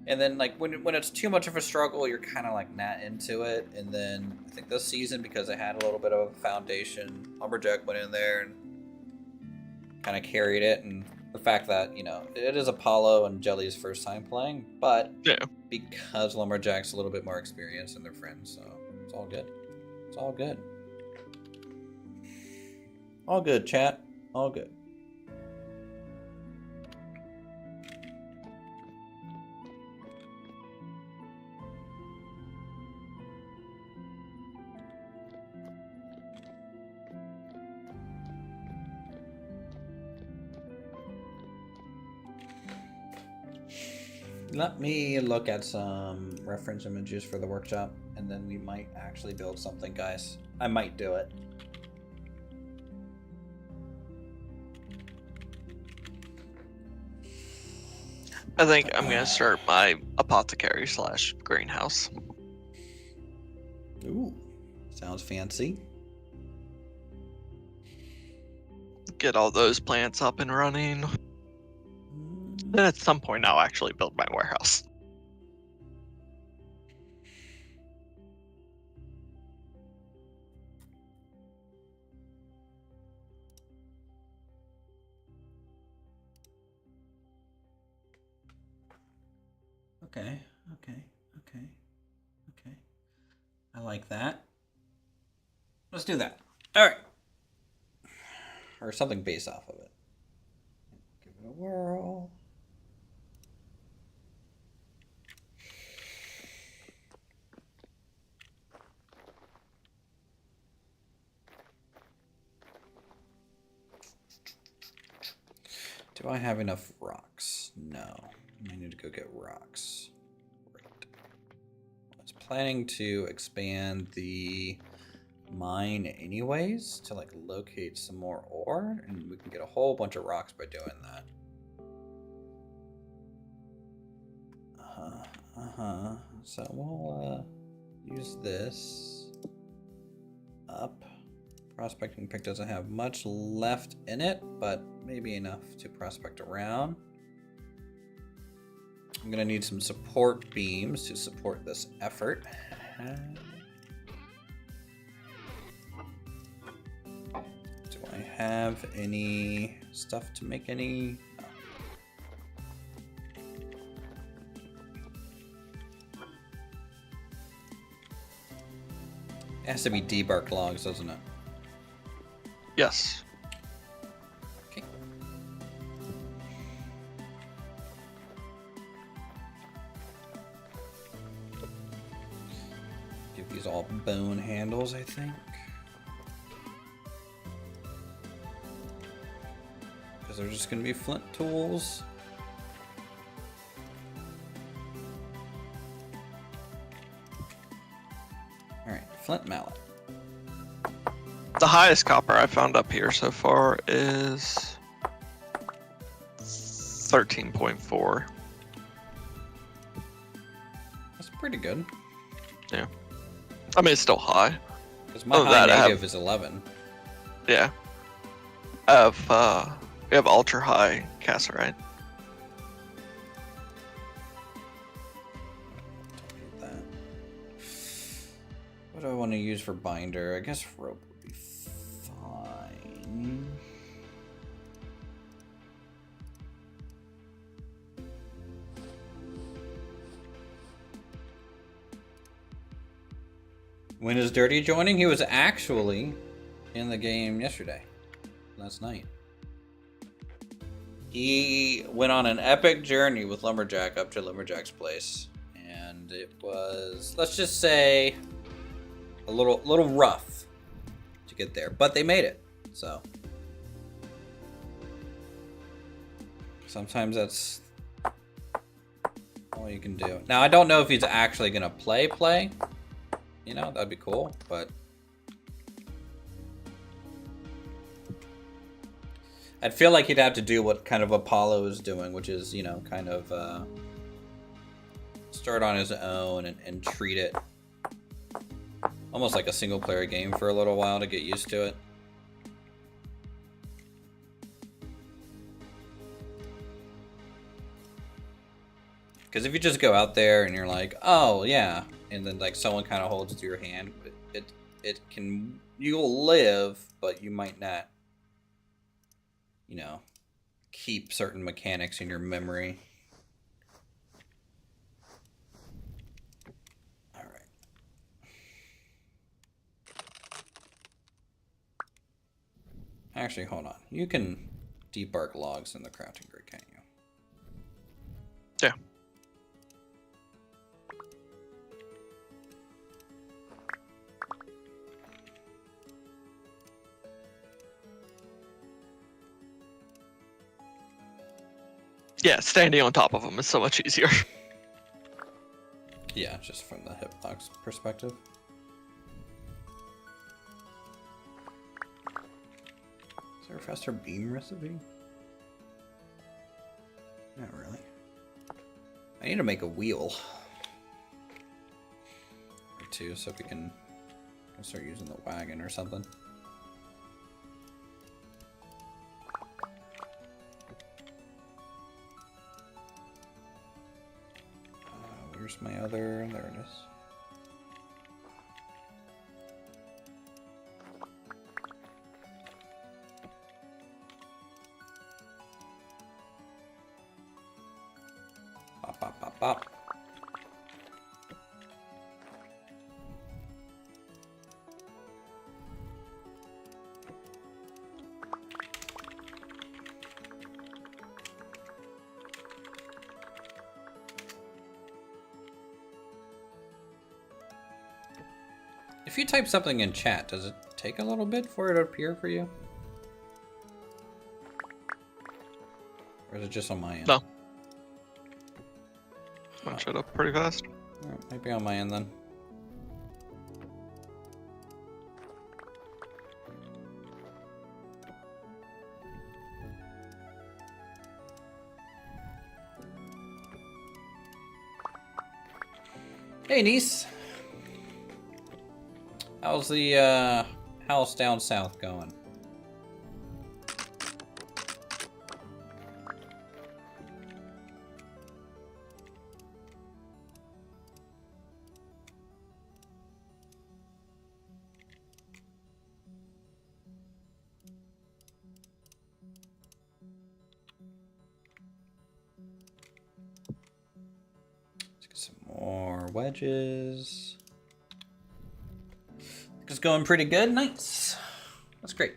[SPEAKER 1] And then, like, when it's too much of a struggle, you're kind of, like, not into it. And then I think this season, because it had a little bit of a foundation, Lumberjack went in there and kind of carried it. And the fact that, you know, it is Apollo and Jelly's first time playing, but
[SPEAKER 2] Yeah.
[SPEAKER 1] because Lumberjack's a little bit more experienced and they're friends, so it's all good. It's all good. All good, chat. All good. Let me look at some reference images for the workshop, and then we might actually build something, guys. I might do it.
[SPEAKER 2] I think I'm gonna start my apothecary / greenhouse.
[SPEAKER 1] Ooh, sounds fancy.
[SPEAKER 2] Get all those plants up and running. Then at some point I'll actually build my warehouse.
[SPEAKER 1] Okay. I like that. Let's do that. All right. Or something based off of it. Give it a whirl. Do I have enough rocks? No. I need to go get rocks. Great. I was planning to expand the mine anyways to like locate some more ore, and we can get a whole bunch of rocks by doing that. So we'll use this up. Prospecting pick doesn't have much left in it, but maybe enough to prospect around. I'm gonna need some support beams to support this effort. Do I have any stuff to make any? No. It has to be debarked logs, doesn't it?
[SPEAKER 2] Yes.
[SPEAKER 1] Okay. Give these all bone handles, I think. Because they're just going to be flint tools. Alright, flint mallet.
[SPEAKER 2] The highest copper I found up here so far is 13.4.
[SPEAKER 1] That's pretty good.
[SPEAKER 2] Yeah. I mean, it's still high.
[SPEAKER 1] Because my high negative is 11.
[SPEAKER 2] Yeah. We have ultra high cassiterite.
[SPEAKER 1] Don't need that. What do I want to use for binder? I guess rope would be fine. When is Dirty joining? He was actually in the game yesterday, last night. He went on an epic journey with Lumberjack up to Lumberjack's place, and it was, let's just say, a little rough to get there, but they made it. So sometimes that's all you can do. Now I don't know if he's actually gonna play. You know, that'd be cool, but I'd feel like he'd have to do what kind of Apollo is doing, which is, you know, kind of start on his own and treat it almost like a single player game for a little while to get used to it. Because if you just go out there and you're like, oh yeah, and then like someone kind of holds to your hand, it can, you'll live, but you might not, you know, keep certain mechanics in your memory. All right. Actually, hold on. You can debark logs in the crafting grid, can't you?
[SPEAKER 2] Yeah. Yeah, standing on top of them is so much easier.
[SPEAKER 1] Yeah, just from the hitbox perspective. Is there a faster beam recipe? Not really. I need to make a wheel. Or two, so we can start using the wagon or something. Where's my other? There it is. Pop, pop, pop, pop. If you type something in chat, does it take a little bit for it to appear for you? Or is it just on my end?
[SPEAKER 2] No. Mine shut up pretty fast.
[SPEAKER 1] Alright, maybe on my end then. Hey, niece. How's the house down south going? Let's get some more wedges. It's going pretty good. Nice. That's great.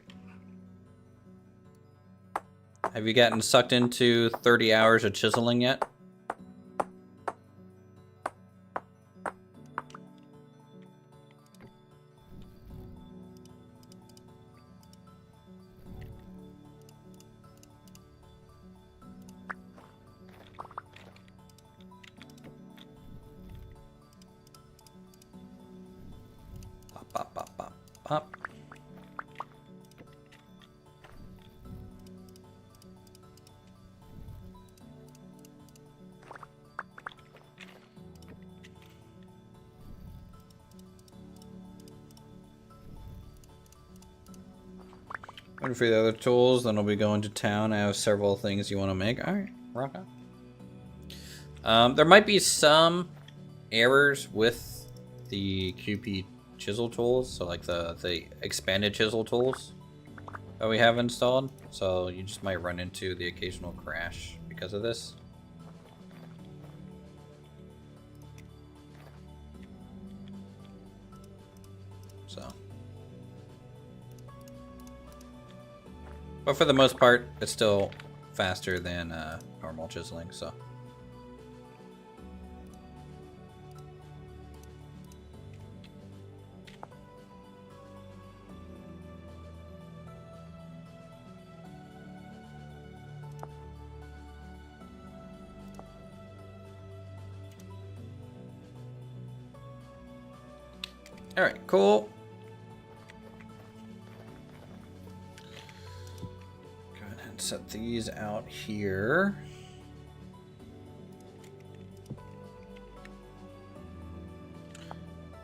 [SPEAKER 1] Have you gotten sucked into 30 hours of chiseling yet? Pop, pop, pop, pop. Waiting for the other tools, then I'll be going to town. I have several things you want to make. Alright, rock on. There might be some errors with the QP chisel tools, so like the expanded chisel tools that we have installed, so you just might run into the occasional crash because of this. So, but for the most part, it's still faster than normal chiseling. So. All right, cool. Go ahead and set these out here.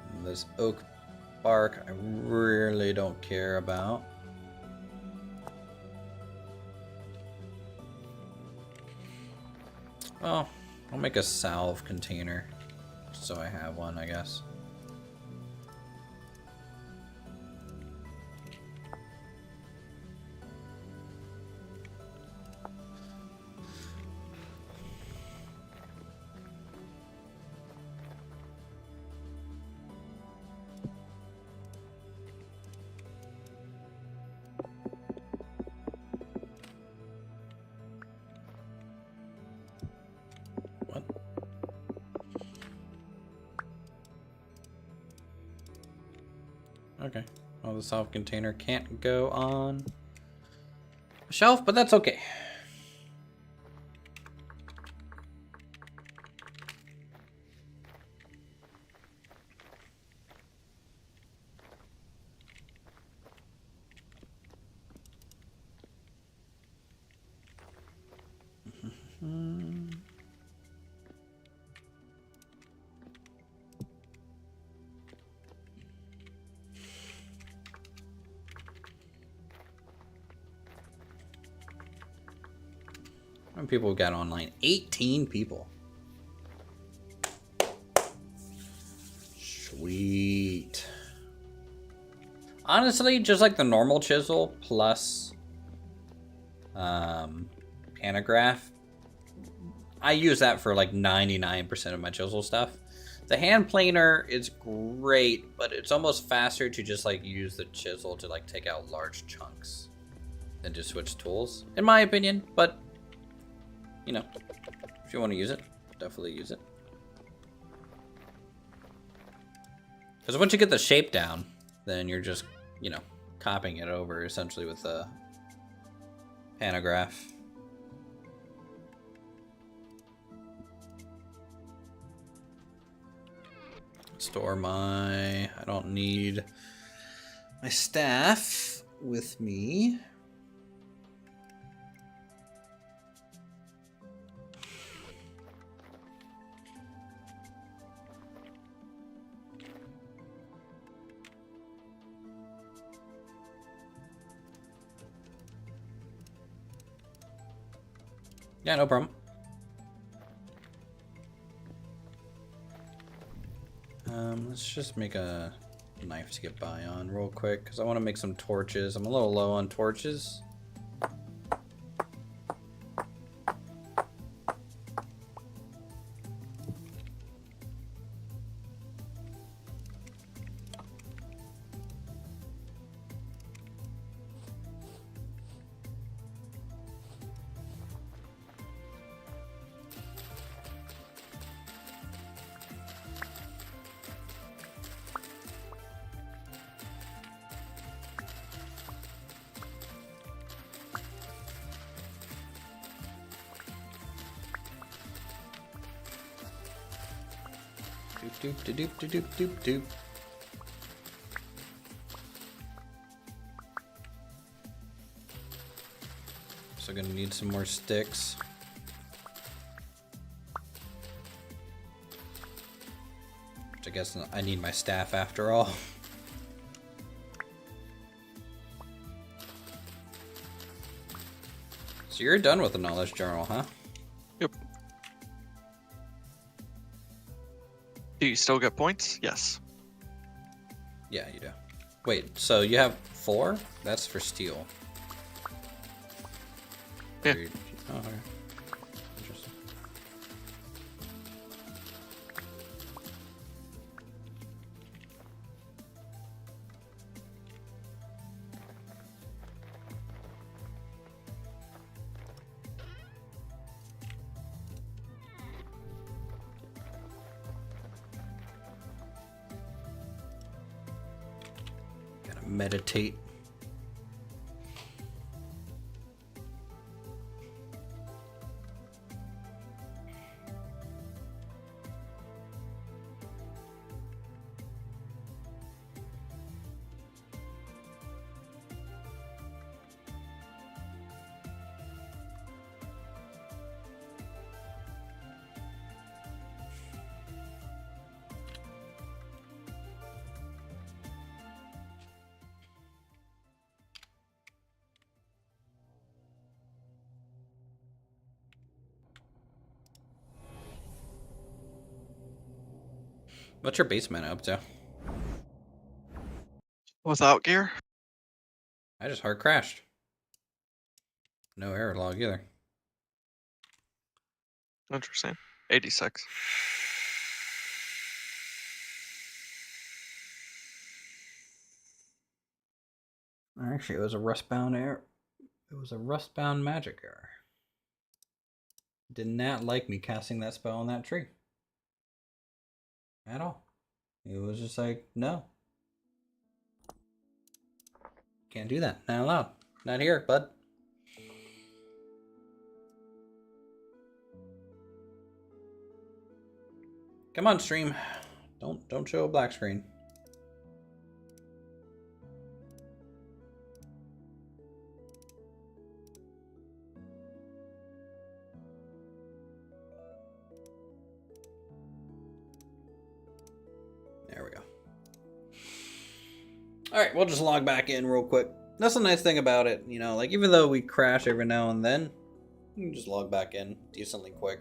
[SPEAKER 1] And this oak bark, I really don't care about. Well, I'll make a salve container, so I have one, I guess. Okay. Well, the salve container can't go on a shelf, but that's okay. How many people got online? 18 people. Sweet. Honestly, just like the normal chisel plus pantograph, I use that for like 99% of my chisel stuff. The hand planer is great, but it's almost faster to just like use the chisel to like take out large chunks than to switch tools, in my opinion. But you know, if you want to use it, definitely use it. Because once you get the shape down, then you're just, you know, copying it over essentially with the pantograph. Store my, I don't need my staff with me. Yeah, no problem. Let's just make a knife to get by on real quick, because I want to make some torches. I'm a little low on torches. Doop doop doop doop doop doop. So gonna need some more sticks. Which I guess I need my staff after all. So you're done with the knowledge journal, huh?
[SPEAKER 2] Yep. Do you still get points? Yes.
[SPEAKER 1] Yeah, you do. Wait, so you have 4? That's for steel.
[SPEAKER 2] Yeah.
[SPEAKER 1] Oh, okay. Interesting. meditate. What's your base mana up to?
[SPEAKER 2] Without gear?
[SPEAKER 1] I just hard crashed. No error log either.
[SPEAKER 2] Interesting. 86.
[SPEAKER 1] Actually, it was a rustbound error. It was a rustbound magic error. Did not like me casting that spell on that tree. At all. It was just like, no. Can't do that. Not allowed. Not here, bud. Come on, stream. Don't show a black screen. There we go. Alright, we'll just log back in real quick. That's the nice thing about it, you know, like even though we crash every now and then, you can just log back in decently quick.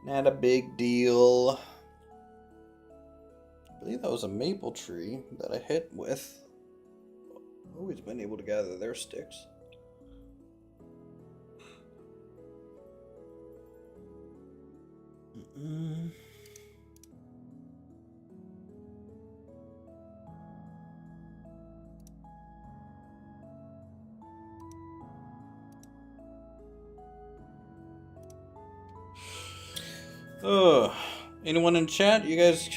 [SPEAKER 1] Not a big deal. I believe that was a maple tree that I hit with. Always been able to gather their sticks. Anyone in chat? You guys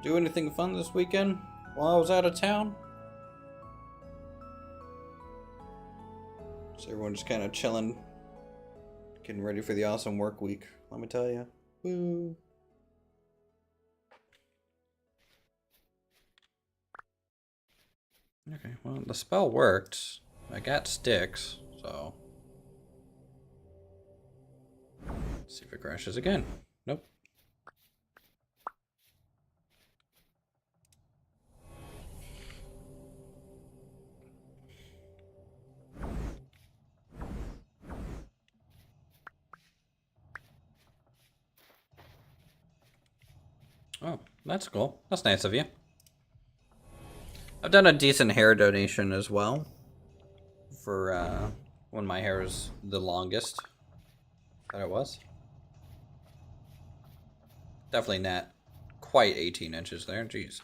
[SPEAKER 1] do anything fun this weekend while I was out of town? So everyone just kind of chilling, getting ready for the awesome work week. Let me tell you. Woo. Okay, well, the spell worked. I got sticks, so. Let's see if it crashes again. Nope. Oh, that's cool. That's nice of you. I've done a decent hair donation as well. For when my hair is the longest that it was. Definitely not quite 18 inches there. Jeez.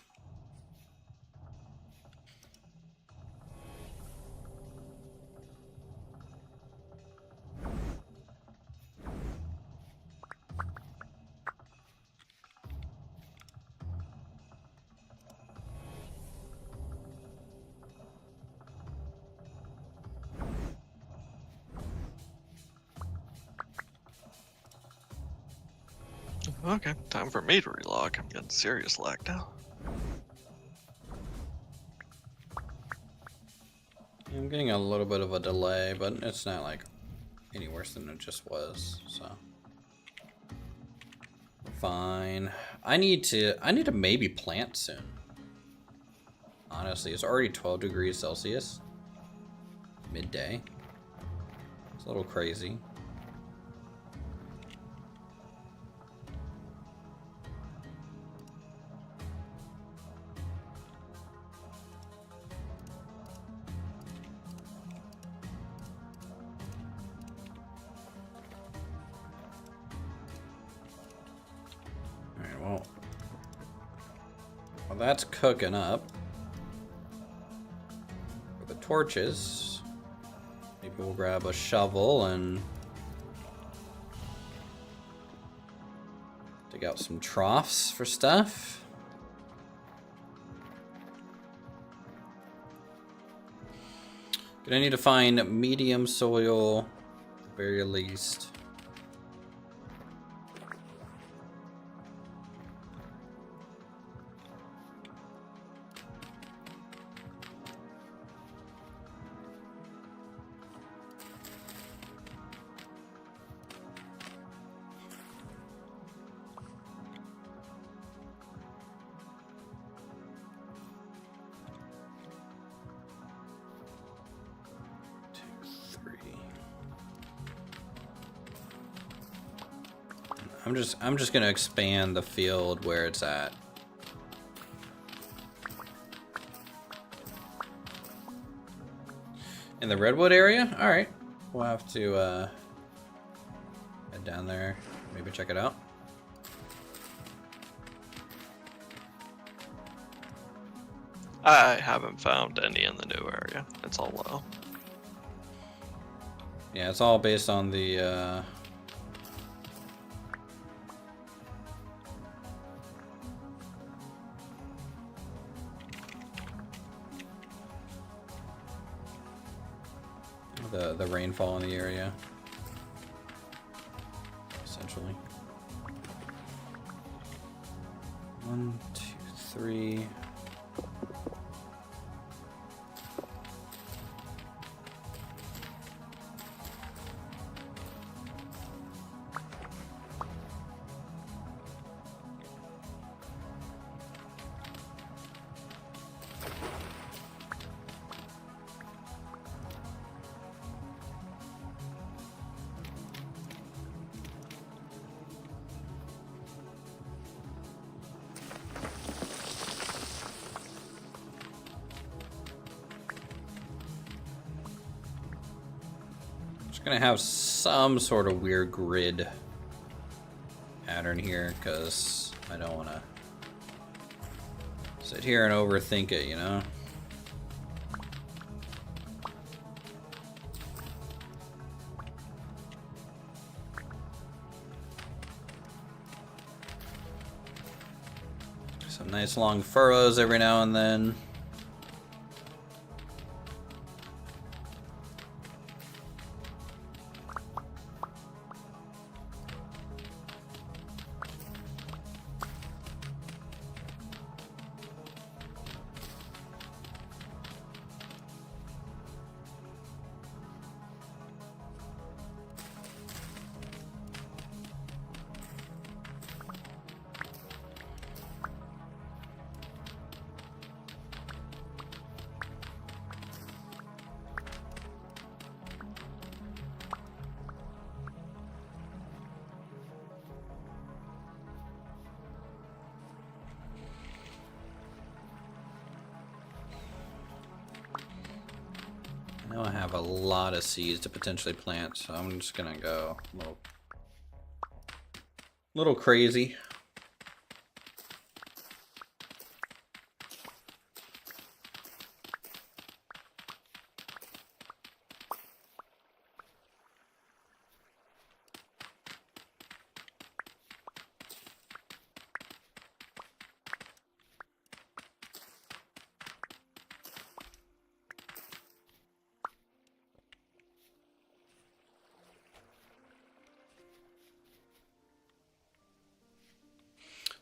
[SPEAKER 2] Okay, time for me to relog. I'm getting serious lag now.
[SPEAKER 1] I'm getting a little bit of a delay, but it's not like any worse than it just was, so fine. I need to maybe plant soon. Honestly, it's already 12 degrees Celsius. Midday. It's a little crazy. Well, that's cooking up. For the torches, maybe we'll grab a shovel and dig out some troughs for stuff. Gonna need to find medium soil, at the very least. I'm just gonna expand the field where it's at. In the redwood area? Alright. We'll have to head down there, maybe check it out.
[SPEAKER 2] I haven't found any in the new area. It's all low.
[SPEAKER 1] Yeah, it's all based on the the rainfall in the area, essentially. 1, 2, 3. Gonna have some sort of weird grid pattern here because I don't want to sit here and overthink it, you know? Some nice long furrows every now and then. I know I have a lot of seeds to potentially plant, so I'm just gonna go a little crazy.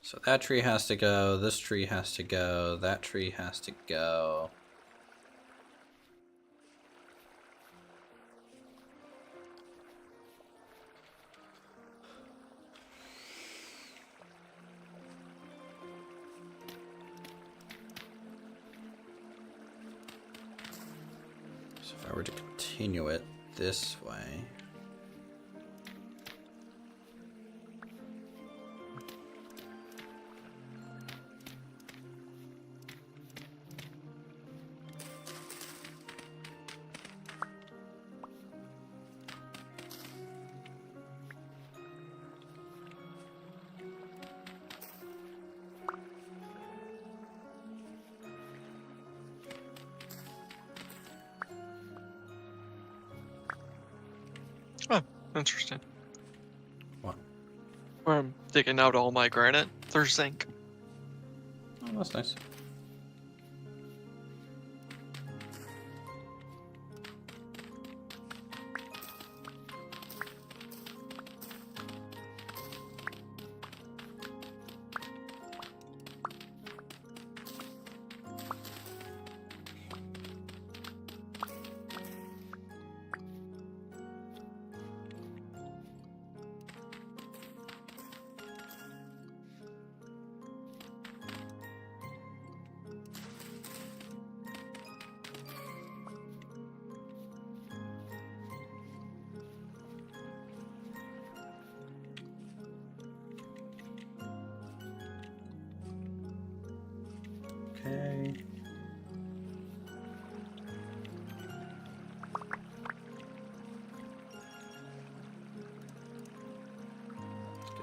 [SPEAKER 1] So that tree has to go, this tree has to go, that tree has to go. So if I were to continue it this way.
[SPEAKER 2] Oh, interesting.
[SPEAKER 1] What?
[SPEAKER 2] Where I'm digging out all my granite, there's zinc.
[SPEAKER 1] Oh, that's nice.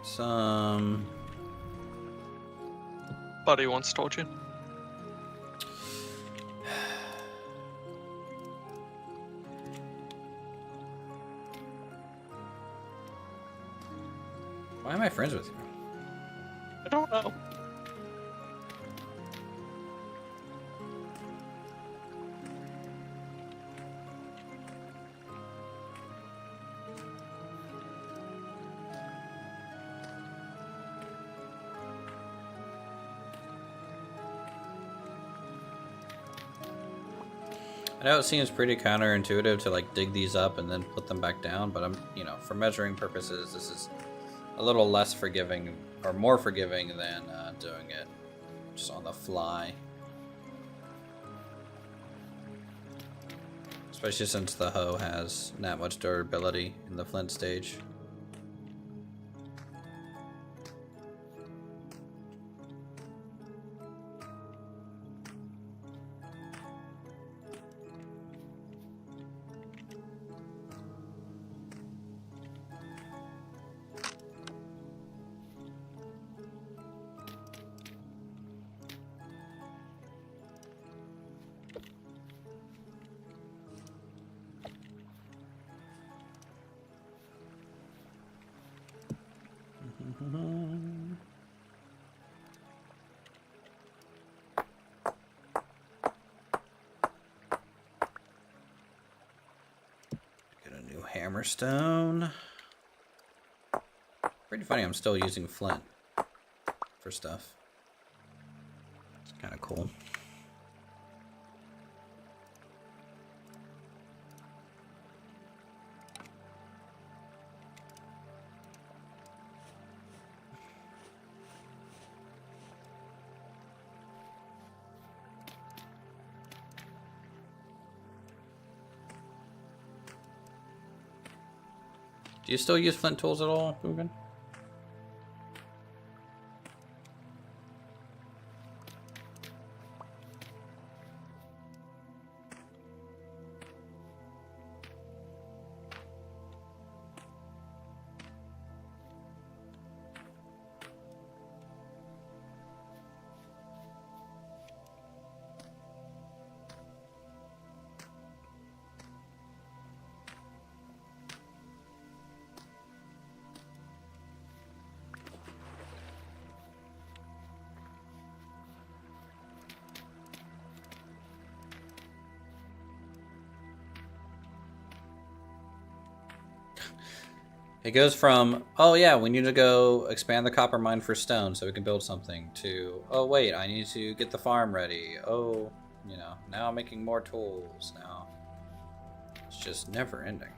[SPEAKER 1] Some.
[SPEAKER 2] Buddy once told you.
[SPEAKER 1] Why am I friends with you?
[SPEAKER 2] I don't know.
[SPEAKER 1] I know it seems pretty counterintuitive to like dig these up and then put them back down, but I'm, you know, for measuring purposes, this is a little less forgiving or more forgiving than doing it just on the fly. Especially since the hoe has not much durability in the flint stage. Get a new hammerstone. Pretty funny, I'm still using flint for stuff. It's kind of cool. Do you still use flint tools at all, Boogan? It goes from, oh yeah, we need to go expand the copper mine for stone so we can build something, to, oh wait, I need to get the farm ready. Oh, you know, now I'm making more tools. Now it's just never ending.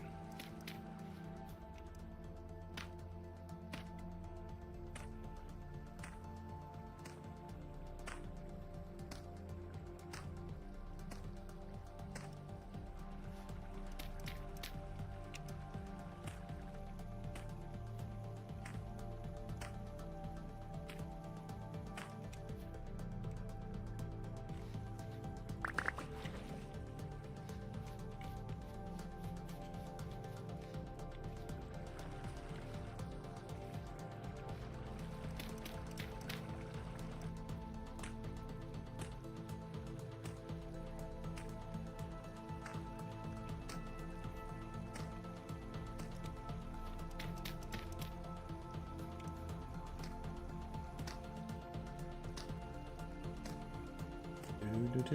[SPEAKER 1] I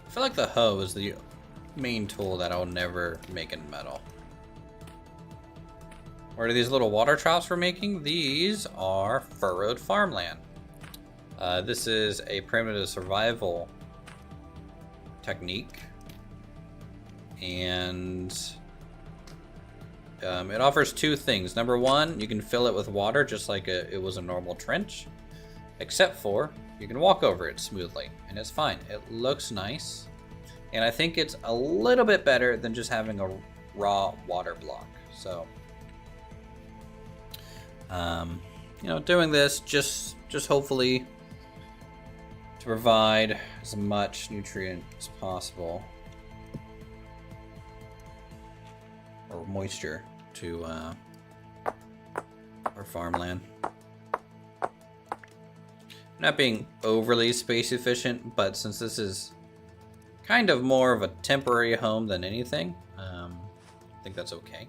[SPEAKER 1] feel like the hoe is the main tool that I'll never make in metal. What are these little water troughs we're making? These are furrowed farmland. This is a primitive survival technique, and it offers two things. Number one, you can fill it with water just like it was a normal trench, except for you can walk over it smoothly, and it's fine. It looks nice, and I think it's a little bit better than just having a raw water block. So, you know, doing this just hopefully to provide as much nutrient as possible, or moisture, to or farmland. Not being overly space efficient, but since this is kind of more of a temporary home than anything, I think that's okay.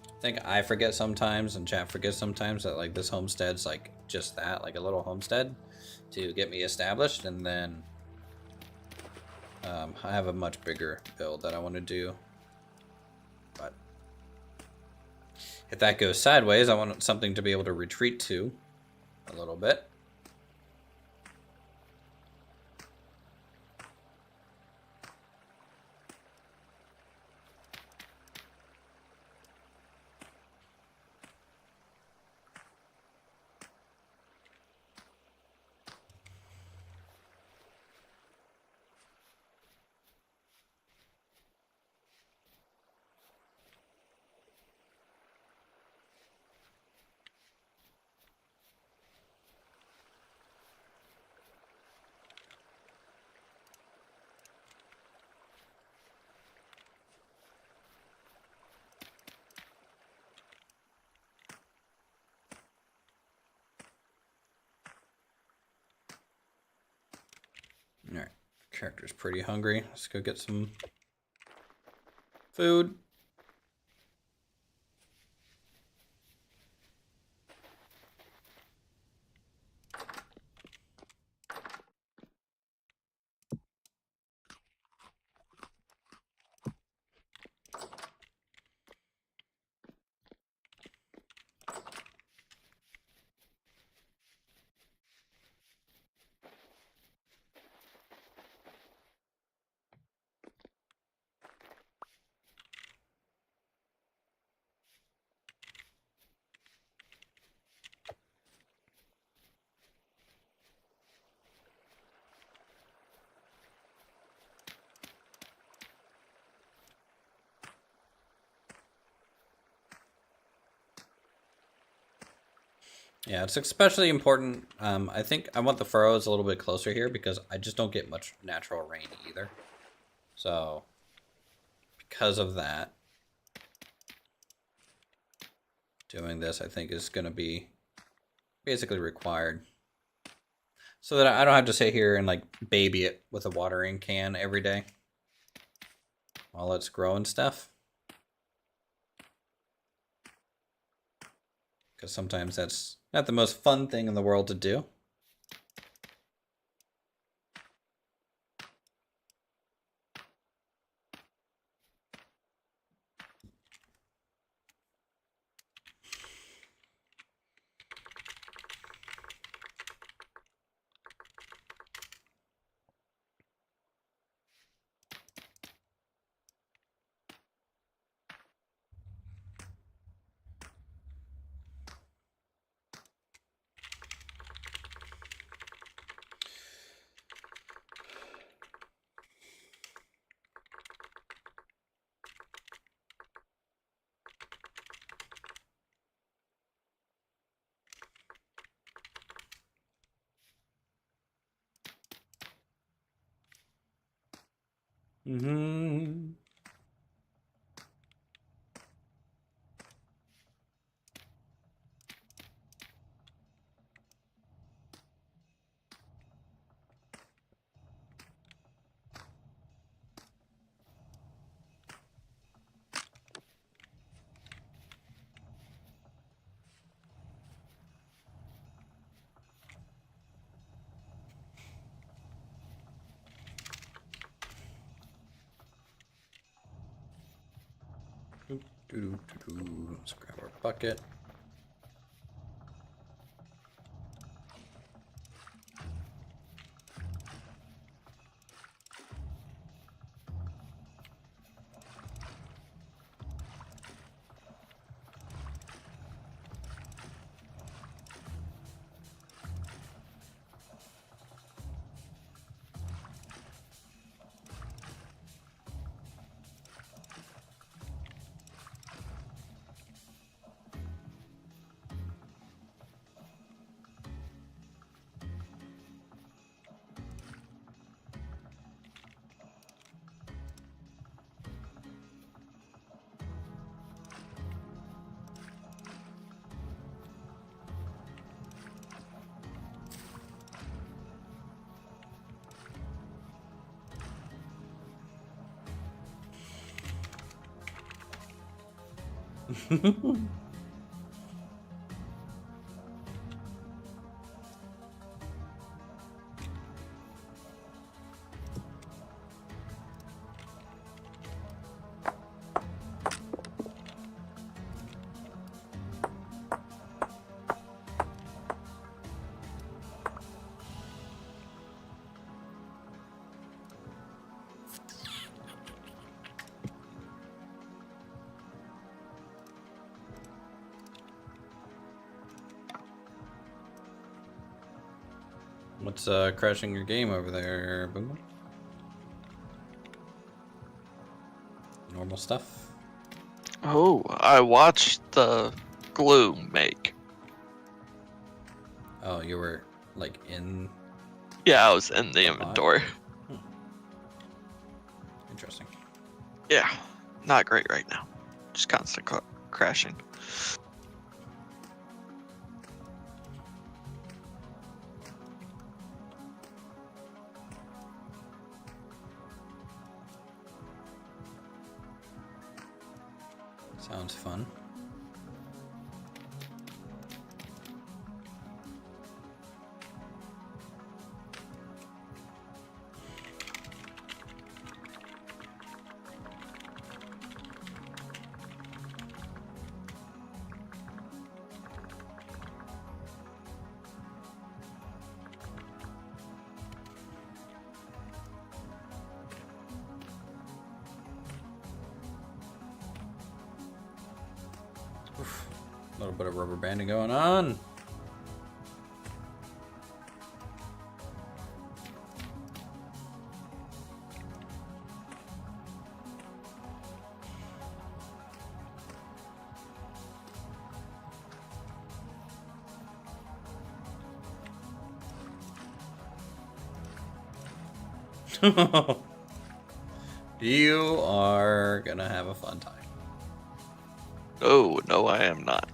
[SPEAKER 1] I think I forget sometimes, and chat forgets sometimes, that like this homestead's like just that, like a little homestead to get me established, and then I have a much bigger build that I want to do. But if that goes sideways, I want something to be able to retreat to a little bit. Alright, character's pretty hungry. Let's go get some food. Yeah, it's especially important. I think I want the furrows a little bit closer here because I just don't get much natural rain either. So, because of that, doing this I think is going to be basically required. So that I don't have to sit here and like baby it with a watering can every day while it's growing stuff. Because sometimes that's not the most fun thing in the world to do. Mm-hmm. Let's grab our bucket. What's crashing your game over there, Boom? Normal stuff.
[SPEAKER 2] Oh, I watched the glue make.
[SPEAKER 1] Oh, you were like in.
[SPEAKER 2] Yeah, I was in the
[SPEAKER 1] A lot.
[SPEAKER 2] inventory.
[SPEAKER 1] Interesting.
[SPEAKER 2] Yeah, not great right now. Just constant crashing.
[SPEAKER 1] Sounds fun. A little bit of rubber banding going on. You are gonna have a fun time.
[SPEAKER 2] Oh, no, I am not.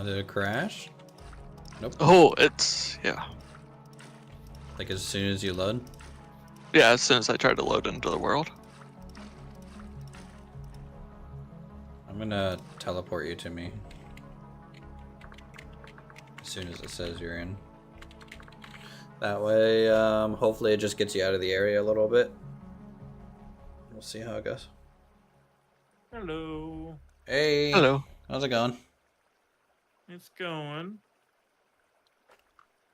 [SPEAKER 1] Did it crash? Nope.
[SPEAKER 2] Oh, it's, yeah.
[SPEAKER 1] Like as soon as you load?
[SPEAKER 2] Yeah, as soon as I tried to load into the world.
[SPEAKER 1] I'm gonna teleport you to me. As soon as it says you're in. That way, hopefully it just gets you out of the area a little bit. We'll see how it goes.
[SPEAKER 4] Hello.
[SPEAKER 1] Hey!
[SPEAKER 2] Hello.
[SPEAKER 1] How's it going?
[SPEAKER 4] It's going.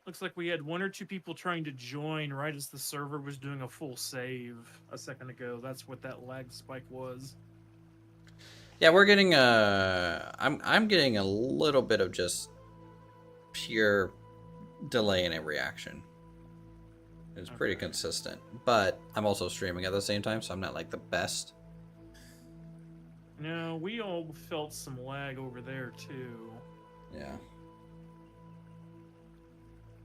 [SPEAKER 4] Looks like we had one or two people trying to join right as the server was doing a full save a second ago. That's what that lag spike was.
[SPEAKER 1] Yeah, we're getting I'm getting a little bit of just pure delay in a reaction. It's pretty
[SPEAKER 4] Okay.
[SPEAKER 1] consistent, but I'm also streaming at the same time, so I'm not like the best.
[SPEAKER 4] No, we all felt some lag over there too.
[SPEAKER 1] Yeah.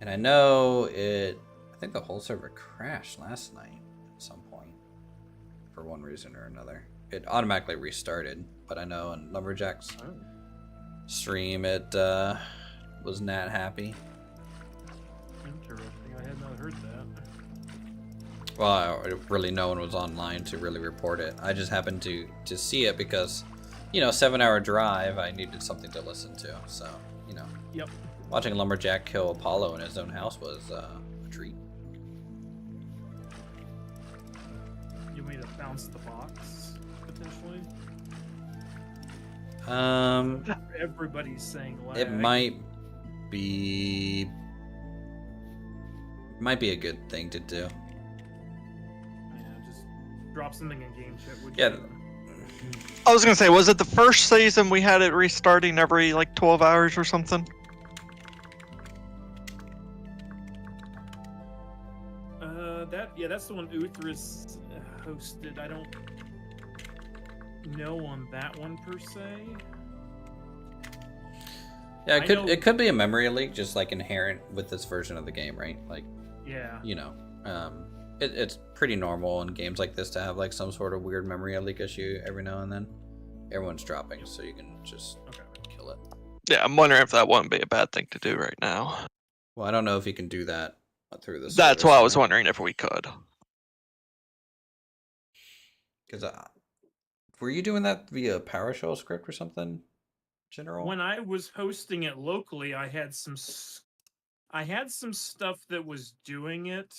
[SPEAKER 1] And I know I think the whole server crashed last night at some point for one reason or another. It automatically restarted, but I know in Lumberjack's
[SPEAKER 4] Oh.
[SPEAKER 1] stream it was not happy.
[SPEAKER 4] Interesting. I had not heard that.
[SPEAKER 1] Well, really no one was online to really report it. I just happened to see it because, 7-hour drive, I needed something to listen to. So,
[SPEAKER 4] Yep.
[SPEAKER 1] watching Lumberjack kill Apollo in his own house was a treat.
[SPEAKER 4] bounce the box potentially? Everybody's saying lag.
[SPEAKER 1] It might be a good thing to do.
[SPEAKER 4] Yeah, just drop something in game chat. Would
[SPEAKER 1] Yeah.
[SPEAKER 4] you?
[SPEAKER 2] I was gonna say, was it the first season we had it restarting every like 12 hours or something?
[SPEAKER 4] That's the one Uthris hosted. I don't know on that one per se.
[SPEAKER 1] Yeah,
[SPEAKER 4] I know-
[SPEAKER 1] it could be a memory leak, just like inherent with this version of the game, right? Like,
[SPEAKER 4] Yeah.
[SPEAKER 1] you know, it's pretty normal in games like this to have like some sort of weird memory leak issue every now and then. Everyone's dropping, so you can just kill it.
[SPEAKER 2] Yeah, I'm wondering if that wouldn't be a bad thing to do right now.
[SPEAKER 1] Well, I don't know if you can do that through this.
[SPEAKER 2] That's why I was wondering if we could.
[SPEAKER 1] Because were you doing that via PowerShell script or something? General.
[SPEAKER 4] When I was hosting it locally, I had some stuff that was doing it,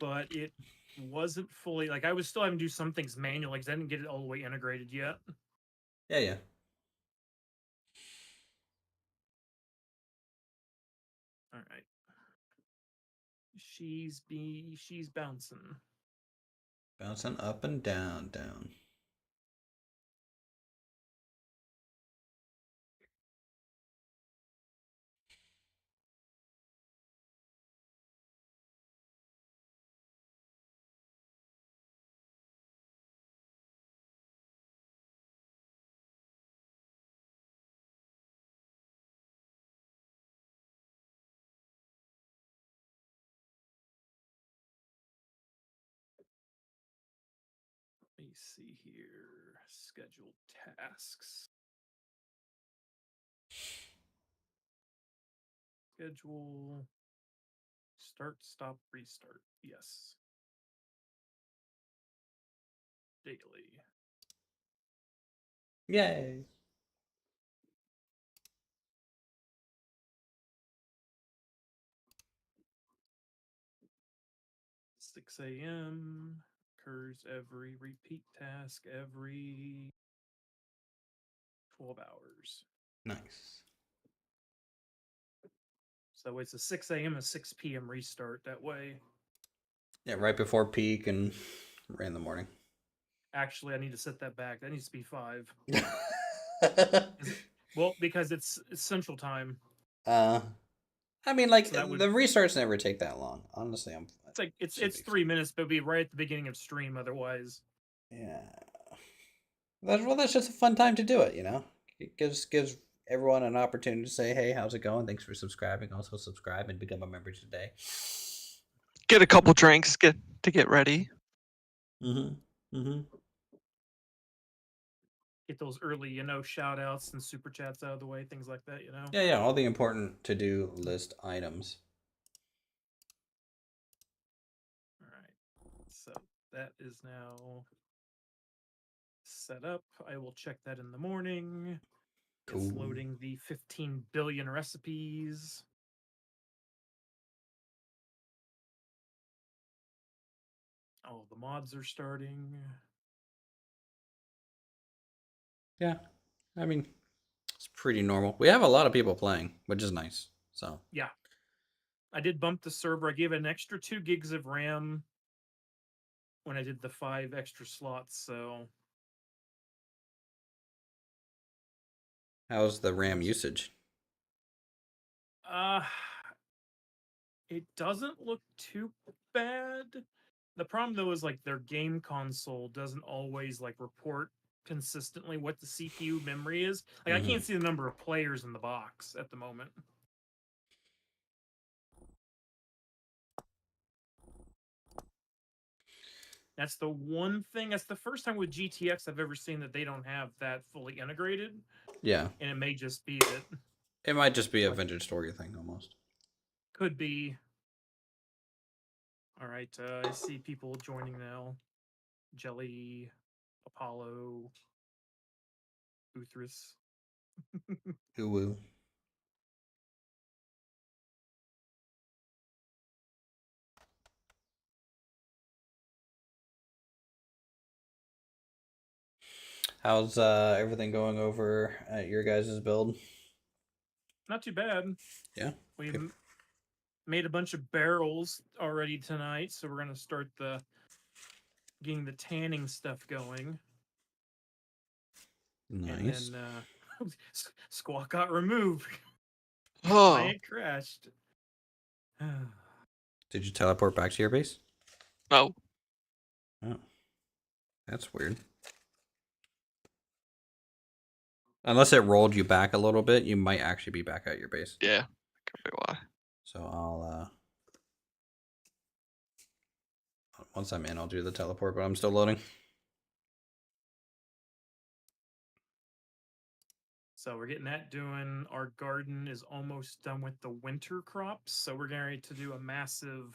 [SPEAKER 4] but it wasn't fully like I was still having to do some things manually because I didn't get it all the way integrated yet.
[SPEAKER 1] Yeah.
[SPEAKER 4] All right. She's bouncing.
[SPEAKER 1] Bouncing up and down.
[SPEAKER 4] Let me see here. Scheduled tasks. Schedule. Start, stop, restart. Yes. Daily.
[SPEAKER 1] Yay.
[SPEAKER 4] Six a.m. occurs every repeat task every 12 hours.
[SPEAKER 1] Nice.
[SPEAKER 4] So it's a 6 a.m. and 6 p.m. restart that way.
[SPEAKER 1] Yeah, right before peak and right in the morning.
[SPEAKER 4] Actually, I need to set that back. That needs to be 5. Well, because it's Central Time.
[SPEAKER 1] I mean, like
[SPEAKER 4] So that would-
[SPEAKER 1] the restarts never take that long. Honestly,
[SPEAKER 4] It's like it's
[SPEAKER 1] should be
[SPEAKER 4] 3 minutes, but it'll be right at the beginning of stream. Otherwise,
[SPEAKER 1] yeah. That's just a fun time to do it. You know, it gives everyone an opportunity to say, "Hey, how's it going? Thanks for subscribing. Also subscribe and become a member today."
[SPEAKER 2] Get a couple drinks, get ready.
[SPEAKER 1] Mm-hmm.
[SPEAKER 4] get those early, shout outs and super chats out of the way, things like that.
[SPEAKER 1] Yeah. All the important to-do list items.
[SPEAKER 4] All right. So that is now set up. I will check that in the morning.
[SPEAKER 1] Cool.
[SPEAKER 4] It's loading the 15 billion recipes. All the mods are starting.
[SPEAKER 1] Yeah, I mean, it's pretty normal. We have a lot of people playing, which is nice. So
[SPEAKER 4] Yeah. I did bump the server. I gave it an extra 2 gigs of RAM when I did the 5 extra slots. So
[SPEAKER 1] how's the RAM usage?
[SPEAKER 4] It doesn't look too bad. The problem though is like their game console doesn't always like report consistently what the CPU memory is. Like I can't see the number of players in the box at the moment. That's the one thing. That's the first time with GTX I've ever seen that they don't have that fully integrated.
[SPEAKER 1] Yeah.
[SPEAKER 4] And it may just be that.
[SPEAKER 1] It might just be a vintage story thing almost.
[SPEAKER 4] Could be. All right. I see people joining now. Jelly, Apollo, Uthris.
[SPEAKER 1] Woo. How's everything going over at your guys' build?
[SPEAKER 4] Not too bad.
[SPEAKER 1] Yeah.
[SPEAKER 4] We
[SPEAKER 1] Okay.
[SPEAKER 4] made a bunch of barrels already tonight, so we're gonna start getting the tanning stuff going.
[SPEAKER 1] Nice.
[SPEAKER 4] And then Squawk got removed.
[SPEAKER 2] Oh,
[SPEAKER 4] Client crashed.
[SPEAKER 1] Did you teleport back to your base?
[SPEAKER 2] no.
[SPEAKER 1] Oh, that's weird. Unless it rolled you back a little bit, you might actually be back at your base.
[SPEAKER 2] Yeah, could be why.
[SPEAKER 1] So I'll once I'm in, I'll do the teleport, but I'm still loading.
[SPEAKER 4] So we're getting that doing. Our garden is almost done with the winter crops, so we're getting ready to do a massive.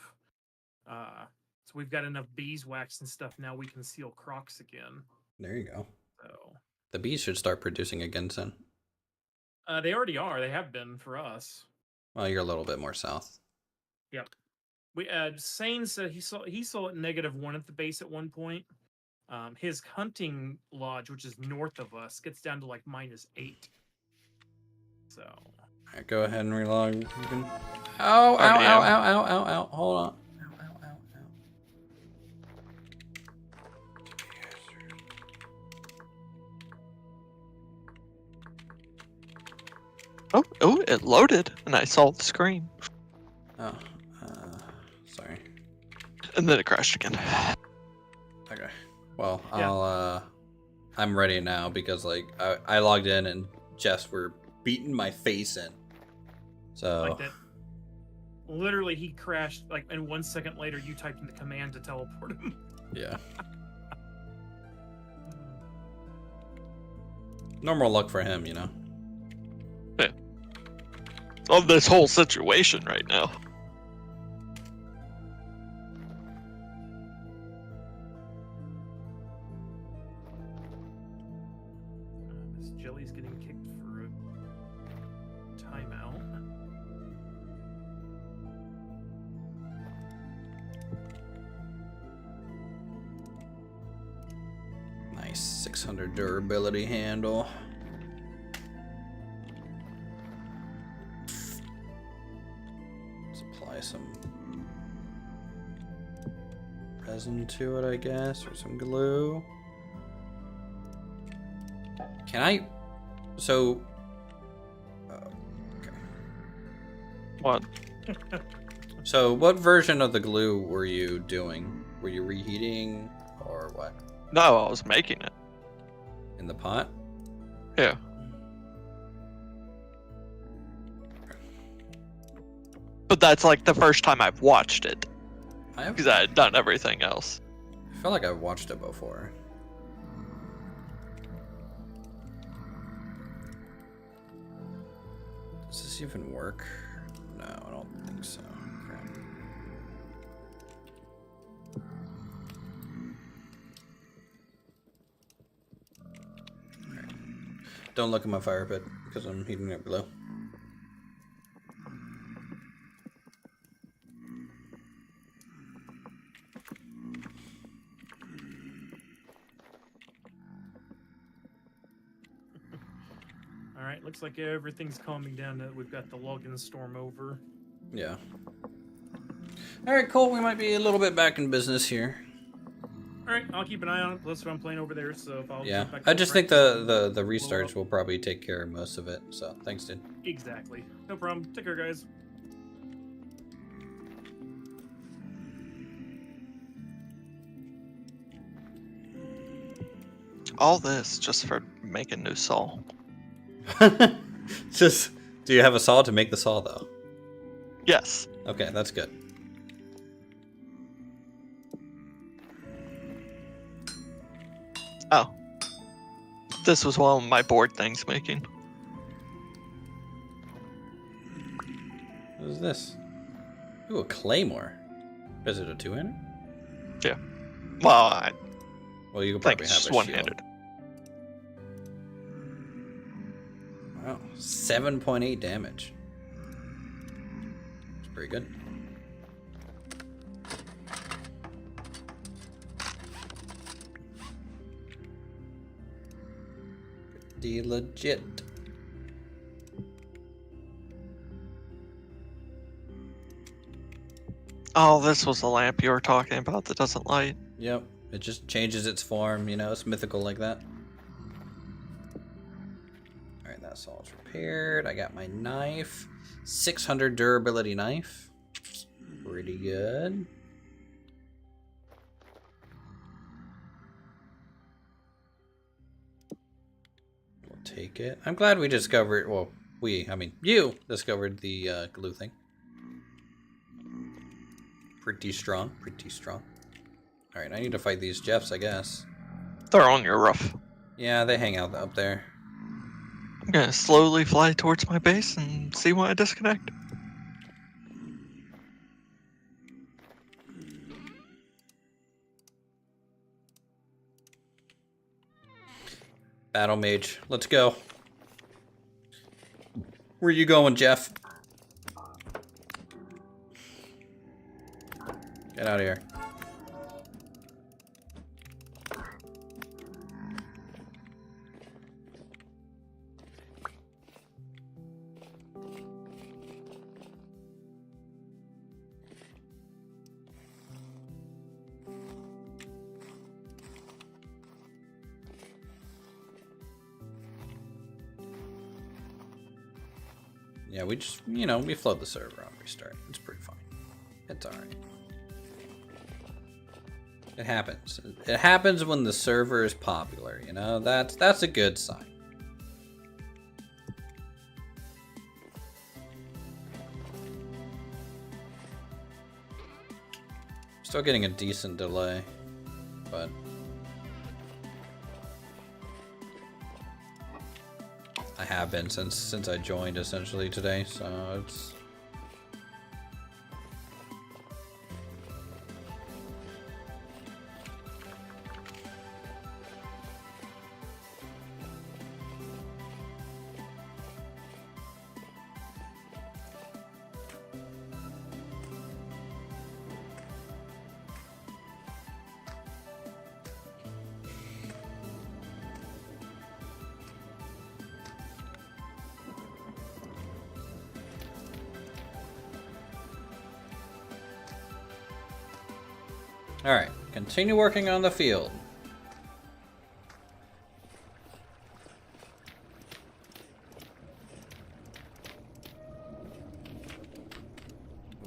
[SPEAKER 4] So we've got enough beeswax and stuff now. We can seal crocs again.
[SPEAKER 1] There you go.
[SPEAKER 4] So
[SPEAKER 1] The bees should start producing again soon.
[SPEAKER 4] they already are. They have been for us.
[SPEAKER 1] Well, you're a little bit more south.
[SPEAKER 4] Yep. We Sane said he saw it -1 at the base at one point. His hunting lodge, which is north of us, gets down to like -8. So.
[SPEAKER 1] All right, go ahead and relog. You can... Ow, ow,
[SPEAKER 2] Already
[SPEAKER 1] ow,
[SPEAKER 2] am.
[SPEAKER 1] ow, ow, ow, ow. Hold on. Ow, ow, ow, ow.
[SPEAKER 2] Oh, it loaded, and I saw the screen,
[SPEAKER 1] Oh, sorry.
[SPEAKER 2] and then it crashed again.
[SPEAKER 1] Okay. Well,
[SPEAKER 4] Yeah.
[SPEAKER 1] I'm ready now because like I logged in and Jess were beating my face in. So
[SPEAKER 4] Like that. Literally, he crashed. Like, and 1 second later, you typed in the command to teleport him.
[SPEAKER 1] yeah. Normal luck for him, you know.
[SPEAKER 2] Of this whole situation right now.
[SPEAKER 4] This jelly's getting kicked for a timeout.
[SPEAKER 1] Nice 600 durability handle. Apply some resin to it, I guess, or some glue. Can I? So. Okay.
[SPEAKER 2] What?
[SPEAKER 1] So, what version of the glue were you doing? Were you reheating or what?
[SPEAKER 2] No, I was making it.
[SPEAKER 1] In the pot?
[SPEAKER 2] Yeah. But that's like the first time I've watched it,
[SPEAKER 1] I
[SPEAKER 2] because I had done everything else.
[SPEAKER 1] feel like I've watched it before. Does this even work? No, I don't think so. Crap. Alright. Don't look at my fire pit because I'm heating it below.
[SPEAKER 4] All right, looks like everything's calming down. That we've got the login storm over.
[SPEAKER 1] Yeah. Alright, cool. We might be a little bit back in business here.
[SPEAKER 4] All right, I'll keep an eye on it. Plus, I'm playing over there, so if I'll
[SPEAKER 1] Yeah.
[SPEAKER 4] jump back to
[SPEAKER 1] I just think
[SPEAKER 4] practice,
[SPEAKER 1] the restarts will probably take care of most of it. So thanks, dude.
[SPEAKER 4] exactly. No problem. Take care, guys.
[SPEAKER 2] All this just for making new saw.
[SPEAKER 1] Just, do you have a saw to make the saw though?
[SPEAKER 2] Yes.
[SPEAKER 1] Okay, that's good.
[SPEAKER 2] Oh. This was one of my board things making.
[SPEAKER 1] What is this? Ooh, a claymore. Is it a two-hander?
[SPEAKER 2] Yeah. Well, I
[SPEAKER 1] Well, you could
[SPEAKER 2] think
[SPEAKER 1] probably
[SPEAKER 2] it's
[SPEAKER 1] have
[SPEAKER 2] just
[SPEAKER 1] a
[SPEAKER 2] one-handed.
[SPEAKER 1] shield. Wow, 7.8 damage. It's pretty good. The legit.
[SPEAKER 2] Oh, this was the lamp you were talking about that doesn't light.
[SPEAKER 1] Yep. It just changes its form, you know, it's mythical like that. Alright, that's all repaired. I got my knife. 600 durability knife. Pretty good. We'll take it. I'm glad we discovered, well, you discovered the glue thing. Pretty strong, pretty strong. Alright, I need to fight these Jeffs, I guess.
[SPEAKER 2] They're on your roof.
[SPEAKER 1] Yeah, they hang out up there.
[SPEAKER 2] I'm gonna slowly fly towards my base and see when I disconnect.
[SPEAKER 1] Battle Mage, let's go. Where you going, Jeff? Get out of here. Yeah, we just, you know, we flood the server on restart. It's pretty fine. It's alright. It happens. It happens when the server is popular, you know? That's a good sign. Still getting a decent delay, but I have been since I joined essentially today, so it's alright. Continue working on the field.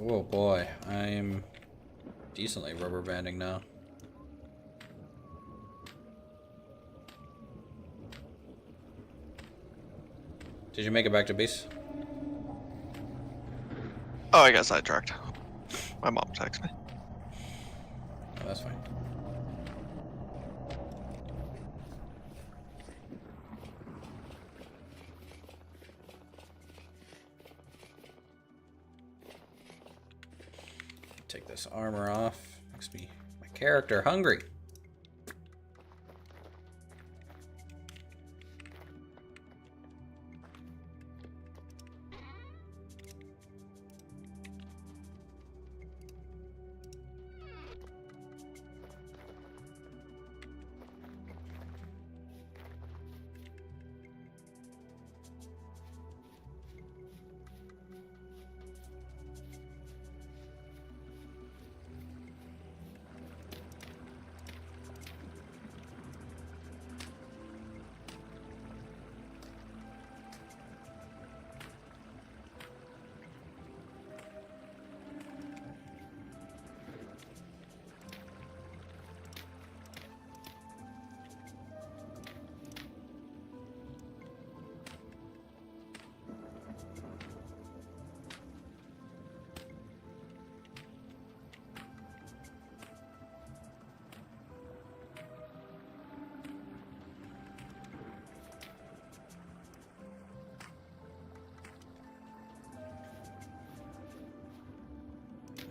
[SPEAKER 1] Oh boy, I'm decently rubber banding now. Did you make it back to base?
[SPEAKER 2] Oh, I got sidetracked. My mom texted me.
[SPEAKER 1] Oh, that's fine. Take this armor off. Makes me my character hungry.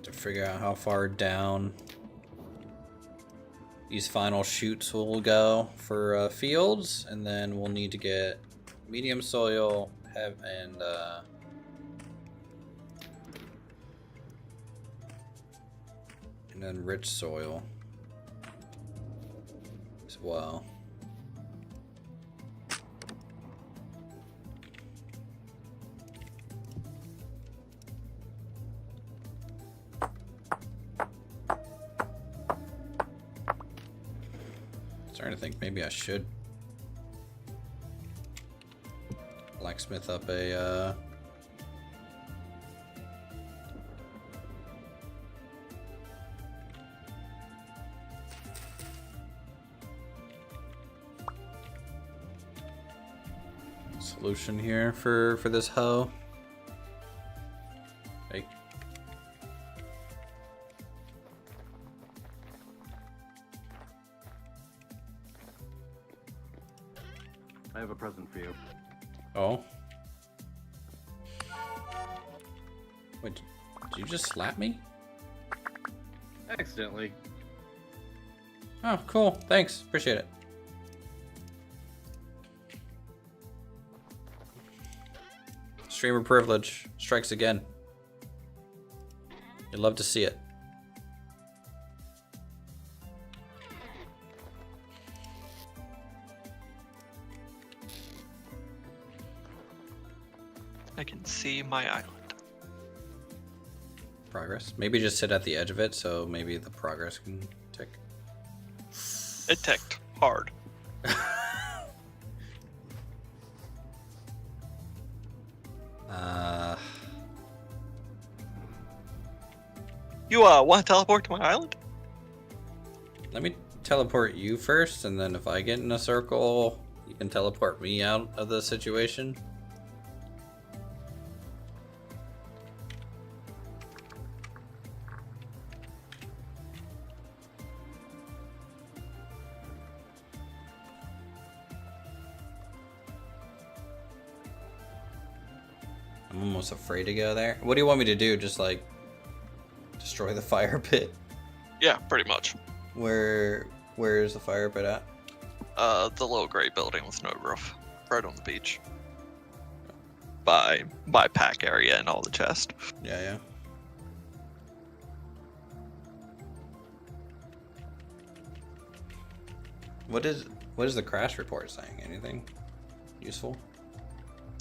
[SPEAKER 1] To figure out how far down these final shoots will go for fields, and then we'll need to get medium soil and then rich soil as well. Starting to think maybe I should blacksmith up a solution here for this hoe. Hey.
[SPEAKER 3] I have a present for you.
[SPEAKER 1] Oh. Wait, did you just slap me?
[SPEAKER 3] Accidentally.
[SPEAKER 1] Oh, cool. Thanks. Appreciate it. Streamer privilege strikes again. You'd love to see it.
[SPEAKER 2] I can see my island.
[SPEAKER 1] Progress. Maybe just sit at the edge of it so maybe the progress can tick.
[SPEAKER 2] It ticked hard. You want to teleport to my island?
[SPEAKER 1] Let me teleport you first, and then if I get in a circle, you can teleport me out of the situation. I'm almost afraid to go there. What do you want me to do? Just like destroy the fire pit?
[SPEAKER 2] Yeah, pretty much.
[SPEAKER 1] Where is the fire pit at?
[SPEAKER 2] The little gray building with no roof, right on the beach. By pack area and all the chest.
[SPEAKER 1] Yeah. What is the crash report saying? Anything useful?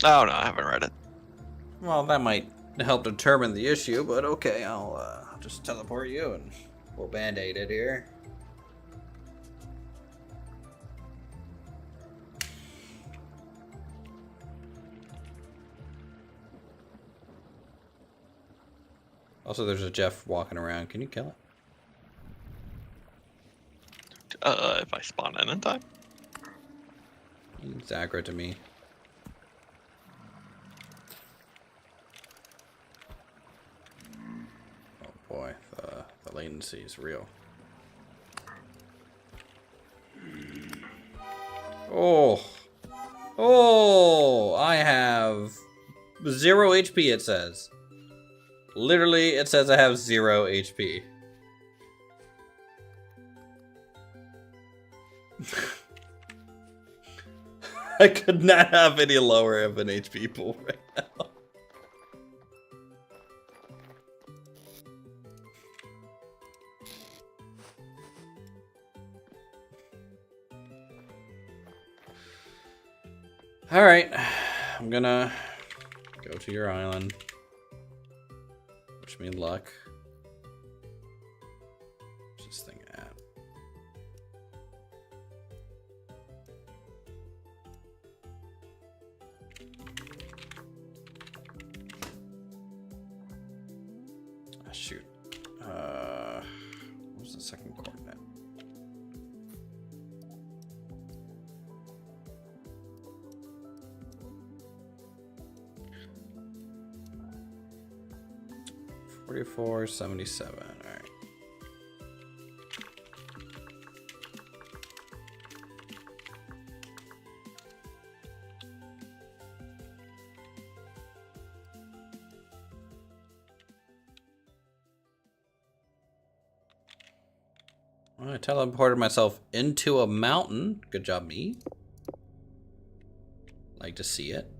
[SPEAKER 2] Oh no, I haven't read it.
[SPEAKER 1] Well, that might help determine the issue, but okay, I'll just teleport you and we'll band-aid it here. Also, there's a Jeff walking around. Can you kill it?
[SPEAKER 2] If I spawn in time.
[SPEAKER 1] It's aggro to me. Oh boy, the latency is real. Oh, I have 0 HP, it says. Literally, it says I have 0 HP. I could not have any lower of an HP pool right now. All right, I'm gonna go to your island. Wish me luck. Where's this thing at? Ah, shoot. What was the second coordinate? $44.77. All right. Well, I teleported myself into a mountain. Good job, me. Like to see it.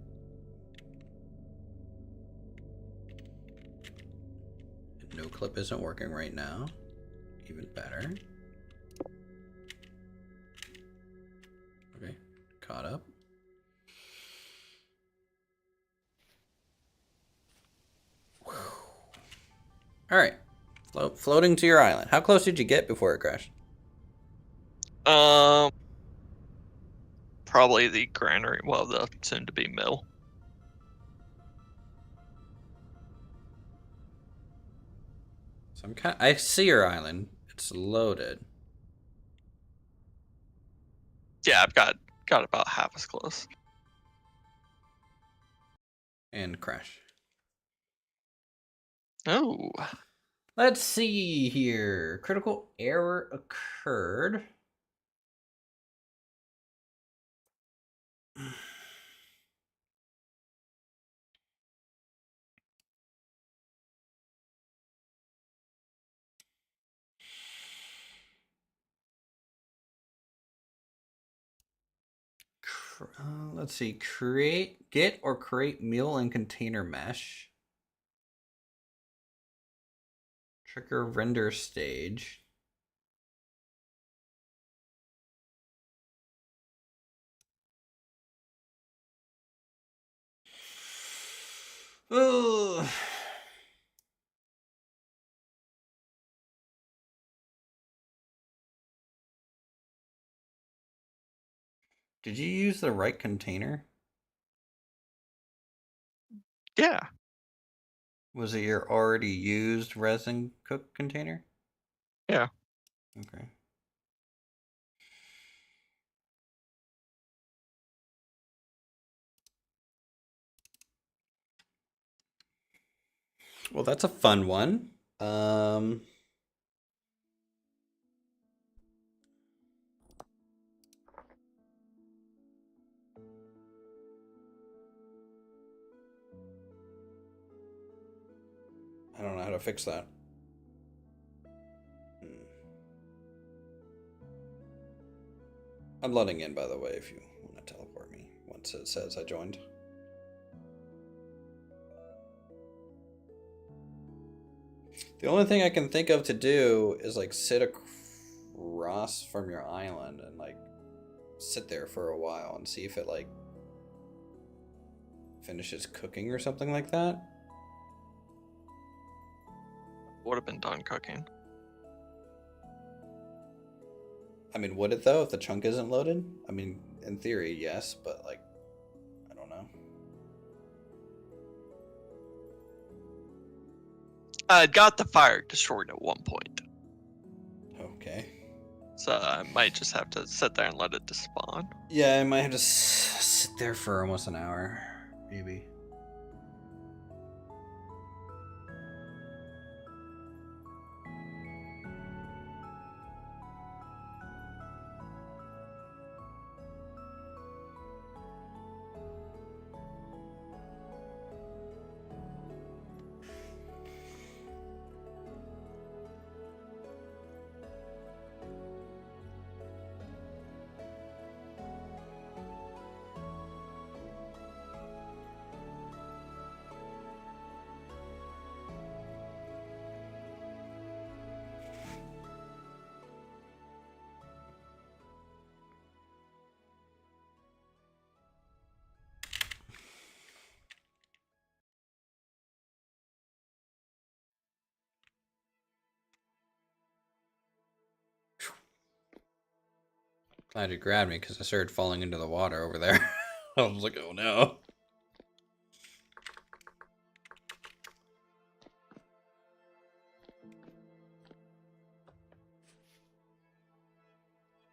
[SPEAKER 1] No clip isn't working right now. Even better. Okay, caught up. Whew. All right, floating to your island. How close did you get before it crashed?
[SPEAKER 2] Probably the granary, well, the soon-to-be mill.
[SPEAKER 1] So I see your island. It's loaded.
[SPEAKER 2] Yeah, I've got about half as close.
[SPEAKER 1] And crash.
[SPEAKER 2] Oh,
[SPEAKER 1] Let's see here. Critical error occurred. Let's see. Get or create meal and container mesh. Trigger render stage. Ugh. Did you use the right container?
[SPEAKER 2] yeah.
[SPEAKER 1] Was it your already used resin cook container?
[SPEAKER 2] Yeah.
[SPEAKER 1] Okay. Well, that's a fun one. I don't know how to fix that. I'm loading in, by the way, if you want to teleport me once it says I joined. The only thing I can think of to do is like sit across from your island and like sit there for a while and see if it like finishes cooking or something like that.
[SPEAKER 2] Would have been done cooking.
[SPEAKER 1] I mean, would it though if the chunk isn't loaded? I mean, in theory, yes, but like, I don't know.
[SPEAKER 2] I got the fire destroyed at one point,
[SPEAKER 1] Okay.
[SPEAKER 2] so I might just have to sit there and let it despawn.
[SPEAKER 1] Yeah, I might have to sit there for almost an hour, maybe. Glad you grabbed me because I started falling into the water over there. I was like, oh no.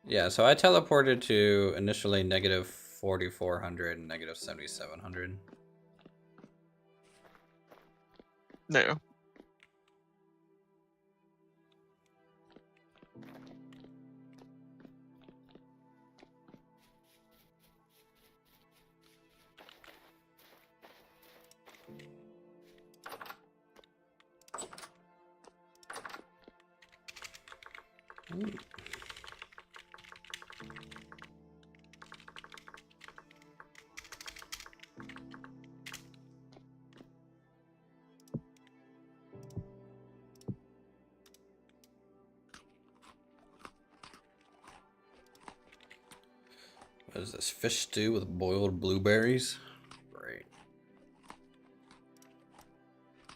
[SPEAKER 1] Yeah, so I teleported to initially negative 4,400 and negative 7,700.
[SPEAKER 2] No.
[SPEAKER 1] Ooh. What is this? Fish stew with boiled blueberries? Great.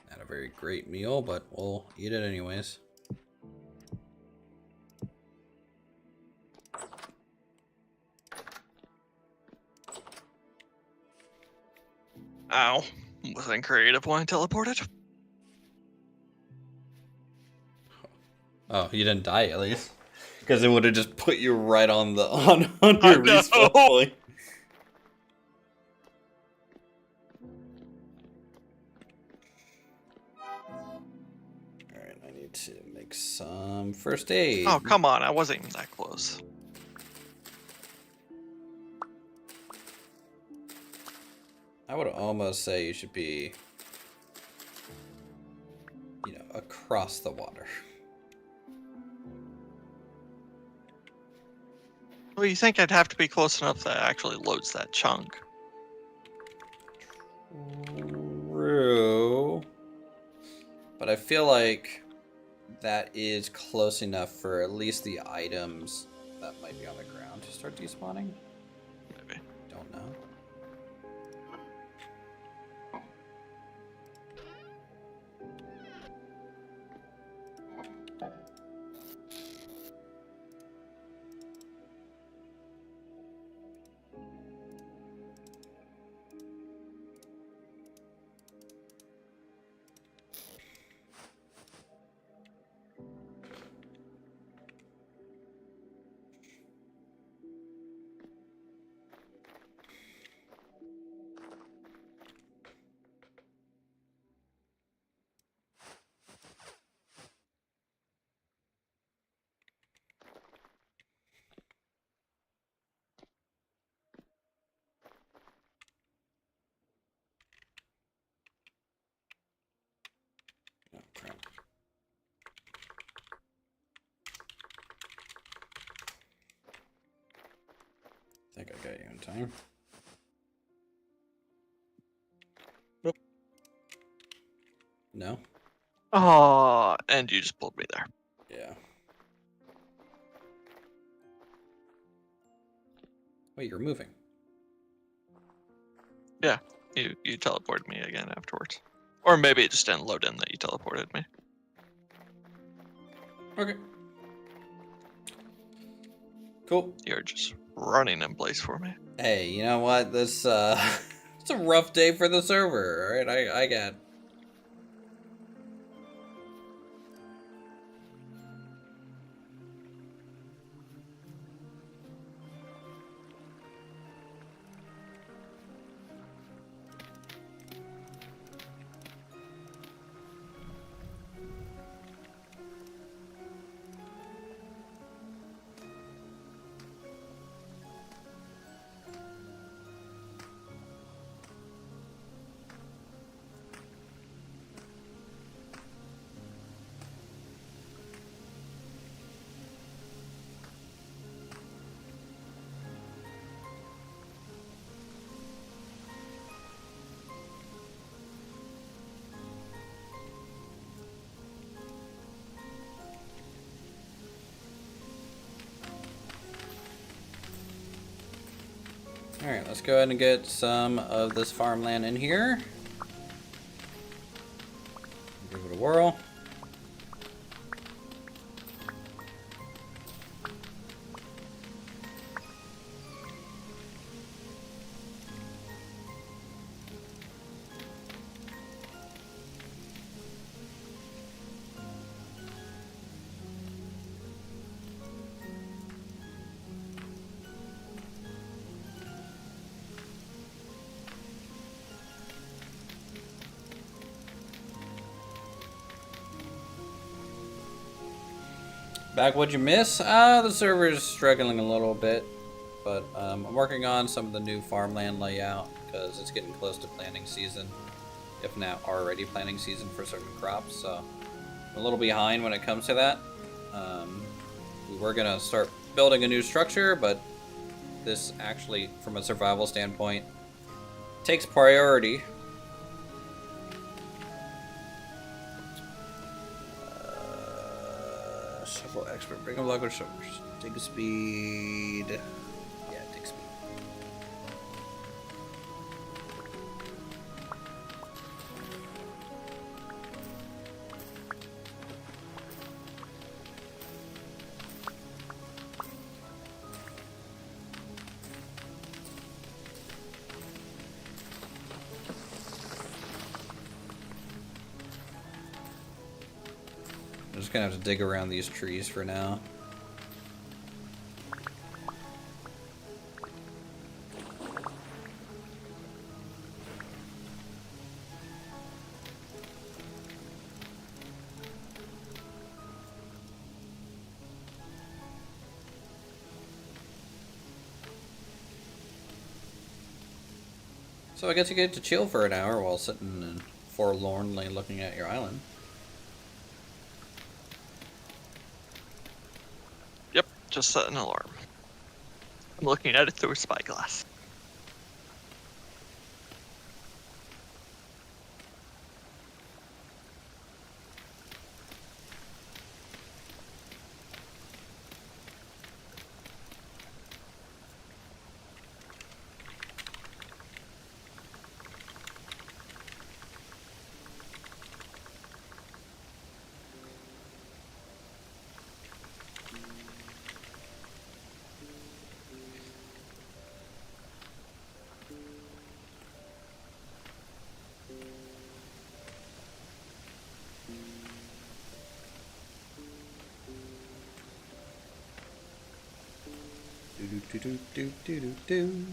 [SPEAKER 1] Not a very great meal, but we'll eat it anyways.
[SPEAKER 2] Ow. Wasn't creative when I teleported.
[SPEAKER 1] Oh, you didn't die at least. Because it would have just put you right on the on
[SPEAKER 2] I
[SPEAKER 1] your
[SPEAKER 2] know.
[SPEAKER 1] respawn point. Alright, I need to make some first aid.
[SPEAKER 2] Oh, come on. I wasn't even that close.
[SPEAKER 1] I would almost say you should be, you know, across the water.
[SPEAKER 2] Well, you think I'd have to be close enough that it actually loads that chunk.
[SPEAKER 1] True. But I feel like that is close enough for at least the items that might be on the ground to start despawning.
[SPEAKER 2] Maybe.
[SPEAKER 1] Don't know. Oh, crap. I think I got you in time.
[SPEAKER 2] Nope.
[SPEAKER 1] No?
[SPEAKER 2] Oh, and you just pulled me there.
[SPEAKER 1] Yeah. Wait, you're moving.
[SPEAKER 2] Yeah, you teleported me again afterwards. Or maybe it just didn't load in that you teleported me.
[SPEAKER 1] Okay. Cool.
[SPEAKER 2] You're just running in place for me.
[SPEAKER 1] Hey, you know what? This it's a rough day for the server, alright? I got. Alright, let's go ahead and get some of this farmland in here. Give it a whirl. Back, what'd you miss? The server is struggling a little bit, but I'm working on some of the new farmland layout because it's getting close to planting season, if not already planting season for certain crops. So I'm a little behind when it comes to that. We were gonna start building a new structure, but this actually, from a survival standpoint, takes priority. Shuffle expert, break a block with shovels. Dig speed. Yeah, dig speed. just gonna have to dig around these trees for now. So I guess you get to chill for an hour while sitting and forlornly looking at your island.
[SPEAKER 2] Yep, just set an alarm. I'm looking at it through a spyglass.
[SPEAKER 1] Do do do do do do do.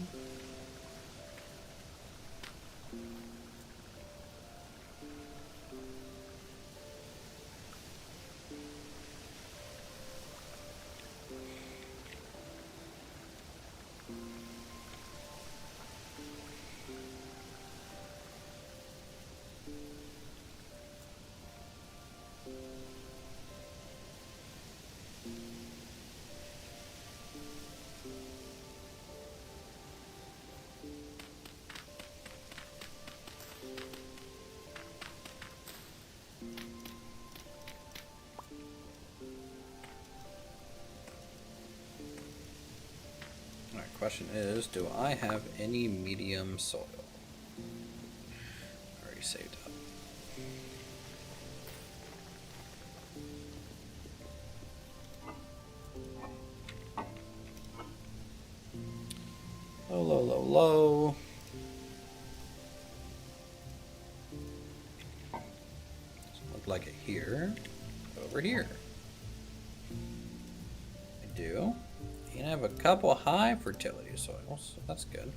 [SPEAKER 1] Alright, question is, do I have any medium soil? Already saved up. Low, low, low, low. Doesn't look like it here. Over here. I do. And I have a couple high fertility soils, so that's good.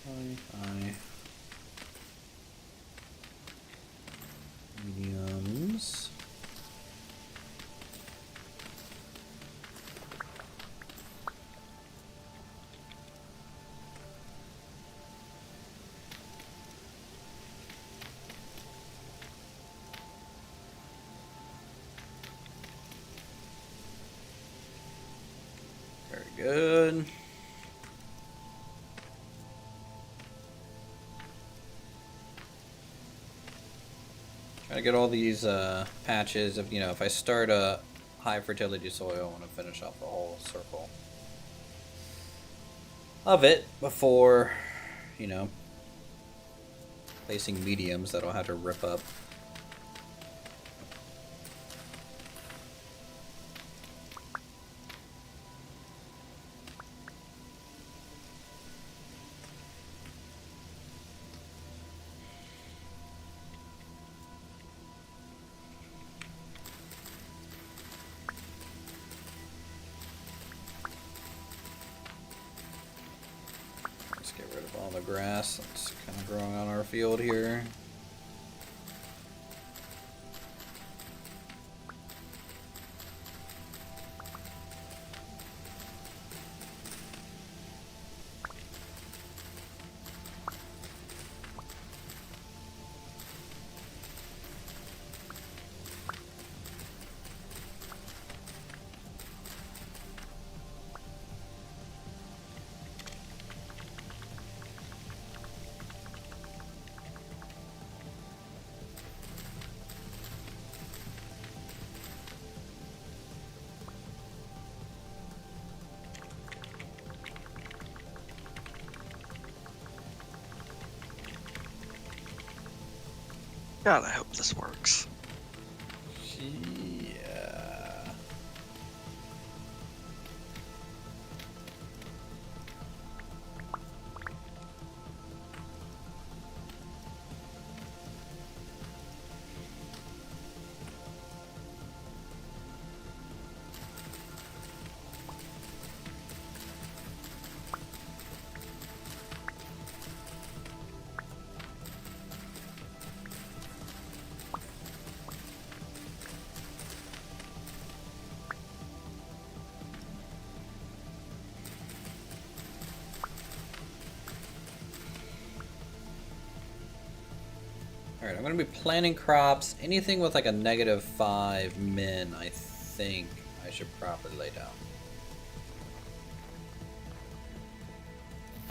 [SPEAKER 1] High. Mediums. Very good. Trying to get all these patches of, if I start a high fertility soil, I want to finish off the whole circle of it before, placing mediums that I'll have to rip up. the grass that's kind of growing on our field here.
[SPEAKER 2] God, I hope this works.
[SPEAKER 1] Yeah. Alright, I'm going to be planting crops. Anything with like a -5 min, I think I should probably lay down.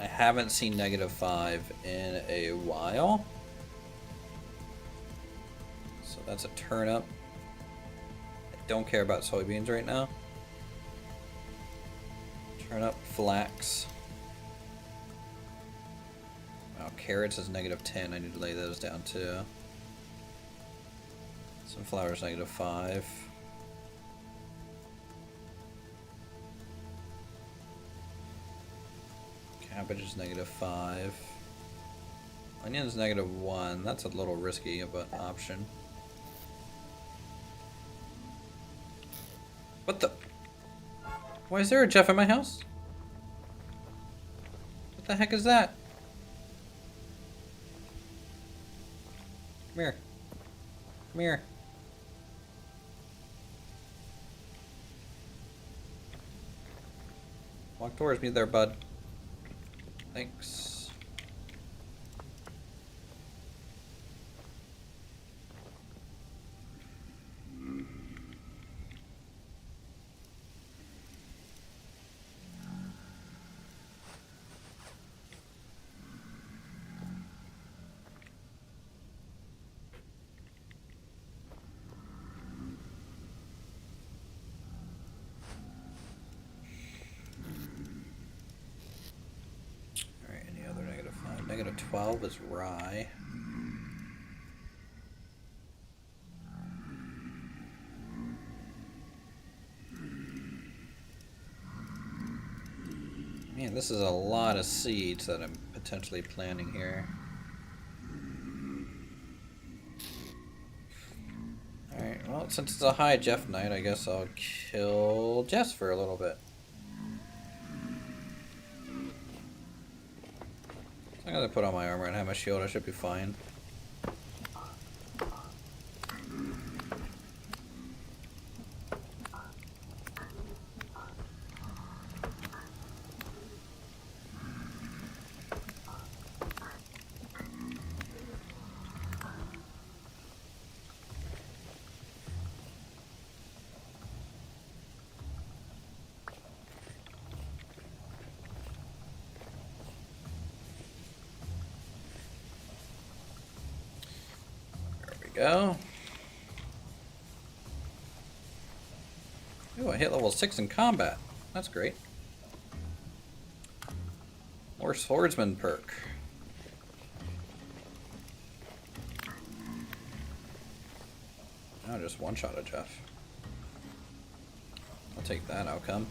[SPEAKER 1] I haven't seen -5 in a while. So that's a turnip. I don't care about soybeans right now. Turnip, flax. Wow, carrots is -10. I need to lay those down too. Sunflower's -5. Cabbage is -5. Onion's -1. That's a little risky of an option. What the? Why is there a Jeff in my house? What the heck is that? Come here. Come here. Walk towards me there, bud. Thanks. -12 is rye. Man, this is a lot of seeds that I'm potentially planting here. Alright, well, since it's a high Jeff night, I guess I'll kill Jess for a little bit. As long as I put on my armor and have my shield, I should be fine. Go. Ooh, I hit level 6 in combat. That's great. More swordsman perk. Now just one shot at Jeff. I'll take that outcome.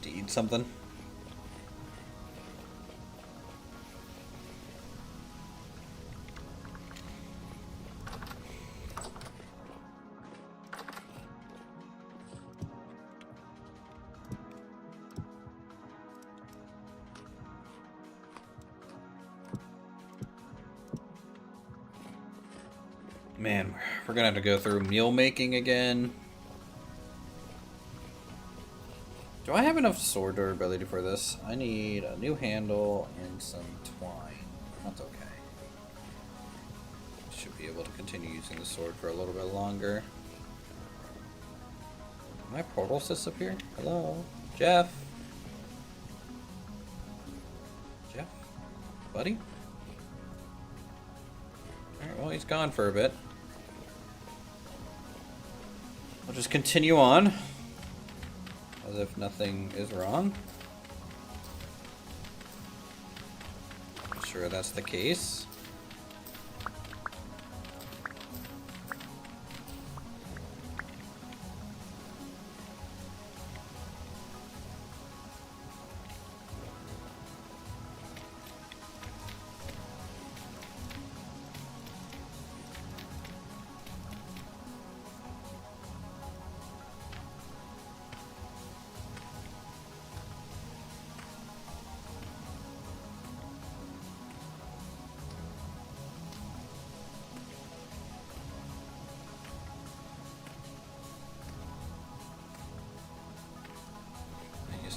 [SPEAKER 1] to eat something. Man, we're gonna have to go through meal making again. Do I have enough sword durability for this? I need a new handle and some twine. That's okay. Should be able to continue using the sword for a little bit longer. Did my portals disappear? Hello? Jeff? Jeff? Buddy? Alright, well, he's gone for a bit. I'll just continue on. As if nothing is wrong. I'm sure that's the case.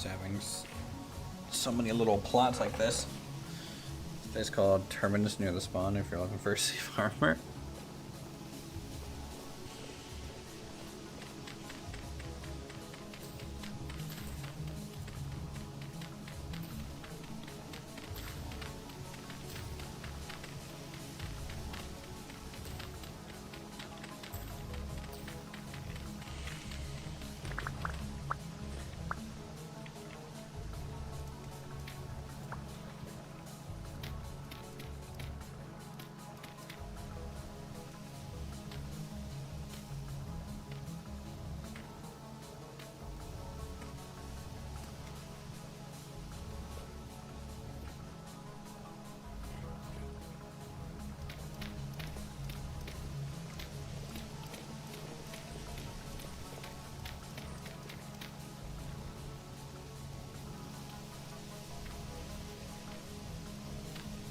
[SPEAKER 1] Having so many little plots like this. This place called Terminus near the spawn if you're looking for a safe armor.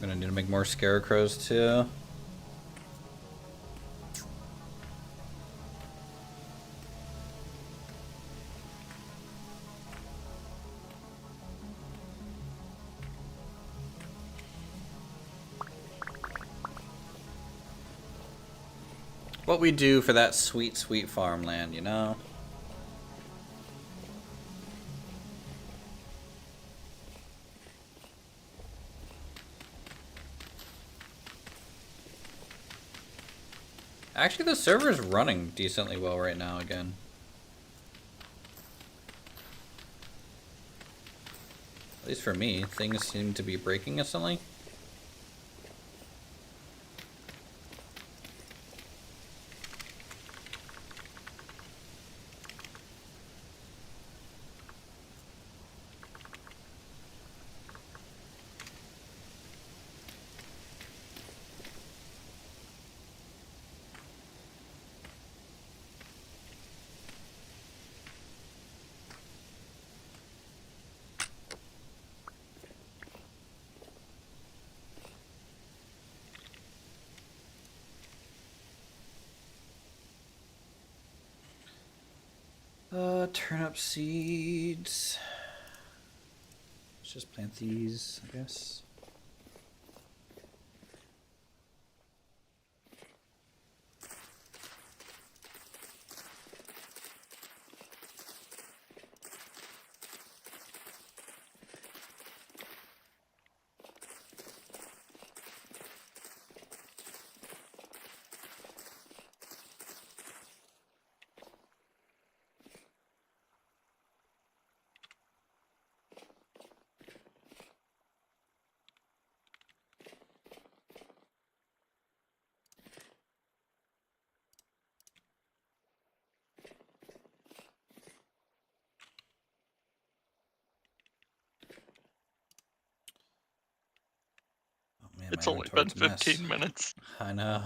[SPEAKER 1] Gonna need to make more scarecrows too. What we do for that sweet, sweet farmland, you know? Actually, the server's running decently well right now again. At least for me, things seem to be breaking instantly. Turnip seeds. Let's just plant these, I guess.
[SPEAKER 2] It's only been 15 minutes.
[SPEAKER 1] I know.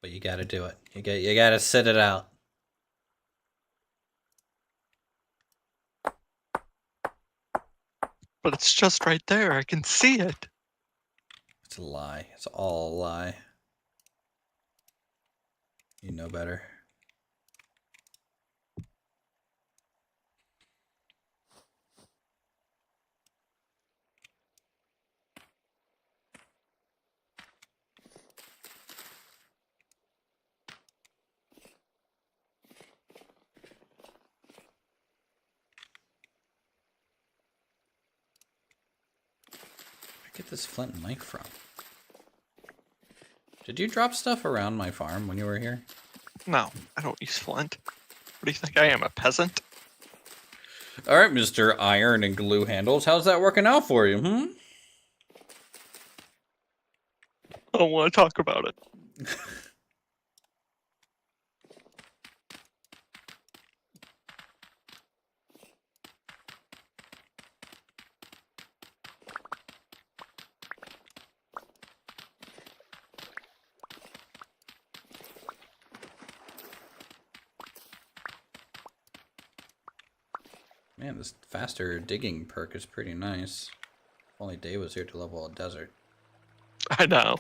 [SPEAKER 1] But you gotta do it. You gotta sit it out.
[SPEAKER 2] But it's just right there. I can see it.
[SPEAKER 1] It's a lie. It's all a lie. You know better. Get this flint and knife from? Did you drop stuff around my farm when you were here?
[SPEAKER 2] No, I don't use flint. What do you think I am, a peasant?
[SPEAKER 1] All right, Mr. Iron and Glue Handles. How's that working out for you,
[SPEAKER 2] I don't want to talk about it.
[SPEAKER 1] Man, this faster digging perk is pretty nice. If only Dave was here to level a desert.
[SPEAKER 2] I know.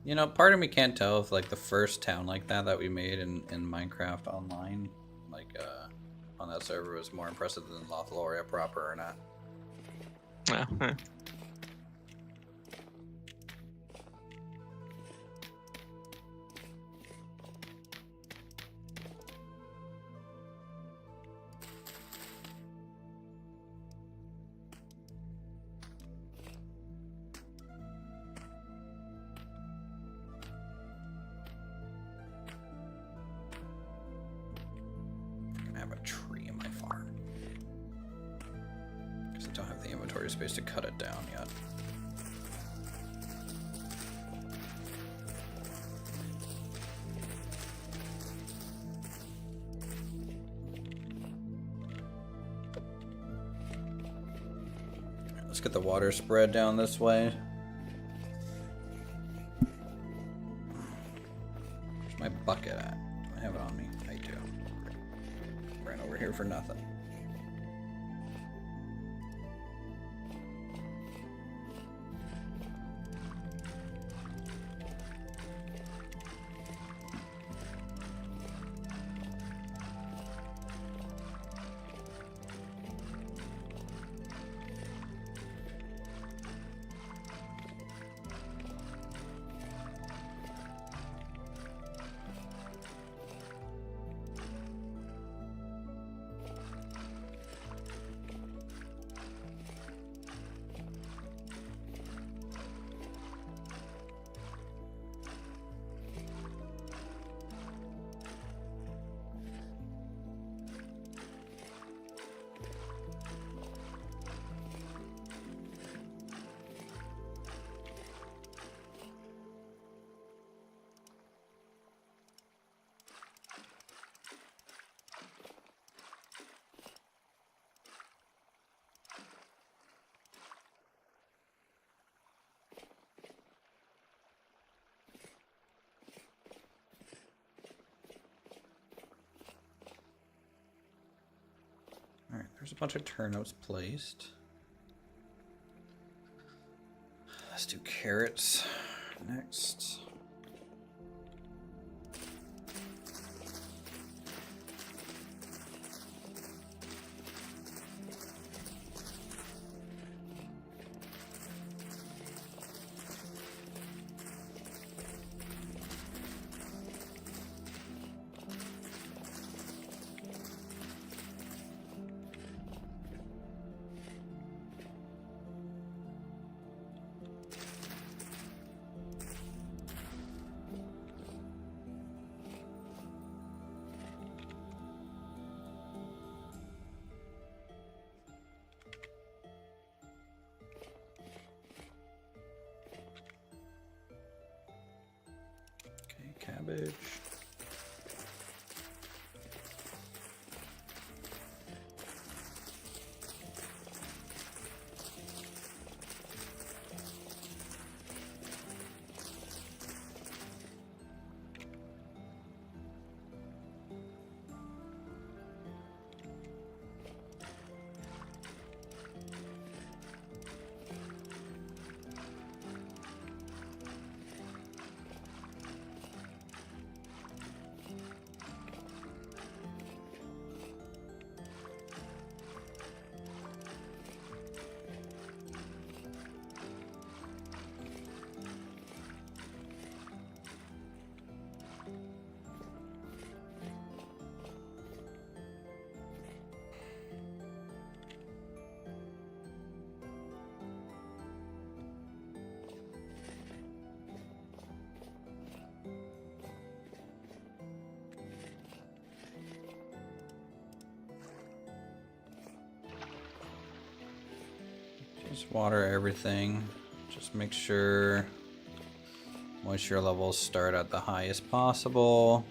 [SPEAKER 1] You know, part of me can't tell if like the first town like that we made in Minecraft Online, like on that server, was more impressive than Lothloria proper or not.
[SPEAKER 2] Yeah.
[SPEAKER 1] I have a tree in my farm because I don't have the inventory space to cut it down yet. Let's get the water spread down this way. Where's my bucket at? Do I have it on me? I do. Ran over here for nothing. Alright, there's a bunch of turnips placed. Let's do carrots next. Cabbage. Just water everything. Just make sure moisture levels start at the highest possible.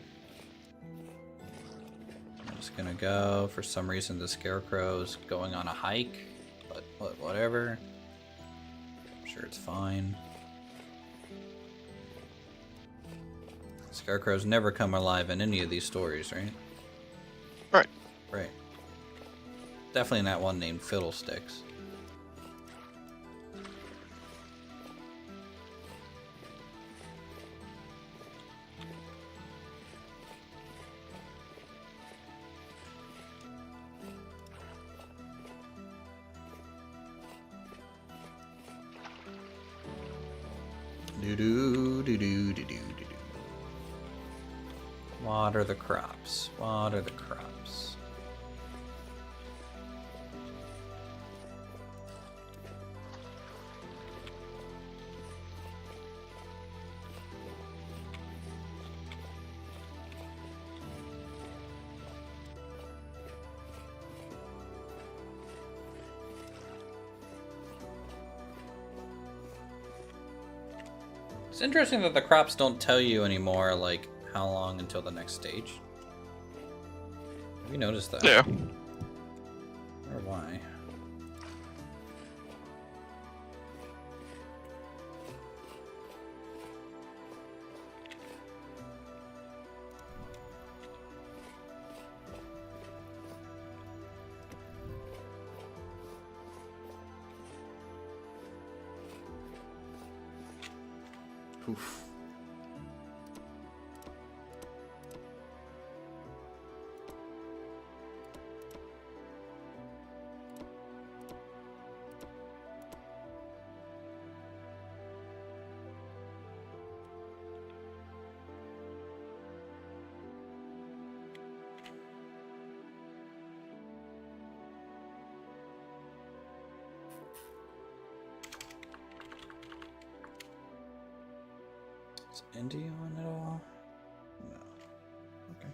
[SPEAKER 1] I'm just gonna go. For some reason, the scarecrow's going on a hike, but whatever. I'm sure it's fine. Scarecrows never come alive in any of these stories, right?
[SPEAKER 2] Right.
[SPEAKER 1] Right. Definitely not one named Fiddlesticks. Do-do-do-do-do-do-do-do. Water the crops. Water the crops. It's interesting that the crops don't tell you anymore, like, how long until the next stage. Have you noticed that?
[SPEAKER 2] Yeah.
[SPEAKER 1] Or why? Oof. Is India on it all? No. Okay.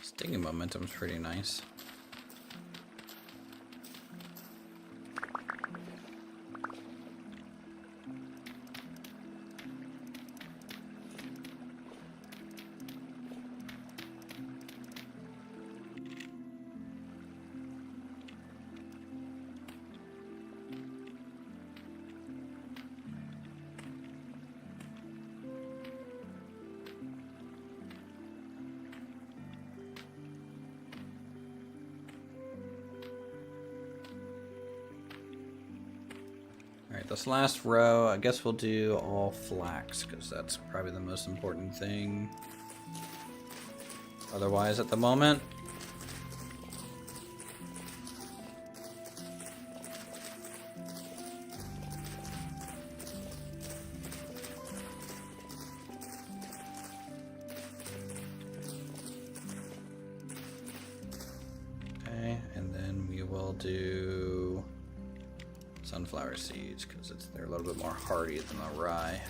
[SPEAKER 1] Stinging momentum's pretty nice. Alright, this last row, I guess we'll do all flax, because that's probably the most important thing. Otherwise, at the moment, okay, and then we will do sunflower seeds, because they're a little bit more hardy than the rye.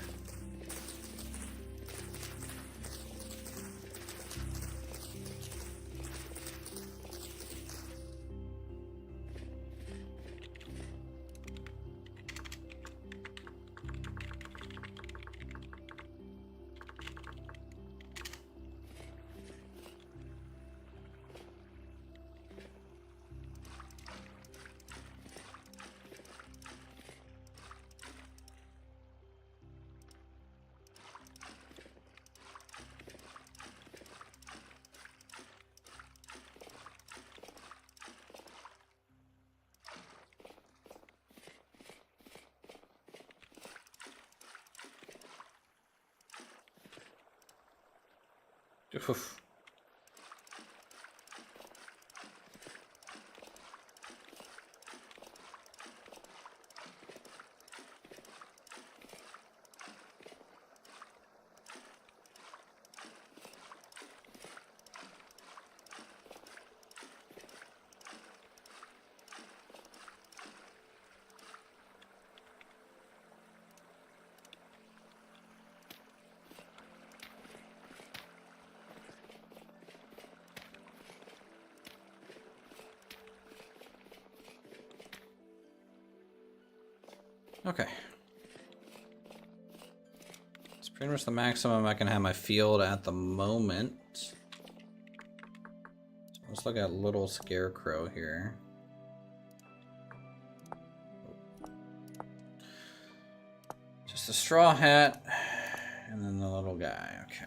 [SPEAKER 1] Oof. Okay. It's pretty much the maximum I can have my field at the moment. So let's look at little scarecrow here. Just a straw hat and then the little guy. Okay.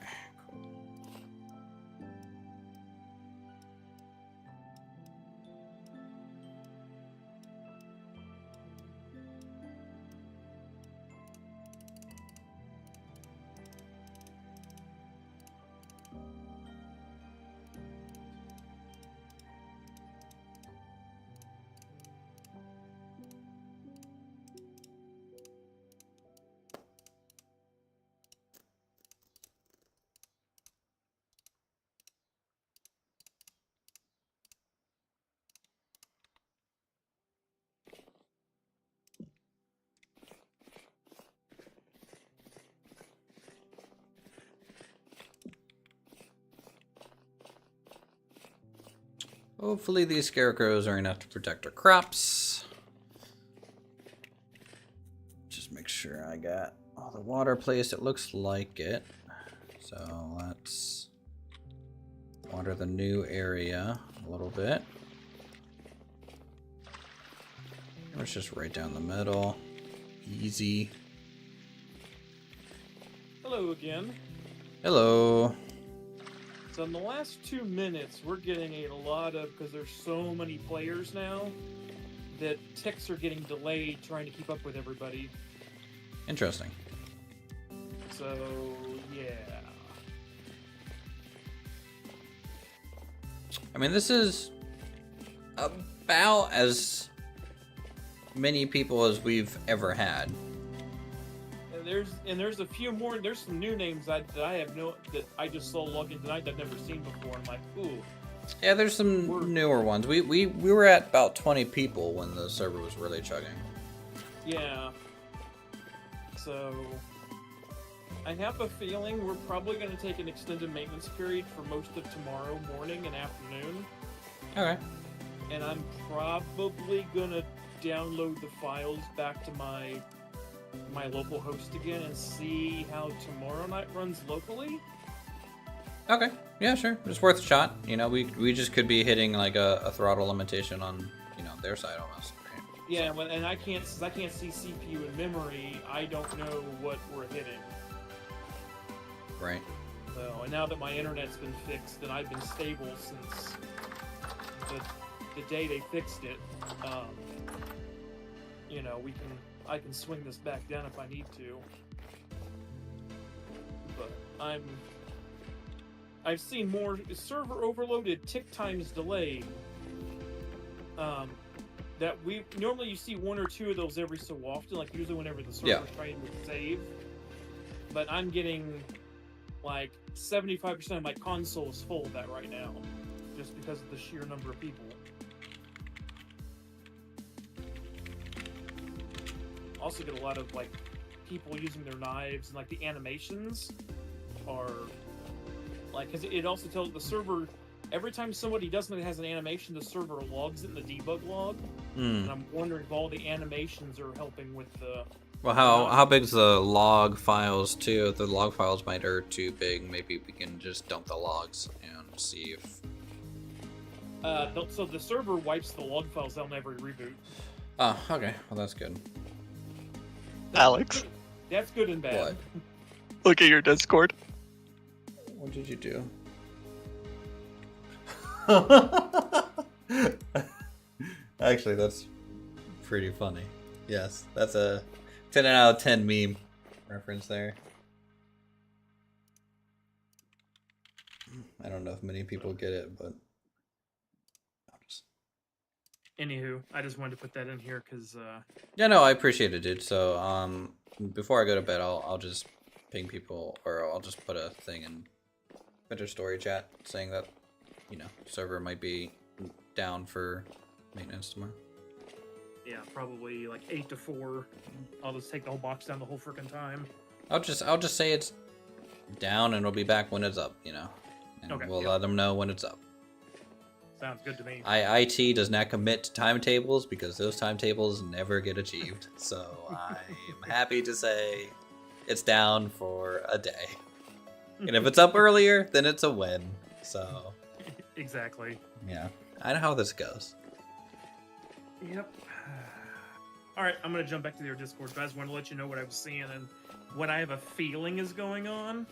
[SPEAKER 1] Hopefully these scarecrows are enough to protect our crops. Just make sure I got all the water placed. It looks like it. So let's water the new area a little bit. It's just right down the middle. Easy.
[SPEAKER 4] Hello again.
[SPEAKER 1] Hello.
[SPEAKER 4] So in the last 2 minutes, we're getting a lot of, because there's so many players now, that ticks are getting delayed trying to keep up with everybody.
[SPEAKER 1] Interesting.
[SPEAKER 4] So, yeah.
[SPEAKER 1] I mean, this is about as many people as we've ever had.
[SPEAKER 4] There's a few more. There's some new names that I just saw log in tonight that I've never seen before. I'm like, ooh.
[SPEAKER 1] Yeah, there's some newer ones. We were at about 20 people when the server was really chugging.
[SPEAKER 4] Yeah. So I have a feeling we're probably going to take an extended maintenance period for most of tomorrow morning and afternoon.
[SPEAKER 1] Okay.
[SPEAKER 4] And I'm probably going to download the files back to my local host again and see how tomorrow night runs locally.
[SPEAKER 1] Okay. Yeah, sure. It's worth a shot. You know, we just could be hitting like a throttle limitation on, their side almost. Right?
[SPEAKER 4] Yeah, and since I can't see CPU and memory, I don't know what we're hitting.
[SPEAKER 1] Right.
[SPEAKER 4] So, and now that my internet's been fixed and I've been stable since the day they fixed it, I can swing this back down if I need to. But I've seen more server overloaded, tick times delayed. That normally you see 1 or 2 of those every so often, like usually whenever the server's trying to save. But I'm getting like 75% of my console is full of that right now, just because of the sheer number of people. Also get a lot of like people using their knives, and like the animations are like, because it also tells the server every time somebody does something that has an animation, the server logs it in the debug log. And I'm wondering if all the animations are helping with the.
[SPEAKER 1] Well, how big's the log files too? If the log files are too big, maybe we can just dump the logs and see if.
[SPEAKER 4] So the server wipes the log files out on every reboot.
[SPEAKER 1] Oh, okay. Well, that's good.
[SPEAKER 2] Alex,
[SPEAKER 4] That's good and bad.
[SPEAKER 1] What?
[SPEAKER 2] look at your Discord.
[SPEAKER 1] What did you do? Actually, that's pretty funny. Yes, that's a 10 out of 10 meme reference there. I don't know if many people get it, but I'll just...
[SPEAKER 4] Anywho, I just wanted to put that in here because
[SPEAKER 1] Yeah, no, I appreciate it, dude. So, before I go to bed, I'll just ping people, or I'll just put a thing in Winter Story chat saying that, you know, server might be down for maintenance tomorrow.
[SPEAKER 4] yeah, probably like 8 to 4. I'll just take the whole box down the whole freaking time.
[SPEAKER 1] I'll just say it's down and it'll be back when it's up, you know, and
[SPEAKER 4] Okay,
[SPEAKER 1] we'll
[SPEAKER 4] yep.
[SPEAKER 1] let them know when it's up.
[SPEAKER 4] Sounds good to me.
[SPEAKER 1] IT does not commit to timetables because those timetables never get achieved. So I'm happy to say it's down for a day. And if it's up earlier, then it's a win. So
[SPEAKER 4] Exactly.
[SPEAKER 1] yeah, I know how this goes.
[SPEAKER 4] Yep. All right, I'm gonna jump back to your Discord, but I just want to let you know what I was seeing and what I have a feeling is going on.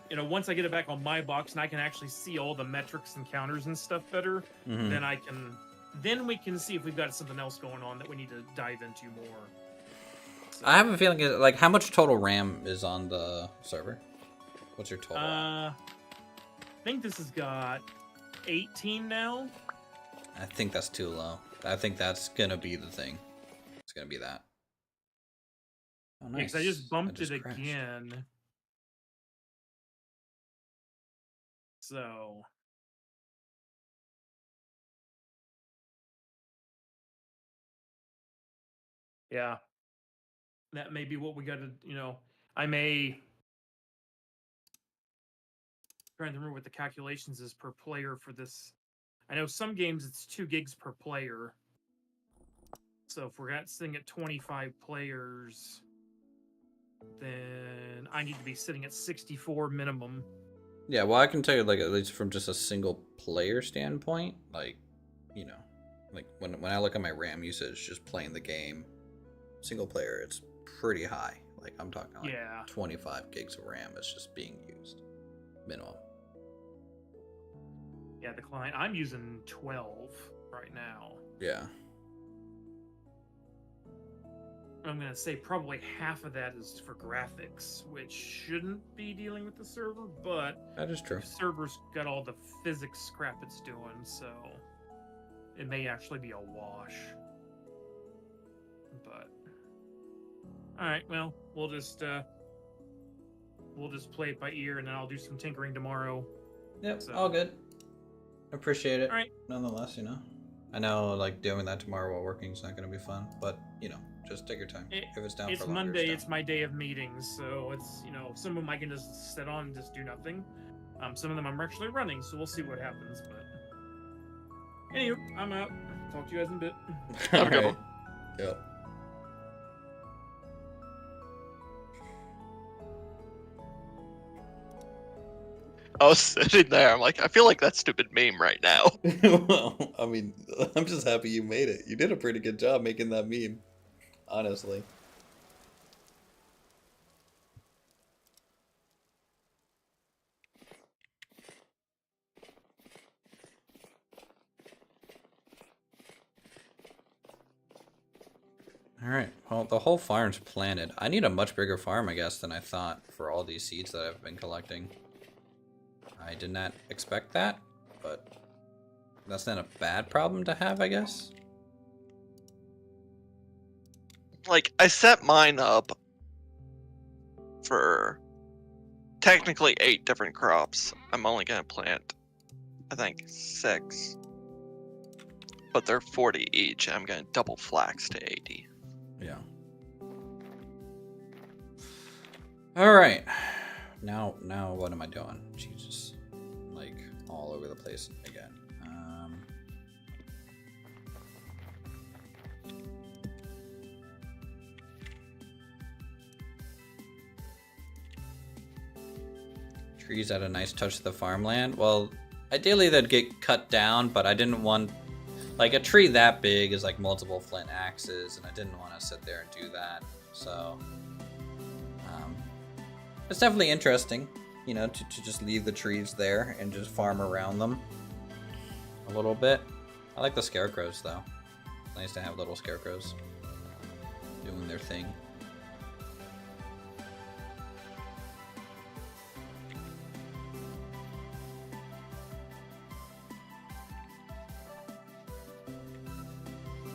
[SPEAKER 4] You know, once I get it back on my box and I can actually see all the metrics and counters and stuff better,
[SPEAKER 1] Mhm.
[SPEAKER 4] then we can see if we've got something else going on that we need to dive into more. So,
[SPEAKER 1] I have a feeling, like, how much total RAM is on the server? What's your total?
[SPEAKER 4] I think this has got 18 now.
[SPEAKER 1] I think that's too low. I think that's gonna be the thing. It's gonna be that. Oh,
[SPEAKER 4] Yeah,
[SPEAKER 1] nice.
[SPEAKER 4] because I just bumped it
[SPEAKER 1] crashed.
[SPEAKER 4] again. So yeah, that may be what we got to, you know, I may trying to remember what the calculations is per player for this. I know some games it's 2 gigs per player. So if we're sitting at 25 players, then I need to be sitting at 64 minimum.
[SPEAKER 1] Yeah, well, I can tell you, like, at least from just a single player standpoint, like, you know, like when I look at my RAM usage, just playing the game, single player, it's pretty high. Like, I'm talking like
[SPEAKER 4] Yeah.
[SPEAKER 1] 25 gigs of RAM is just being used, minimum.
[SPEAKER 4] Yeah, the client. I'm using 12 right now.
[SPEAKER 1] Yeah.
[SPEAKER 4] I'm going to say probably half of that is for graphics, which shouldn't be dealing with the server, but
[SPEAKER 1] That is true.
[SPEAKER 4] the server's got all the physics crap it's doing, so it may actually be a wash. But all right, well, we'll just play it by ear, and then I'll do some tinkering tomorrow.
[SPEAKER 1] Yep,
[SPEAKER 4] So-
[SPEAKER 1] all good. Appreciate it.
[SPEAKER 4] All right.
[SPEAKER 1] Nonetheless, you know. I know, like, doing that tomorrow while working is not going to be fun, but, you know, just take your time. If it's down
[SPEAKER 4] It's
[SPEAKER 1] for longer,
[SPEAKER 4] Monday.
[SPEAKER 1] it's
[SPEAKER 4] It's my day of meetings, so it's, you know, some of them I can just sit on and just do nothing. Some of them I'm actually running, so we'll see what happens. But anyway, I'm out. Talk to you guys in a bit.
[SPEAKER 1] down.
[SPEAKER 2] Have a good one.
[SPEAKER 1] Yep.
[SPEAKER 2] I was sitting there. I'm like, I feel like that stupid meme right now.
[SPEAKER 1] Well, I mean, I'm just happy you made it. You did a pretty good job making that meme, honestly. Alright, well, the whole farm's planted. I need a much bigger farm, I guess, than I thought for all these seeds that I've been collecting. I did not expect that, but that's not a bad problem to have, I guess.
[SPEAKER 2] Like, I set mine up for technically 8 different crops. I'm only gonna plant, I think, 6. But they're 40 each, and I'm gonna double flax to 80.
[SPEAKER 1] Yeah. Alright. Now what am I doing? Jesus. Like, all over the place again. Trees add a nice touch to the farmland. Well, ideally they'd get cut down, but I didn't want... Like, a tree that big is like multiple flint axes, and I didn't want to sit there and do that. So, it's definitely interesting, you know, to just leave the trees there and just farm around them a little bit. I like the scarecrows, though. It's nice to have little scarecrows doing their thing.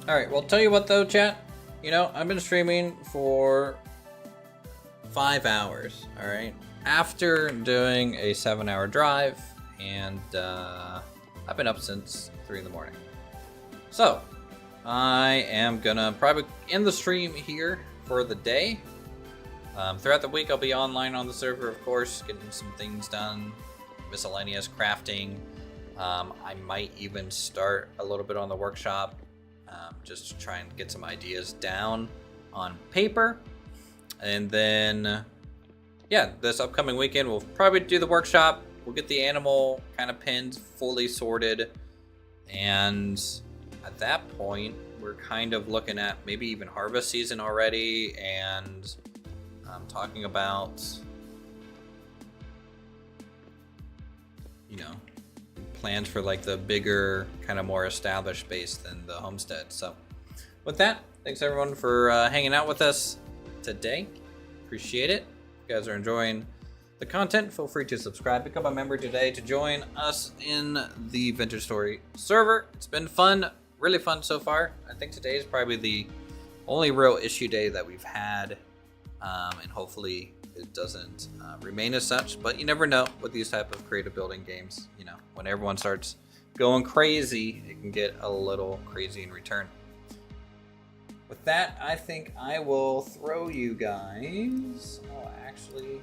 [SPEAKER 1] Alright, well, tell you what though, chat. You know, I've been streaming for 5 hours, alright? After doing a 7-hour drive, and I've been up since 3 in the morning. So, I am gonna probably end the stream here for the day. Throughout the week, I'll be online on the server, of course, getting some things done, miscellaneous crafting. I might even start a little bit on the workshop, just to try and get some ideas down on paper. And then, yeah, this upcoming weekend, we'll probably do the workshop. We'll get the animal kind of pins fully sorted. And at that point, we're kind of looking at maybe even harvest season already. And I'm talking about, you know, plans for like the bigger, kind of more established base than the homestead. So with that, thanks everyone for hanging out with us today. Appreciate it. If you guys are enjoying the content, feel free to subscribe, become a member today to join us in the Vintage Story server. It's been fun, really fun so far. I think today is probably the only real issue day that we've had, and hopefully it doesn't remain as such, but you never know with these type of creative building games. You know, when everyone starts going crazy, it can get a little crazy in return. With that, I think I will throw you guys. I'll actually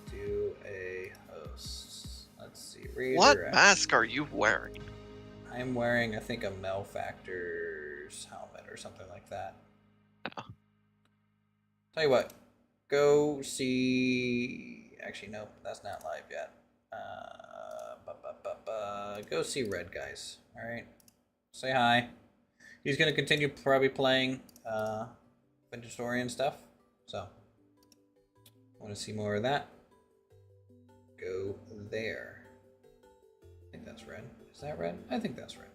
[SPEAKER 1] do a host. Let's see.
[SPEAKER 2] What
[SPEAKER 1] Redirect.
[SPEAKER 2] mask are you wearing?
[SPEAKER 1] I'm wearing, I think, a Malefactor's helmet or something like that.
[SPEAKER 2] Oh.
[SPEAKER 1] Tell you what, go see. Actually, nope, that's not live yet. Go see Red, guys. All right, say hi. He's gonna continue probably playing Vintage Story and stuff. So, want to see more of that? Go there. I think that's Red. Is that Red? I think that's Red.